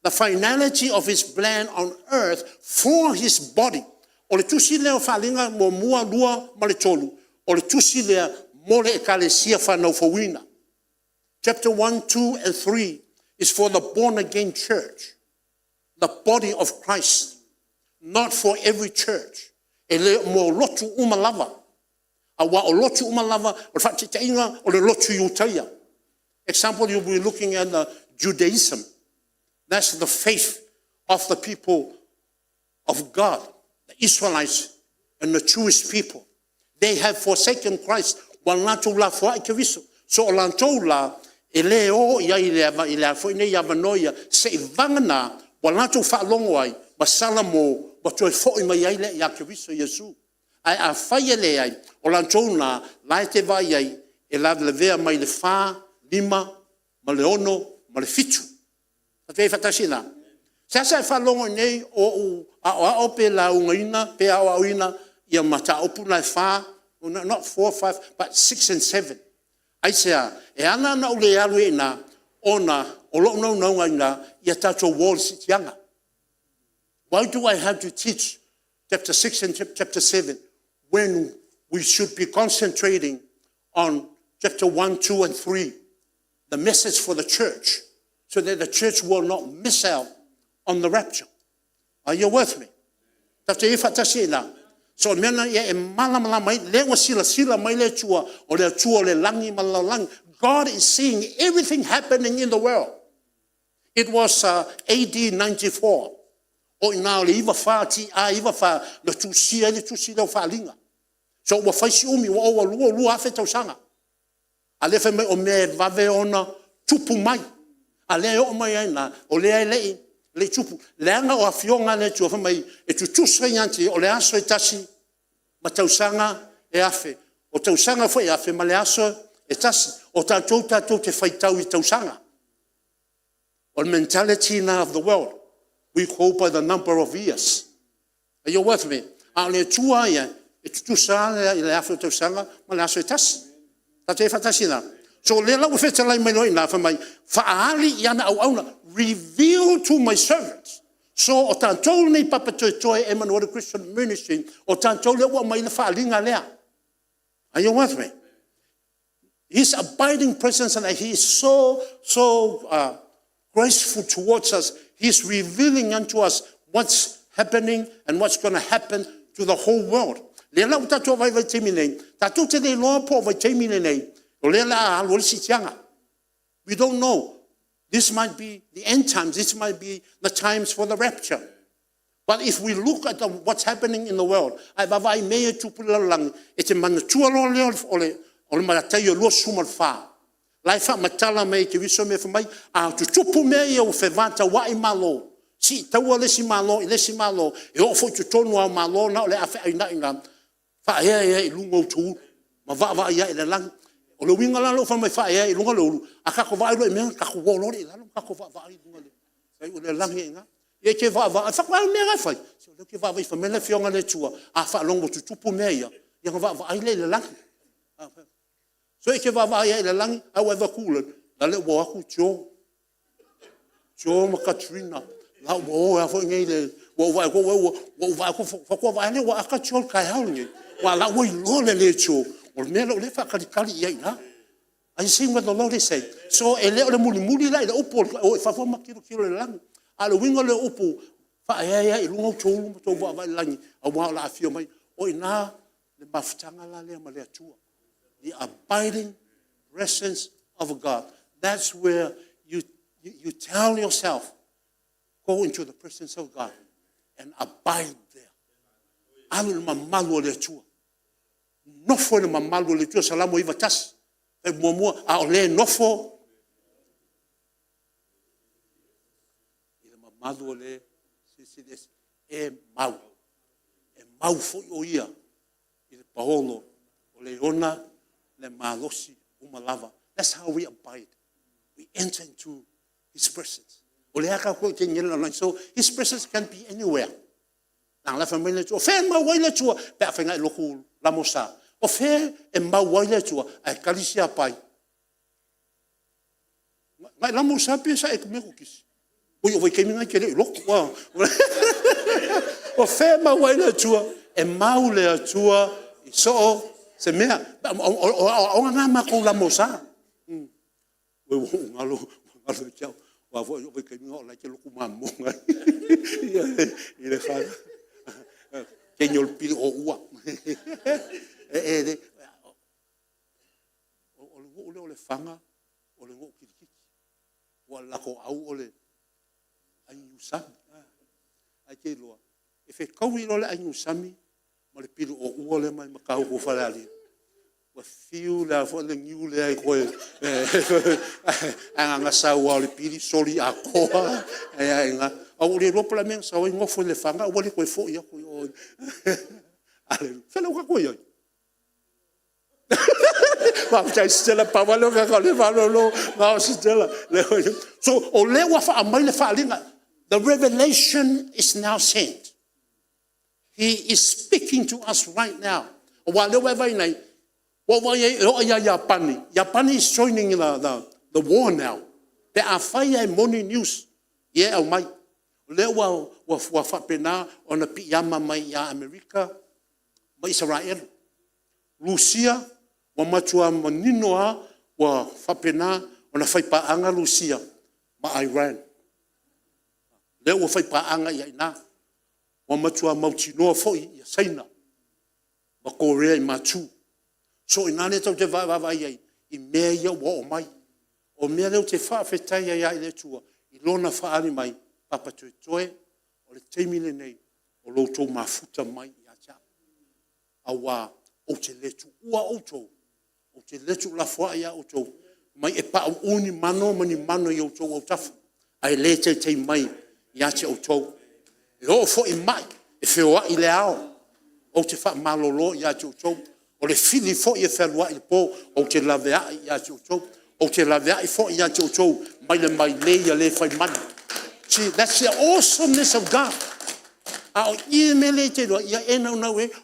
The finality of his plan on earth for his body. O le tusi leo whalinga mo mua lua ma le tolu. O le tusi lea mo le ekalesia whanau fawina. Chapter 1, 2, and 3 is for the born-again church. The body of Christ, not for every church. Ele mo lotu umalava. Awa o lotu umalava, o fatitainga o le lotu yutaya. Example, you'll be looking at Judaism. That's the faith of the people of God, the Israelites and the Jewish people. They have forsaken Christ. Walatu la fo ikeviso. So olantou la eleo ia ile fo ine ia vanoia se vangana walatu fa longwai basalamo batoi fo i mai ile ia keviso Yesu. Ai a faiele ai olantou na laite vai ai e la levea mai le fa lima ma le ono ma le fitu. Ate fatasina. Sasa fa longo nei o a pe la ungaina pe a uina ia mata opuna fa not 4, 5 but 6 and 7. I say e ana na ule alu ina ona o lo no ina ia tato walls yanga. Why do I have to teach chapter 6 and chapter 7 when we should be concentrating on chapter 1, 2, and 3, the message for the church, so that the church will not miss out on the rapture? Are you with me? So mena e mala mai le sila mai le tua o le langi malalang. God is seeing everything happening in the world. It was AD 94 O ina o le iwa wha ti a iwa wha na tusia le tusi leo whalinga. So ua whaisi umi ua oa lua afe tausanga. A le whai mai o me vave ona tupu mai. A le o mai aina o le ai lei le tupu. Le anga o awhionga le tua whai mai e tu tusra yanti o le aso e tasi ma tausanga e afe. O tausanga fo e afe ma le aso e tasi. O tātou te whaitau I tausanga. O mentality now of the world. We go by the number of years. Are you with me? A le tua ia, e tutusa le afe o tausanga, ma le aso e tasi. Ta te whatasi na. So le lau wheta lai mai noi na whamai, whaali I ana au auna, reveal to my servants. So o tātou nei Papatoetoe Emmanuel Christian Ministry, o tātou le ua mai na whaalinga lea. Are you with me? His abiding presence and he is so graceful towards us. He's revealing unto us what's happening and what's going to happen to the whole world. Le lau tātou vai teimi nei. Tātou te nei loa po vai teimi nei. O le la alo si tianga. We don't know. This might be the end times. This might be the times for the rapture. But if we look at what's happening in the world, ai vavai mea tupulalangi, e te mana tua lo leo o le maratai o lo sumal wha. Lai wha matala mei te viso mea whamai, a tu tupu mea I o whewata wa I malo. Si taua lesi malo, I lesi malo, e o fo tu tonu au malo, na o le awhi aina inga, wha ea I lungo tu, ma wa ia I le lang. O le winga lalo whamai wha ea I lunga lolu, a kako wa ilo I mea, kako wolori I lalo, kako wa I lunga le. Sai o le langi inga. E ke wa, whakwa mea gai whai. Se o le ke wa whamele whionga le tua, a wha longo tu tupu mea ia, ia wa I le langi. So e ke wa I le langi, a wa kula, la le wa aku Joe ma Katrina, la wa fo ngai le, wa ko le wa aka Joe kai haungi, wa la wa lo le Joe, o me lo le whakalikali ia ina. I sing what the Lord is saying. So e le muli la le upo, o e whafo makiro le langi. A le winga le upo, wha ea I lungo tōlu ma tō wa langi, a wa la afio mai, o ina le mafutanga la lea ma le atua. The abiding presence of God. That's where you tell yourself, go into the presence of God and abide there. Alu le mamalu le atua. Nofo le mamalu le atua salamo iwa tasi. E mua a o le nofo. I le mamalu le sisides e mau fo o ia. I le paolo o le ona le malosi umalava. That's how we abide. We enter into His presence. O le aka ko te ngela. So His presence can be anywhere. Nang la famile tu. O fe ma waile tu pe afenga loku la mosa. O fe e ma waile tu ai kalisia pai. Mai la mosa pe sa e me ko kis. O yo vai ke minga ke le loku wa. O fe ma waile tu e maule tu so se mea o nga ma ko la mosa. We ngalo chao. Wa vo yo ke minga la ke loku mamonga. Ile fa. Ke nyol pili o ua. O le fanga, o le ngō kirikiki. Wa lako au o le aingu sami. Ai ke loa. E fe kaui lo le aingu sami, ma le pili o ua le mai makau ko whalali. Wa fiu la fo le ngiu le ai koe. Anga sau au le pili soli a koa. Ai nga. Au le ropa la mea sa oi ngofo le fanga, au le koe fo ia koe oi. Ale, fela uka koe oi. Mamtai stela pawalo ka le valolo, ma stela. So o le wa fa mai le fa linga. The revelation is now sent. He is speaking to us right now. Wa le wa vai nei. Wa ya Japani is joining the war now. There are fire money news. Yeah, mai. Le wa fa pena ona piyama mai ya America, mai Israel. Rusia wa matua maninoa wa fa pena ona fai paanga Rusia ma Iran. Le wa fai paanga ya ina. Wa matua mautinoa foi ya China. Ma Korea I matu. So ina le tau te va ai I mea ia wa o mai. O mea leo te wha whetai ai le tua. I lona wha ani mai Papatoetoe o le teimile nei, o loutou mafuta mai i acha. Awa, o te letu ua outou, o te letu la fua ia outou, mai e pa uni mano mani mano i outou au tafu, ai le te mai i acha outou. E o fo i mai, e whioa i le ao, o te wha malolo i acha outou, o le fili fo i e whelua i po, o te lavea i acha outou, o te lavea i fo i acha outou, mai le ia le whai mani. See, that's the awesomeness of God.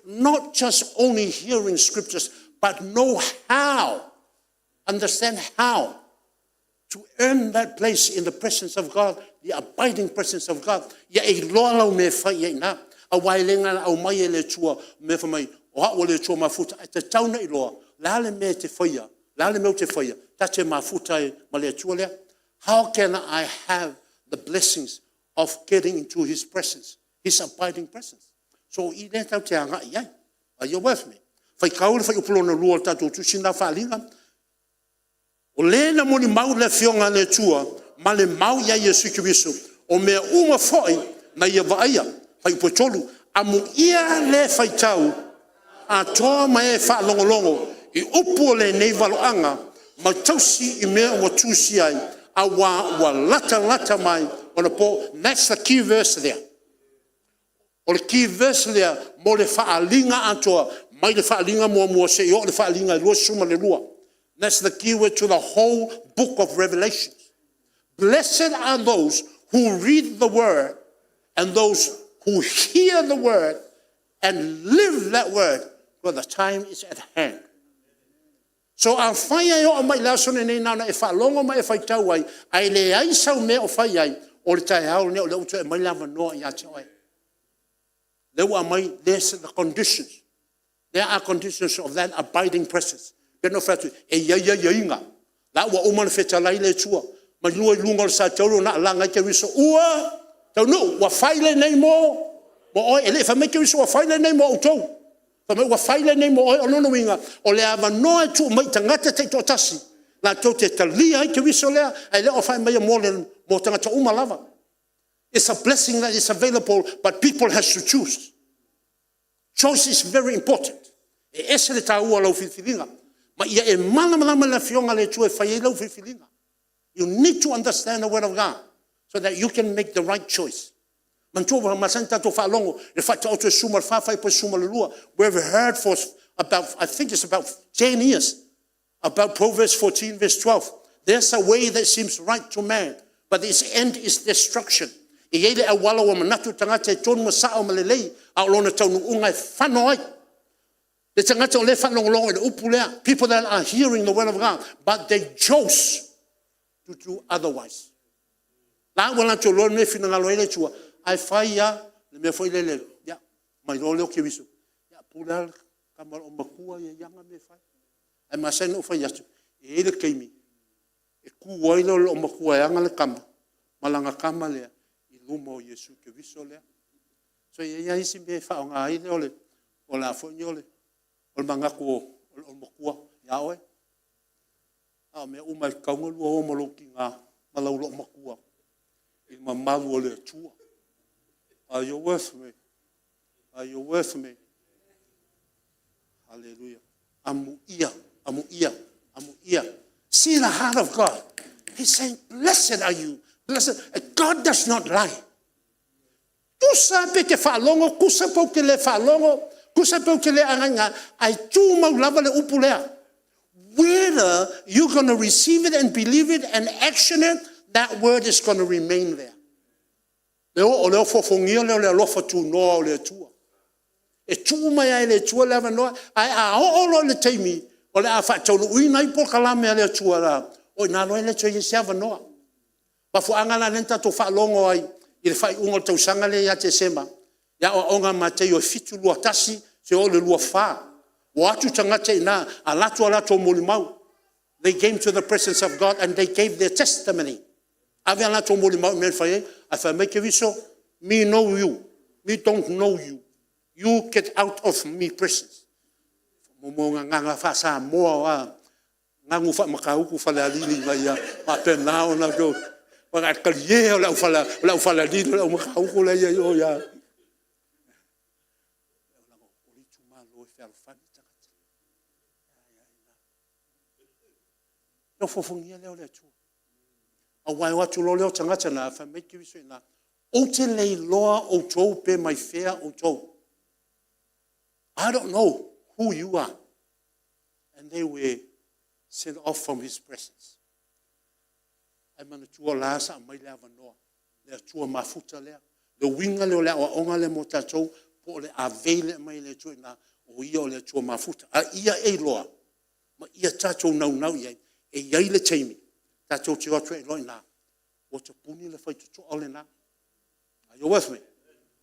Not just only hearing scriptures, but know how, understand how to earn that place in the presence of God, the abiding presence of God. Ia e loa me whai na, a wailenga au mai le tua, me whamai, o hao le tua mafuta, e te tauna i loa, lale me te whaia, lale me te whaia, ta te mafuta e ma le tua lea. How can I have the blessings of getting into his presence, his abiding presence? So I le tau te anga i ai. Are you with me? Whai kaure whai upulona lua tatou tusina whaalinga. O le na moni mau le whionga le tua, ma le mau ia Yesu Kiriso, o mea uma whai na ia vaia, whai upotolu, amu ia le whai tau, a toa mai e whaalongolongo, i upu le nei valoanga, ma tausi I mea o tusi ai, a wa lata mai, on a po, that's the key verse there. O le key verse there, mo le whaalinga atoa, mai le whaalinga mua se o le whaalinga lua suma le lua. That's the key word to the whole book of Revelation. Blessed are those who read the word and those who hear the word and live that word, for the time is at hand. So a whaia o mai lasone nei nana e whaalongo mai e whaitau ai, ai le ai sau me o whai ai, o le tai hao ne o le utu e mai lava noa I ate oi. There were mai, there's the conditions. There are conditions of that abiding presence. Peno whatu, e ia inga. La ua umana wheta lai le tua. Ma lua I lunga o sa tauro na alanga I ke wiso. Ua, tau no, wa whaile nei mo. Mo oi, ele whamei ke wiso wa whaile nei mo autou. Whamei wa whaile nei mo oi o nono winga. O le awa noa tu mai tangata te to tasi. La tau te talia I ke wiso lea. Ai lea o whai mai mo tangata umalava. It's a blessing that is available, but people has to choose. Choice is very important. E ese le tāua lau whiwhiringa. Ma ia e malama la fionga le tue whai lau whiwhiringa. You need to understand the word of God so that you can make the right choice. Mantua masanta to whalongo, le whata o te suma whawhai po suma le lua. We've heard for about, I think it's about 10 years, about Proverbs 14 verse 12. There's a way that seems right to man, but its end is destruction. I ele a wala o manatu tangata e tonu masao malelei, a olona taunu unga e whano ai. Le tangata o le whanongolongo e le upulea, people that are hearing the word of God, but they chose to do otherwise. La wala to lo me fina ngalo ele tua, ai whai ia, le mea whai lele, ya, mai lo leo ke wiso. Ya, pula kamal o makua ia yanga me whai. Ai masena o whai atu, e ele keimi, e ku wailo o makua yanga le kama, malanga kama lea, lumo Yesu ke wiso lea. So ia isi me whao ngā ile ole, o la whoni ole, o le mangaku o makua, ia oe. A mea umai kaunga lua o maloki ngā malaulo makua. I mamalu o le atua. Are you with me? Are you with me? Hallelujah. Amu ia. See the heart of God. He's saying, blessed are you. Blessed. God does not lie. Kusa pe ke whaalongo, kusa po ke le whaalongo, kusa po ke le anganga, ai tū mau lava le upulea. Whether you're going to receive it and believe it and action it, that word is going to remain there. O leo fofongia leo le alofa tū noa o le tua. E tū mai ai le tua leva noa, ai a o le teimi, o le a whaatau uina I po kalame le tua la, o nā loe le tua I seava noa. Pa fu angala nenta to whaalongo ai, I le whai ungo tau sanga le ia te sema, ia o onga matei o fitu lua tasi, se o le lua wha. O atu tangata ina, a lato molimau. They came to the presence of God and they gave their testimony. Ave a lato molimau men whai, a whai make viso, me know you, me don't know you. You get out of me presence. Momo nganga wha sa moa wa, ngangu wha makauku whale alili mai ia, ma penao na go. Waka kalie o la ufala di la umau ko la yo ya. No fofongia leo le tu. A wai watu lo leo tangata na fa make you so na. O te lei loa o tau pe mai fea o tau. I don't know who you are. And they were sent off from his presence. Ai mana tua lasa mai le avanoa. Le tua mafuta lea. Le winga leo lea o onga le mo tatou. Po le avele mai le tua na. O ia o le tua mafuta. A ia e loa. Ma ia tatou nau iai. E iai le teimi. Tatou te otua e loi na. O te puni le whai tutu ole na. Are you with me?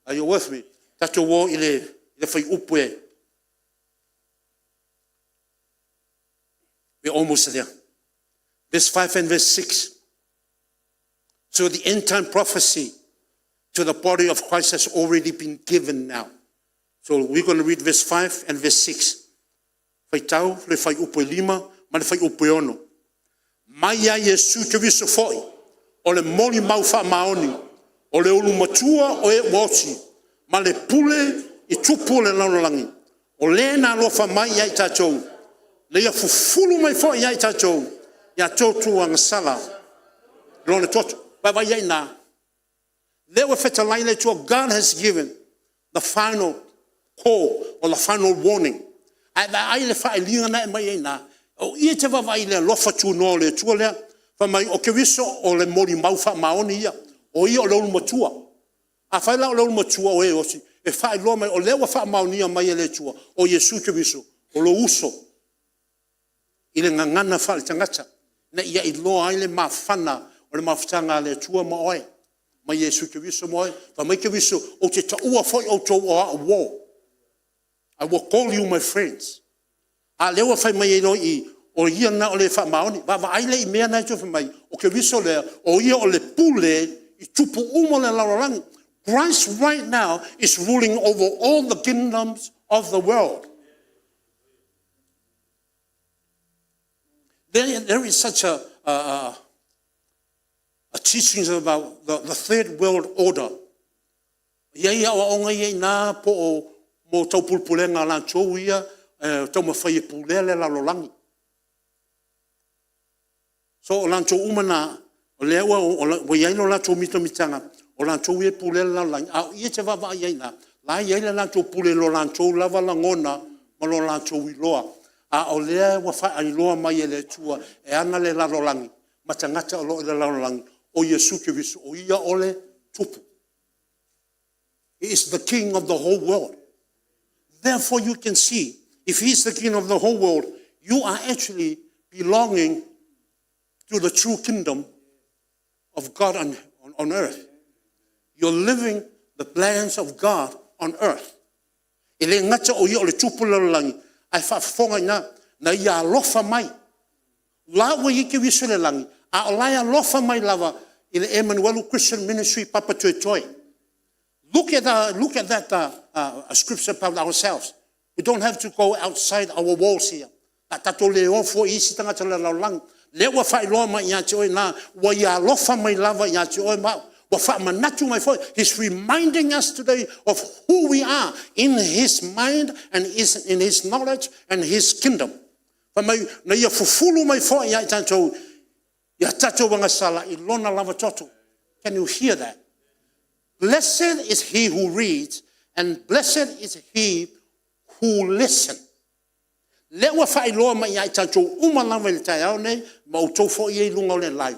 Are you with me? Tatou wo i le whai upu e. We're almost there. Verse 5 and verse 6. So the end time prophecy to the body of Christ has already been given now. So we're going to read verse 5 and verse 6. Whai tau, le whai upu e lima, ma le whai upu e ono. Mai a Yesu te viso foi, o le moli mau wha maoni, o le ulu matua o e wosi, ma le pule i tupu le laulangi, o le na lofa mai ai tatou, le ia fufulu mai foi ai tatou, ia totu ang sala, lone totu, baba iai na. There were fetalaile to God has given the final call or the final warning. Ai le wha linga na e mai ai na, o ia te wawai le lofa tu no le tua lea, fa mai o ke viso o le mori mau wha maoni ia, o ia o le ulu matua. A whai la o le ulu matua o e osi, e whai loa mai o lewa wha maoni ia mai e le tua, o Yesu ke viso, o lo uso, i le ngangana wha le tangata, na ia i loa ai le mawhana, o le mawhtanga le tua ma oe, mai Yesu ke viso ma oe, fa mai ke viso, o te taua foi o tau o a war. I will call you my friends. A lewa whai mai e loi o ia na o le wha maoni. Wawa aile i mea nai tofi mai. O ke viso lea, o ia o le pule i tupu umo le laurangi. Christ right now is ruling over all the kingdoms of the world. There is such a teaching about the third world order. Iei a o onga iei nā po o mo tau pulpulenga lan tōu ia, tau mawhai e pulele la lolangi. So o lan tōu umana, o lewa o iaino lan tōu mitamitanga, o lan tōu e pulele la lolangi. A ia te wawa iaina, la iaina lan tōu pulele lo lan tōu lava la ngona, ma lo lan tōu i loa. A o lea wawha ai loa mai e le tua, e ana le la lolangi, ma tangata o lo le la lolangi, o Yesu ke visu, o ia ole tupu. He is the king of the whole world. Therefore, you can see, if he's the king of the whole world, you are actually belonging to the true kingdom of God on earth. You're living the plans of God on earth. Ele ngata o ia o le tupu lalangi, ai whaafonga na ia alofa mai. Lawa i ke wisu le langi, a o lai alofa mai lava i le Emmanuel Christian Ministry Papatoetoe. Look at that scripture about ourselves. We don't have to go outside our walls here. Tato le ofo isi tangata le laulang. Le wa whai loa mai ia te oi nā. Wa ia lofa mai lava ia te oi mau. Wa wha manatu mai foi. He's reminding us today of who we are in his mind and in his knowledge and his kingdom. Fa mai na ia fufulu mai foi ia tatou. Ia tatou wangasala I lona lava toto. Can you hear that? Blessed is he who reads, and blessed is he who listens. Le wa whai loa mai ai tatou umalawa le tai au nei, ma o tau fo i lunga o le lai.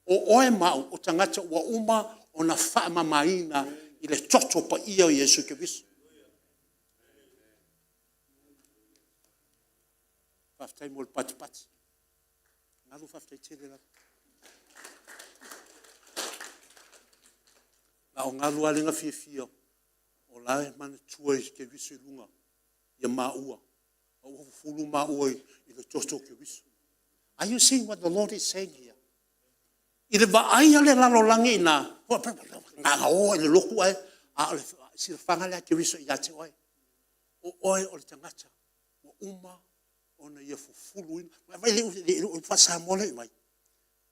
O oe mau o tangata ua uma o na wha mamaina I le toto pa ia o Yesu ke visu. Whaftai mo le pati. Ngalu whaftai tere la. La o ngā lua lenga fia o lae mana tua I ke visu I lunga ia maua o fulu maua I le toto ke visu. Are you seeing what the Lord is saying here? I le vaai ale lalolangi ina ngā o I le loku ai a le sila whangalea ke visu I ate oe o oe o le tangata o uma o na ia fufulu ina vai le whasa mole mai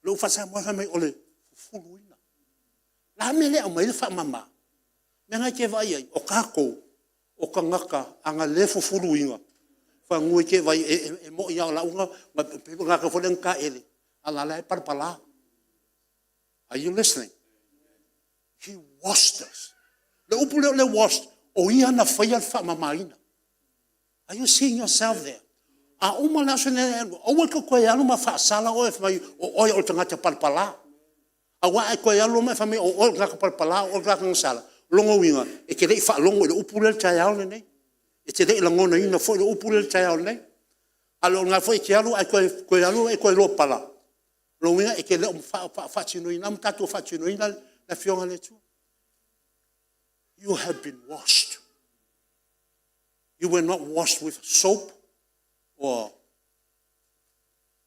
le whasa mole mai o le fuluina. La mele o mai fa mama. Me nga ke vai ai o kako o ka ngaka anga le fuluinga. Fa ngui ke vai e mo ia la unga ma pe nga ka folen ka ele. Ala la parpala. Are you listening? He washed us. Le upule le washed. O ia na faya fa mamaina. Are you seeing yourself there? A uma la sone o ko ko ya luma fa sala o mai o o tanga te parpala. A wa ko ya luma fa mai o ga ka parpala o ga ka sala. Longo winga e ke le fa longo le upule le taya o nei. E te le ngona ina fo le upule le taya o nei. A lo nga fo e ke alu a ko ya lu e ko lo pala. Lo winga e ke le fa chino ina mtato fa chino ina na fionga le tu. You have been washed. You were not washed with soap or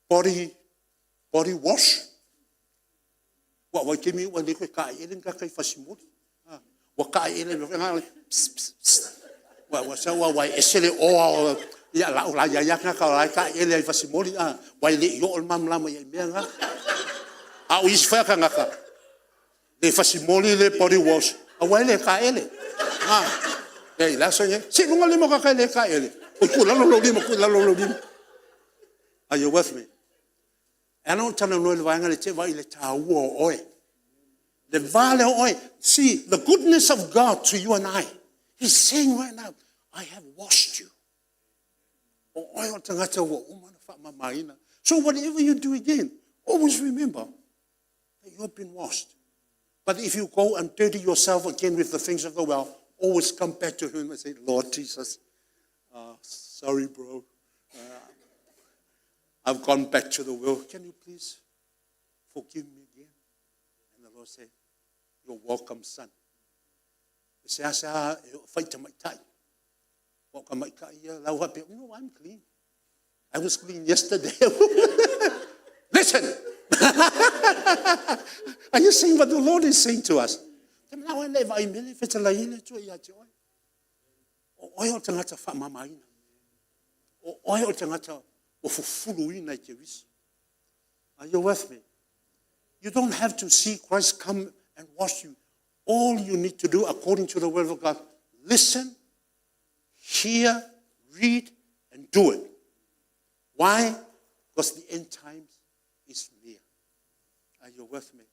body wash. Wa wa ke mi wa le ka ele ka kai fasimuri. Wa ka ele wa sa wa esele o ya la ya ka ele fasimuri wa le yo ol mam la ma ya menga. A o isfa ka ngaka. Le fasimuri le body wash. A wa le ka ele. Hey, la soñé. Si lunga limo ka kai le ka ele. Ku la lo limo. Are you with me? Ano tana no le vanga le te vai le ta wo oi. The vale oi. See the goodness of God to you and I. He's saying right now, I have washed you. Oi o tanga te wo umana fa mamaina. So whatever you do again, always remember that you have been washed. But if you go and dirty yourself again with the things of the world, always come back to him and say, Lord Jesus, sorry, bro. I've gone back to the world. Can you please forgive me again? And the Lord said, you're welcome, son. He said, fight to my tie. No, I'm clean. I was clean yesterday. Listen. Are you seeing what the Lord is saying to us? Oil tangata fa mamaina. Oil tangata ofufuluina kewis. Are you with me? You don't have to see Christ come and wash you. All you need to do, according to the word of God, listen, hear, read, and do it. Why? Because the end times is near. Are you with me?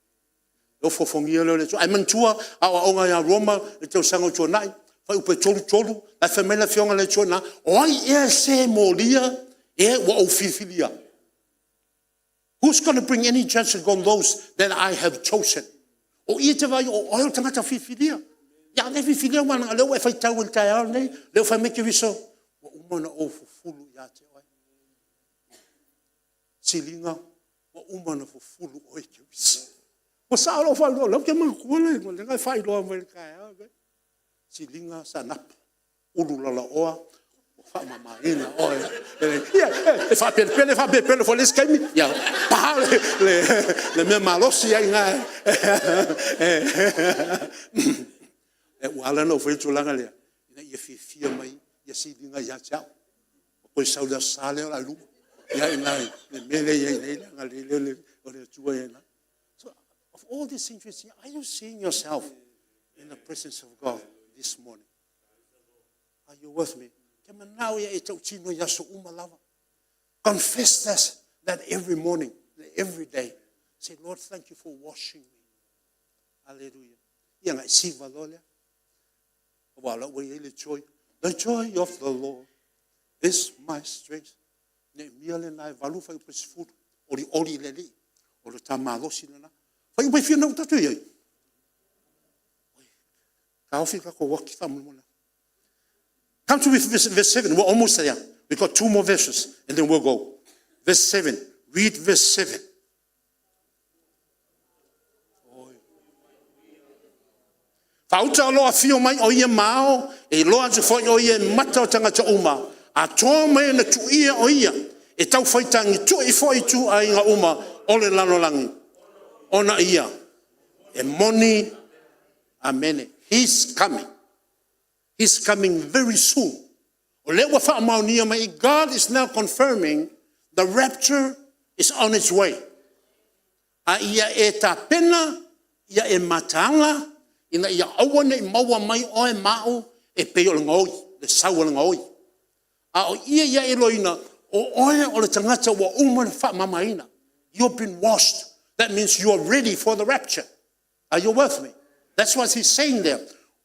Ai mantua a onga ya Roma e te sango tonai fa upe tolu la famela fionga le tona oi e se molia e wa ofifilia. Who's going to bring any judgment on those that I have chosen? O i te vai o oil tangata fifilia. Ya le fifilia wana le e fai tau el tai au nei le fa me ke viso o umana o fulu ya te oi. Silinga o umana fulu o ke viso. O sa lo fa lo ke ma ko le mo le ga fa lo mo ka ya si linga sa nap ulu la oa fa mama ina o e fa pele fo les kemi ya pa le me malosi ya nga e wala no foi tu langa le ia fi mai ia si linga ya cha ko sa da sale la lu ya ina le mele ya nga le o le tu ya. Of all these things you see, are you seeing yourself in the presence of God this morning? Are you with me? Confess that every morning, every day. Say, Lord, thank you for washing me. Hallelujah. The joy of the Lord is my strength. Come to verse 7. We're almost there. We've got 2 more verses and then we'll go. Verse 7. Read verse 7. Fauta loa fio mai o ia mao e loa te foi o ia mata o tangata uma. A toa mai na tu ia o ia. E tau whaitangi tu i foi tu a inga uma o le lanolangi. Ona ia. E moni amene. He's coming. He's coming very soon. God is now confirming the rapture is on its way. A ia e ta pena, ia e matanga, ina ia awane i maua mai o e mao, e peo le ngoi, le saua le ngoi. A o ia e loina, o oe o le tangata wa umana wha mamaina. You've been washed. That means you're ready for the rapture. Are you with me? That's what he's saying there.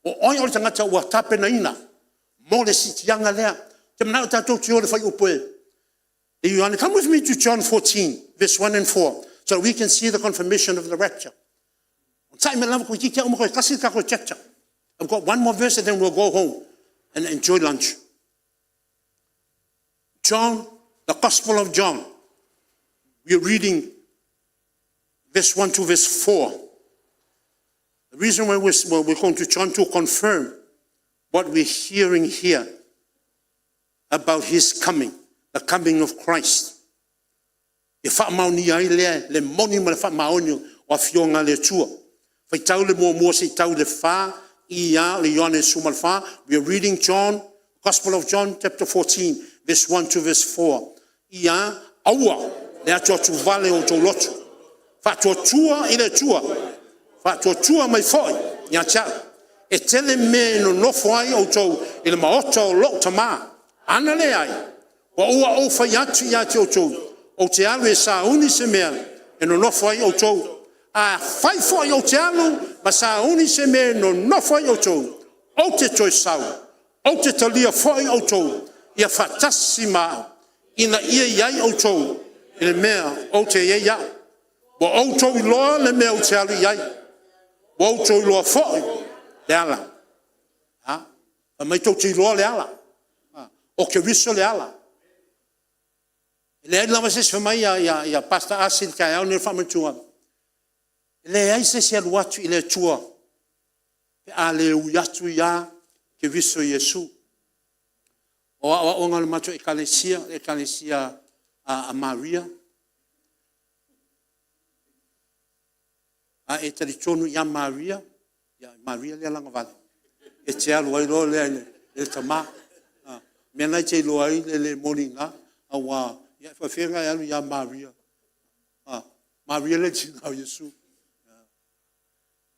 O oe o le tangata wa tapena ina. Mo le sitianga lea. Te manao tatou te ore whai upoe. Come with me to John 14, verse 1 and 4, so we can see the confirmation of the rapture. I've got one more verse and then we'll go home and enjoy lunch. John, the Gospel of John. We are reading verse 1 to verse 4. The reason why we're going to John to confirm what we're hearing here about his coming, the coming of Christ. E whaamauni ai lea, le moni ma le whaamaoni o a fionga le tua. Whai tau le mua se tau le wha, I a le Ioane Sumal wha. We are reading John, Gospel of John, chapter 14, verse 1 to verse 4. I a aua, le atua tu vale o tau lotu. Whaatua tua I le tua. Whaatua tua mai foi, nia tia. E tele me no nofo ai o tau, I le maota o lo tama. Ana le ai. Wa ua o whai atu I ati o tau. O te alu e sa uni se mea, e no nofo ai o tau. A whai fo I o te alu, ma sa uni se mea no nofo ai o tau. O te toi sau, o te talia fo ai o tau, ia whatasi maa, ina ia iai o tau, I le mea o te ia. Wa o tau I loa le mea o te alu iai. Wa o tau I loa fo ai, le ala. A mai tau te I loa le ala. O ke riso le ala. Le ai lava se mai ia pasta asil kai au ne whamatua. Le ai se alu atu I le tua. Pe a le uiatu ia ke viso Yesu. O awa o ngale matu ekalesia a Maria. A e tari tonu ia Maria. Ia Maria le langa vale. E te alu ai lo le tama. Mena te lo ai le moninga. Awa ia whawhenga alu ia Maria. Maria le tina o Yesu.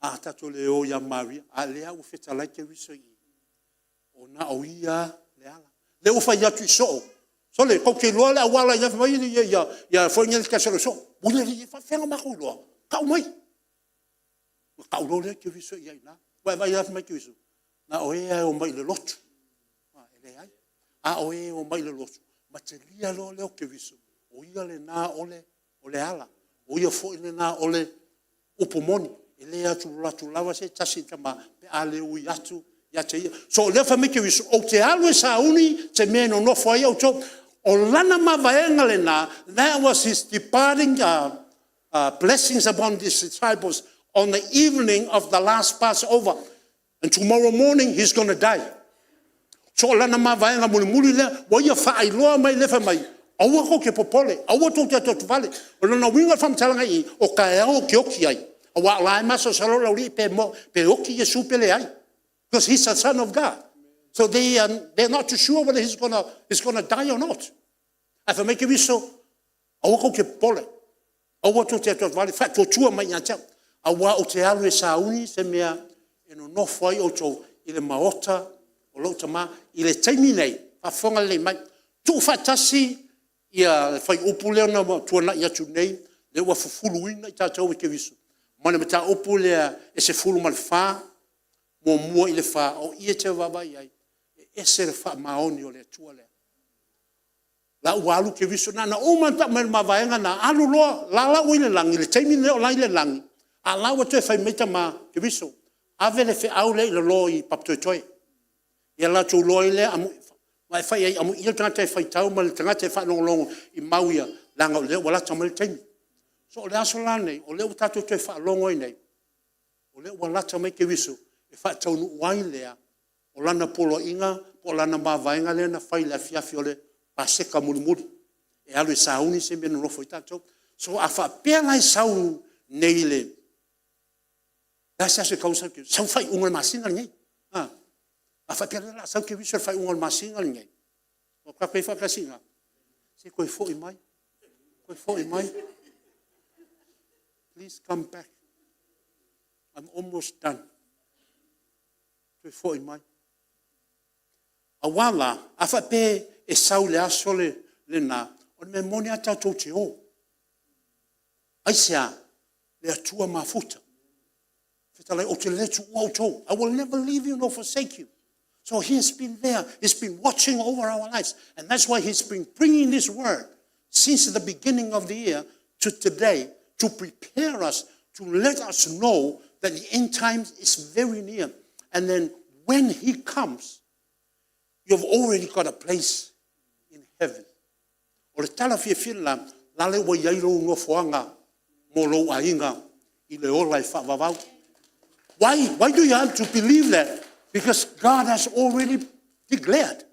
A tato le o ia Maria. A lea u feta lai ke wiso I. O na o ia le ala. Le u whai atu I so. So le kau ke loa le awala ia whai ia whainga le kasero so. Ule le whawhenga mako loa. Kau mai. Kau lo le ke wiso I na. Wai ia mai ke wiso. Na o ea o mai le lotu. Ele ai. A o ea o mai le lotu. Ma te lia lo leo ke viso. O ia le nā o le ala. O ia fo le nā o le upomoni. E le atu latu lawa se tasi tama. Pe a le ui atu. Ia te ia. So lea wha me ke viso. O te alu e sa uni. Te mea no nofo ai au tau. O lana ma vaenga le nā. That was his departing blessings upon his disciples on the evening of the last Passover. And tomorrow morning he's going to die. So lana ma vaenga muli le, wa ia wha ailoa mai lefa mai. Aua ko ke popole, aua tō te atu vale. O lana winga whamtalanga I, o ka eo ke oki ai. Awa lai maso salo lauri pe oki Yesu pele ai. Because he's the Son of God. So they're not too sure whether he's gonna die or not. Afa make viso, aua ko ke pole. Aua tō te atu vale, wha tō tua mai ngā tau. Aua o te alu e sauni se mea, e no nofo ai o tō, I le maota, o lo tama I le taimi nei fa fonga le mai tu fatasi ia fai upu le na tuana ia tu nei le wa fufuluina I tātou ke viso mana mata upu le e se fulu mal fa mo I le fa o ia te vava ia e se le fa maoni o le tua le la walu ke viso na o manta mal mavaenga na alu lo la o ile langi le taimi le o la ile langi a la wa te fai meta ma ke viso ave le fe au le lo I Papatoetoe. Ia la tū loi le, mai whai ai, amu ia tangata e whai tau, ma le tangata e whai longo I mauia, langa o leo, wala tama le taimi. So o le aso la nei, o leo tātou te whai longo I nei, o leo wala tama ke wiso, e whai tau nu wai lea, o lana polo inga, o lana mawainga lea na whai le fiafi o le paseka mulimuri. E alu e sauni se mena nofo I tātou. So a whai pēr ngai sau nei le, la se aso e kausa ke, sau whai unga masinga nei. A whai pēr la sau ke wiso whai unga masinga nei. O ka koe whakasinga. Se koe fo I mai. Koe fo I mai. Please come back. I'm almost done. Tui fo I mai. A wala, a wha pe e sau le aso le nā, o me mone a tātou te o. Aisea, le atua mafuta. Whitalai o te letu o tō. I will never leave you nor forsake you. So he's been there. He's been watching over our lives. And that's why he's been bringing this word since the beginning of the year to today to prepare us, to let us know that the end times is very near. And then when he comes, you've already got a place in heaven. O le tala fia fila, lale wa yairo ngofoanga, mo lo ainga, I le ola I whavavau. Why do you have to believe that? Because God has already declared.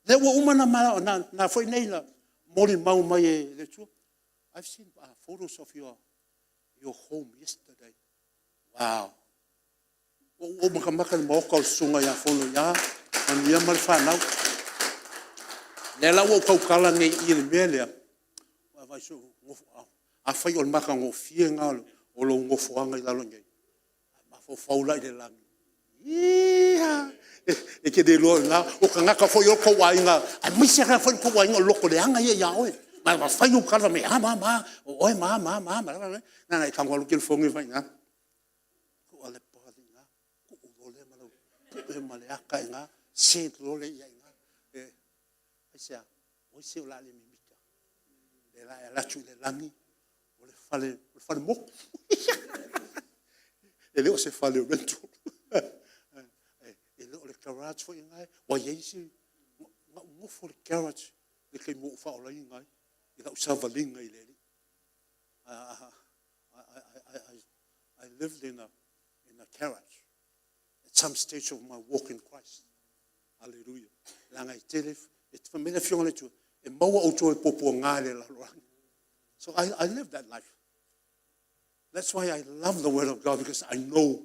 There were umana mara na foi nei la mori mau mai e le tu. I've seen photos of your home yesterday. Wow. O makamaka mo ko sunga ya fono ya, an ia mar fa nau. Le la wo ko kala ngai I le mele. Wa vai so a fai o maka ngo fienga o lo ngo foanga I lalo ngai. Ma fo faula I le langi. Ia e ke de lo na o kanga ka foi o ko wainga a misia ka foi ko wainga lo ko le anga ia ya oi ma fai o kala me ma oi ma na ka ngolo ke fongi vai na ko ale pa dinga ko o le ma lo e ma le aka nga se lo le ia nga e asia o se la le Mika le la chu le langi o le fale mo e le o se fale o vento garage for ngai wa yesi mo for garage le kai mo fa ola ngai I da usava linga I le I lived in a garage at some stage of my walk in Christ. Hallelujah. Langa I tele it famile fiona tu e maua o to popo ngale la. So I live that life. That's why I love the word of God, because I know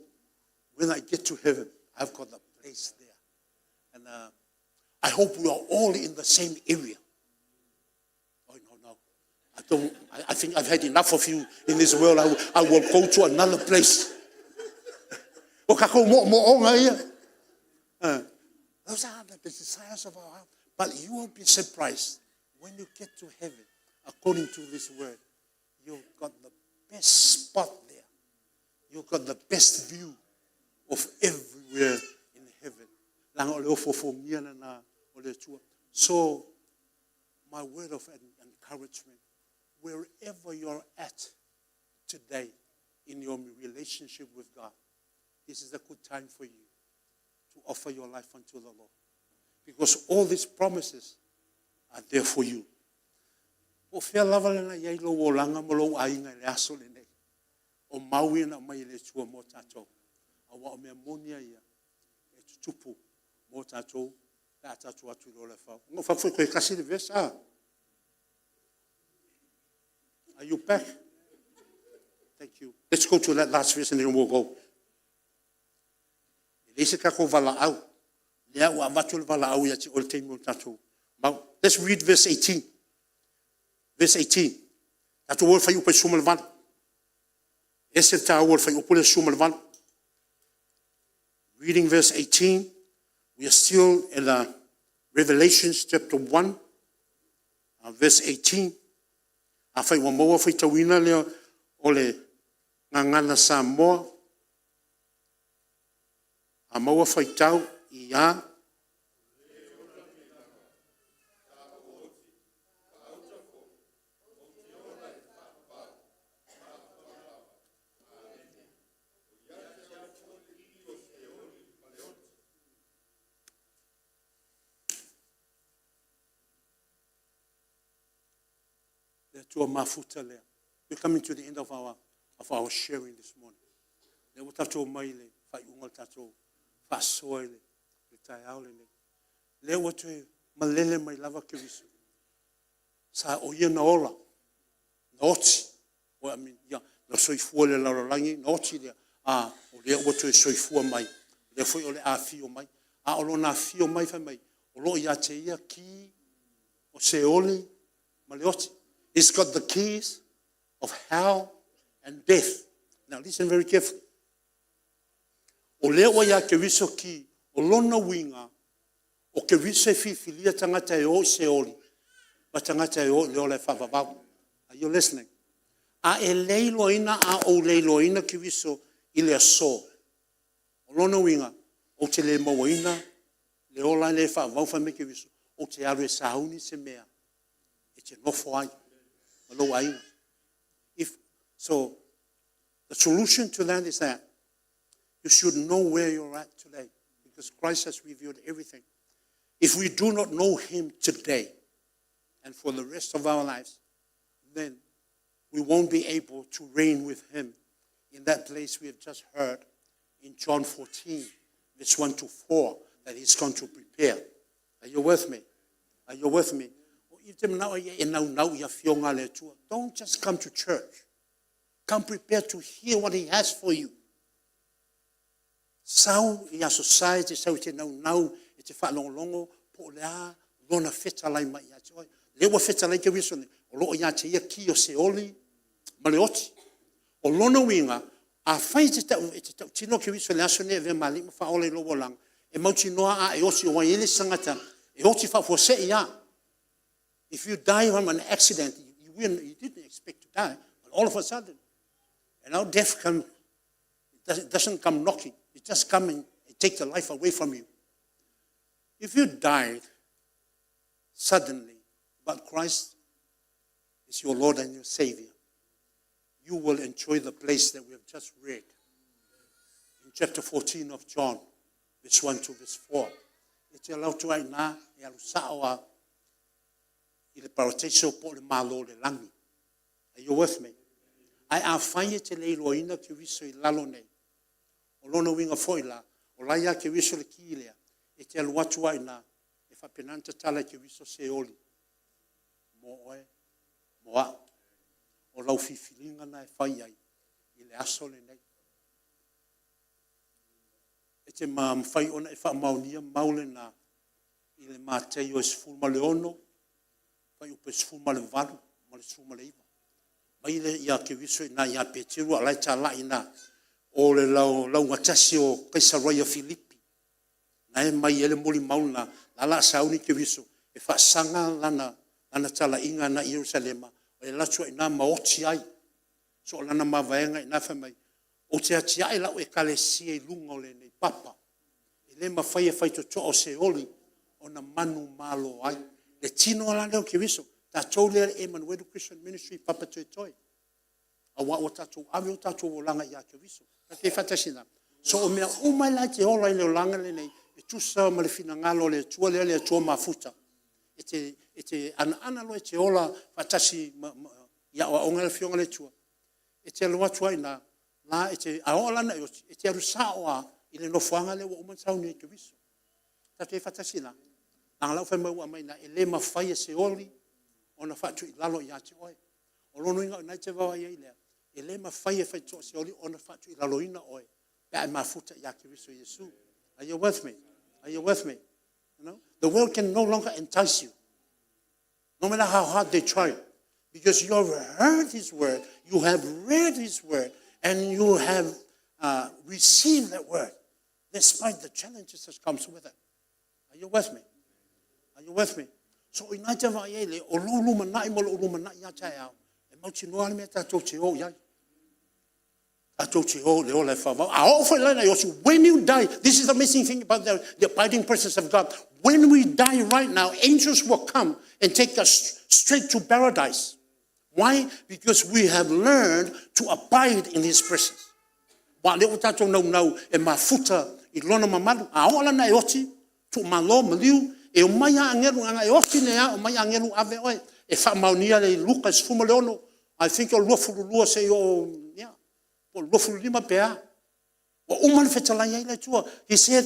when I get to heaven I've got the place there. And I hope we are all in the same area. Oh, no. I think I've had enough of you in this world. I will go to another place. Those are the desires of our heart. But you won't be surprised when you get to heaven, according to this word. You've got the best spot there. You've got the best view of everywhere in heaven. So, my word of encouragement, wherever you're at today in your relationship with God, this is a good time for you to offer your life unto the Lord. Because all these promises are there for you. O fea lava lana iai lo o langa mo lo ainga le aso le nei. O maui na mai le tua mo tātou. Awa o mea monia ia e tutupu mo tātou la tātou atu lo le whau. Ngo whawhoi koe kasi le verse a. Are you back? Thank you. Let's go to that last verse and then we'll go. Lese kako vala au. Lea ua amatu le vala au ia ti o le teimo tātou. Let's read verse 18. Verse 18. Tātou ol whai upa suma le vana. Ese tā ol whai upa le suma le vana. Reading verse 18. We are still in Revelations chapter 1. Verse 18. A whai wa maua whai tawina leo o le ngangana Samoa. A maua whai tau I a. We're coming to the end of our sharing this morning. Le o tatou mai le fai unga tatou fa soe le tai au le o te malele mai lava ke visu. Sa o ia na ola. Na oti. O I mean, ya, na soifua le larolangi, na oti le o le o te soifua mai. Le foi o le a fio mai. A o lo na fio mai fa mai. O lo ia te ia ki o se ole ma le oti. It's got the keys of hell and death. Now listen very carefully. O lea wa ia ke viso ki, o lona winga, o ke viso e fifilia tangata e o se oli, ma tangata e o leo le whawawau. Are you listening? A e leiloina a o leiloina ke viso I le aso. O lona winga, o te le mawaina, le ola le whawau wha me ke viso, o te aru e sauni se mea, e te nofo ai, malo aina. So, the solution to that is that you should know where you're at today, because Christ has revealed everything. If we do not know Him today and for the rest of our lives, then we won't be able to reign with Him in that place we have just heard in John 14, verse 1 to 4, that He's going to prepare. Are you with me? Are you with me? Don't just come to church. Come prepared to hear what He has for you. Sau I a society, sau te nau, e te whalongongo, po lea, lona wheta lai mai ia te oi. Lewa wheta lai ke wiso ne, o loo ia te ia ki o se oli, male oti. O lona winga, a whai te tau tino ke wiso le aso ne ve mali, ma wha ole lowo lang, e mauti noa a e osi o wai ele sangata, e oti wha fo se ia. If you die from an accident, you didn't expect to die, but all of a sudden, and now death doesn't come knocking. It just comes and takes the life away from you. If you died suddenly, but Christ is your Lord and your Savior, you will enjoy the place that we have just read in chapter 14 of John, verse 1 to verse 4. It's allowed to write now, I le parateiso po le malo le langi. Are you with me? Ai a whaia te leiloina ki wiso I lalo nei. O lona winga foila, o laia ke wiso le kilea, e te alu atu ai na, e whapenanta tala ke wiso se oli. Mo oe, mo a, o lau fifilinga na e whai ai, I le aso le nei. E te mwhai ona e wha maunia maule na, I le mātei o e sfulma le ono, whai upe sfulma le valu, ma le sfulma le iwa. Mai le ia ke wiso I na ia petiru, alai ta lai na, o le lau ngatasi o Kaisaria Filipi. Na e mai ele moli mauna, la la sauni ke viso, e whaasanga lana tala inga na Yerusalema, o e latua ina maoti ai. So lana mawaenga ina whamai, o te ati ai lau e kalesia I lunga o le nei papa. E le mawhai e whaito toa o se oli, o na manu malo ai. Le tino ala leo ke viso, ta tau lea Emmanuel Christian Ministry Papatoetoe. A wa o tatou ave o tatou o langa ia ke viso. Ka ke fatasina. So o mea o mai lai te ola I le o langa le nei, e tusa ma le finangalo le tua le tua mafuta. E te ana lo e te ola fatasi ia o onga le fionga le tua. E te aloa tua ina, la e te aola na e te arusa oa I le nofuanga le o mansau ni ke viso. Ka ke fatasina. Nang lau whai maua mai na e le mawhai e se oli, o na whatu I lalo ia te oe. O lono inga o nai te wawa ia I lea. E le mawhai e whai toa se oli, o na whatu I lalo ina oe. Pea e mafuta ia ke viso Yesu. Are you with me? Are you with me? You know? The world can no longer entice you. No matter how hard they try. Because you have heard His word, you have read His word, and you have received that word, despite the challenges that comes with it. Are you with me? Are you with me? So I nai te wa ele o lo luma nai mo lo luma nai ya tai au. E mau chi noa me tatou te o ia. Tatou te o le o le whawau. A o whai lana yosu, when you die, this is the amazing thing about the abiding presence of God. When we die right now, angels will come and take us straight to paradise. Why? Because we have learned to abide in His presence. Wa le o tatou nau e mafuta I lona mamalu. A o lana e oti, tu malo maliu, e o mai a angelu anga e oti nea, o mai a angelu ave oe, e wha maunia le Lucas fuma leono, I think o luafuru lua se o, yeah, o luafuru lima pea. O uman whetalai ai le tua. He said,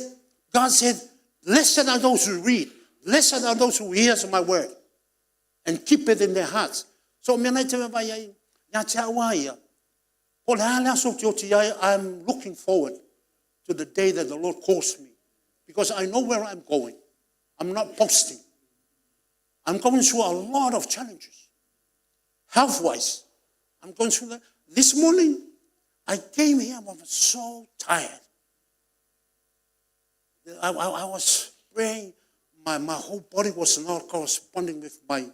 God said, blessed are those who read, blessed are those who hear my word, and keep it in their hearts. So me nai te mai ai, ya te awa ia. O le ala so te oti ai, I'm looking forward to the day that the Lord calls me, because I know where I'm going. I'm not boasting. I'm going through a lot of challenges. Health-wise, I'm going through This morning, I came here, I was so tired. I was praying, my whole body was not corresponding with my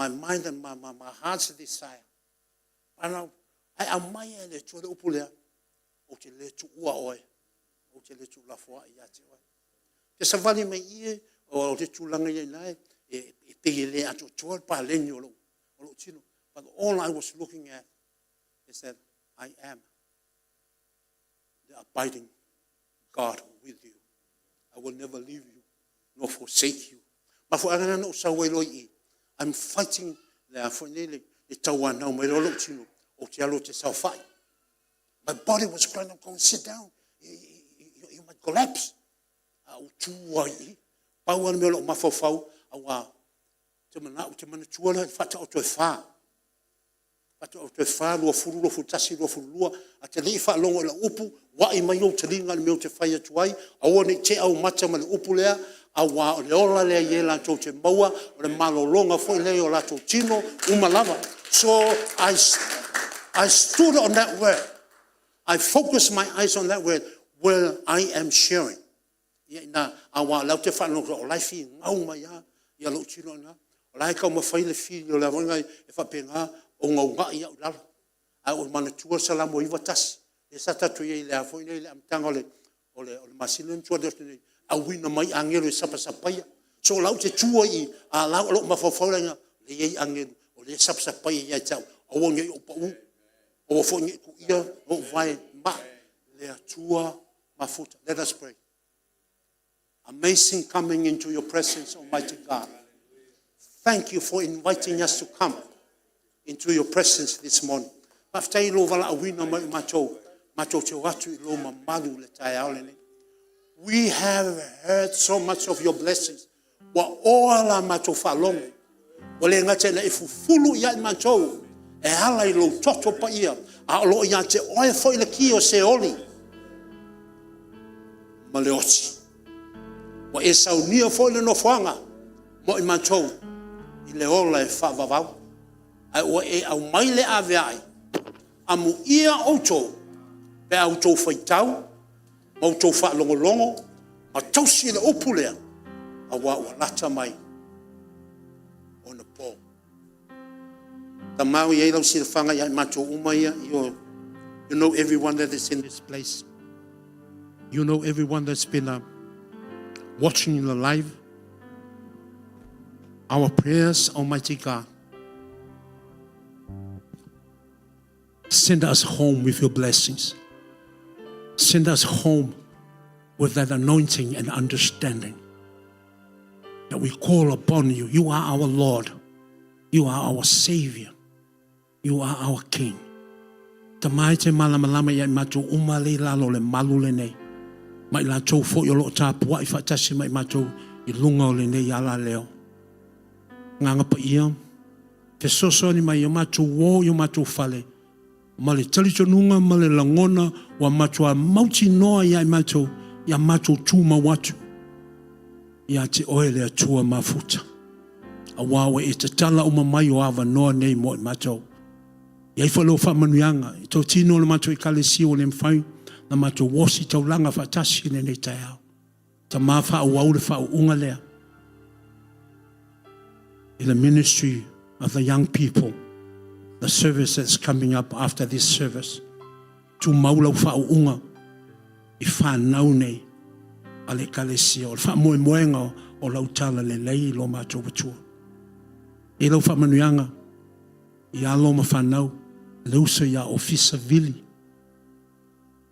mind and my heart's desire. And I amaya le chua le upulea, o te le tu ua oe, o te le tu lafua i ate oe. Te savali me ie, o te tu langa i nai, e pegi le atu chua pa lenyo o lo tino. But all I was looking at is that I am the abiding God with you. I will never leave you, nor forsake you. But for angana no sa welo I, I'm fighting there for nearly the tawa now me lo tino o te alo te sa fight. My body was crying, "Go sit down. You might collapse." O tua I, pa wan me lo mafofau awa te mana tua le fata o te fa. Fata o te fa lo furu lo futasi lo furua a te le fa longo la upu wa I mai o te linga me o te fai atuai a one te au mata ma le upu lea a wa o le ola lea ye la tau te maua o le malolonga foi lea o la tau tino umalava. So I stood on that word. I focused my eyes on that word where I am sharing. Na a wa lau te fa longo o lai fi ngau mai ya lo tino na o lai ka ma fai le fi o la vonga e fa penga o ngau ngai au lala. A o mana tua salamo I watasi. E sa tatu ye le afo nei le amtanga o le masilin tua de a wina mai angelo e sapa sapaya. So lau te tua I a lau lo mafofaulenga le ye angelo o le sapa sapaya ye tau. O wonge o pa u. O fonge ku ia o vai ma le tua mafuta. Let us pray. Amazing coming into your presence, Almighty God. Thank you for inviting us to come into your presence this morning. Maftai lo vala awina mai macho te watu lo mamalu le tai aolene. We have heard so much of your blessings. Wa ola macho falongo. Wale ngate na ifufulu ya macho e hala I lo toto pa ia. A lo ia te oe foi le ki o se oli. Maleoti. Wa e saunia foi le no fanga. Mo I macho I le ola e fa vavau. Ai o e au mai le ave ai. Amu ia auto pe auto faitau auto fa longo ma tausi le opulea a wa lata mai on the pole the maui e lau si fanga ya macho umaya you know everyone that is in this place, you know everyone that's been watching in the live. Our prayers, Almighty God, send us home with your blessings. Send us home with that anointing and understanding that we call upon you. You are our Lord. You are our Savior. You are our King. Tamai te malamalama ya mato umale lalo le malule nei. Mai la tau fo yo lo tapua I fatasi mai mato I lunga o le nei ala leo. Nganga pa ia. Te soso ni mai yo mato wo yo mato fale. Ma le talitonunga ma le langona wa matua mauti noa ya mato ya mato tuma watu ya te oe le atua mafuta a wawe e te tala o mamai o ava noa nei mo I mato ya I whalo wha manuianga I tau tino le mato I kalesi o le mwhai na mato wosi tau langa whatasi ne nei tai au ta maa wha au au le wha unga lea in the ministry of the young people, the service that's coming up after this service. Tu maula whao unga I whanau nei a le kalesia o le wha moe moenga o lautala le lei lo mātou watua. E lau wha manuianga I alo ma whanau le usa ia ofisa vili.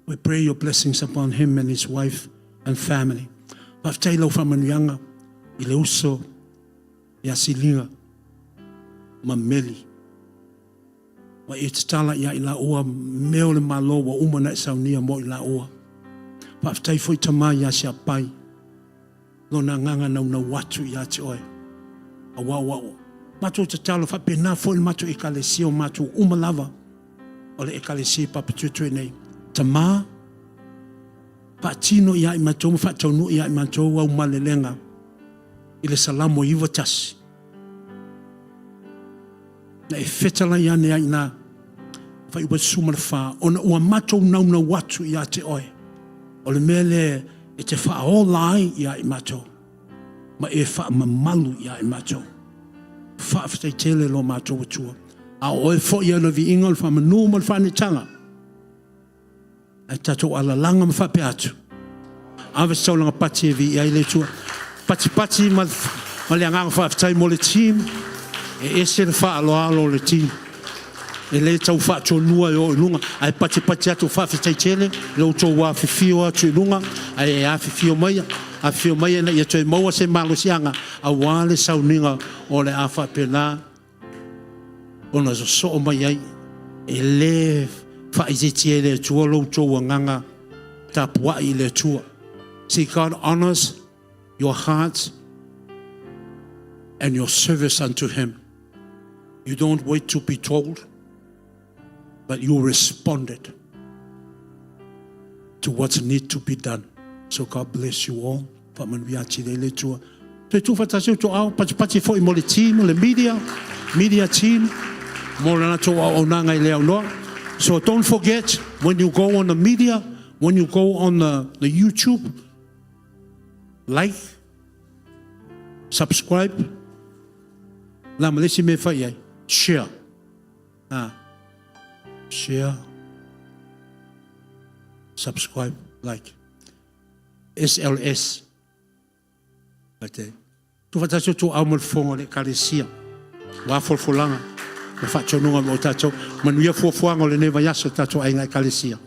We pray your blessings upon him and his wife and family. Whaftai lau wha manuianga I le uso ia silinga ma meli. Wa e te tala ia I la ua meo le malo wa umana I saunia mo I la ua. Whaftai foi tama ia si apai. Lona nganga nau na watu ia te oe. A wawao. Mato te tala whapena foi mato I kalesi o mato umalava. O le ECM Papatoetoe nei. Tama. Whaatino ia I mato. Whaataunu ia I mato wa umalelenga. I le salamo iwa tasi. Na e whetala ia nea ina Whai ua suma le wha. Ona ua matou nauna watu ia te oe. O le mele e te wha o lai ia I matou. Ma e wha mamalu ia I matou. Wha whatai tele lo matou atua. A oe fo ia na vi inga le wha manu ma le wha ne tanga. Ai tatou ala langa ma wha pe atu. Awe saulanga pati e vi ia I le tua. Pati ma le anganga wha whatai mo le team. E ese le wha alo le team. E le tau wha tō nua o ilunga. Ai pati atu wha whatai tele. Lau tō wā whiwhio atu ilunga. Ai e a whiwhio maia. A whiwhio maia na ia tō e maua se malo sianga. A wale sauninga o le a wha pena. Ona so o mai ai. E le wha iziti e le tua lau tō wanganga. Ta pua I le tua. See, God honors your heart and your service unto Him. You don't wait to be told, but you responded to what needs to be done. So God bless you all. Pamanuiachi le tua. Te tu fatasi to au pati fo I mo le team, le media team. Mo lana to au nanga I leo no. So don't forget when you go on the media, when you go on the YouTube, like, subscribe, la malesi me fai share, share, subscribe, like, SLS, like tu fatasi tu au mo fonga le kalesia, wa folfolanga, ma faccio nunga mo tato, manuia fuafuanga le neva yaso tato ai ngai kalesia.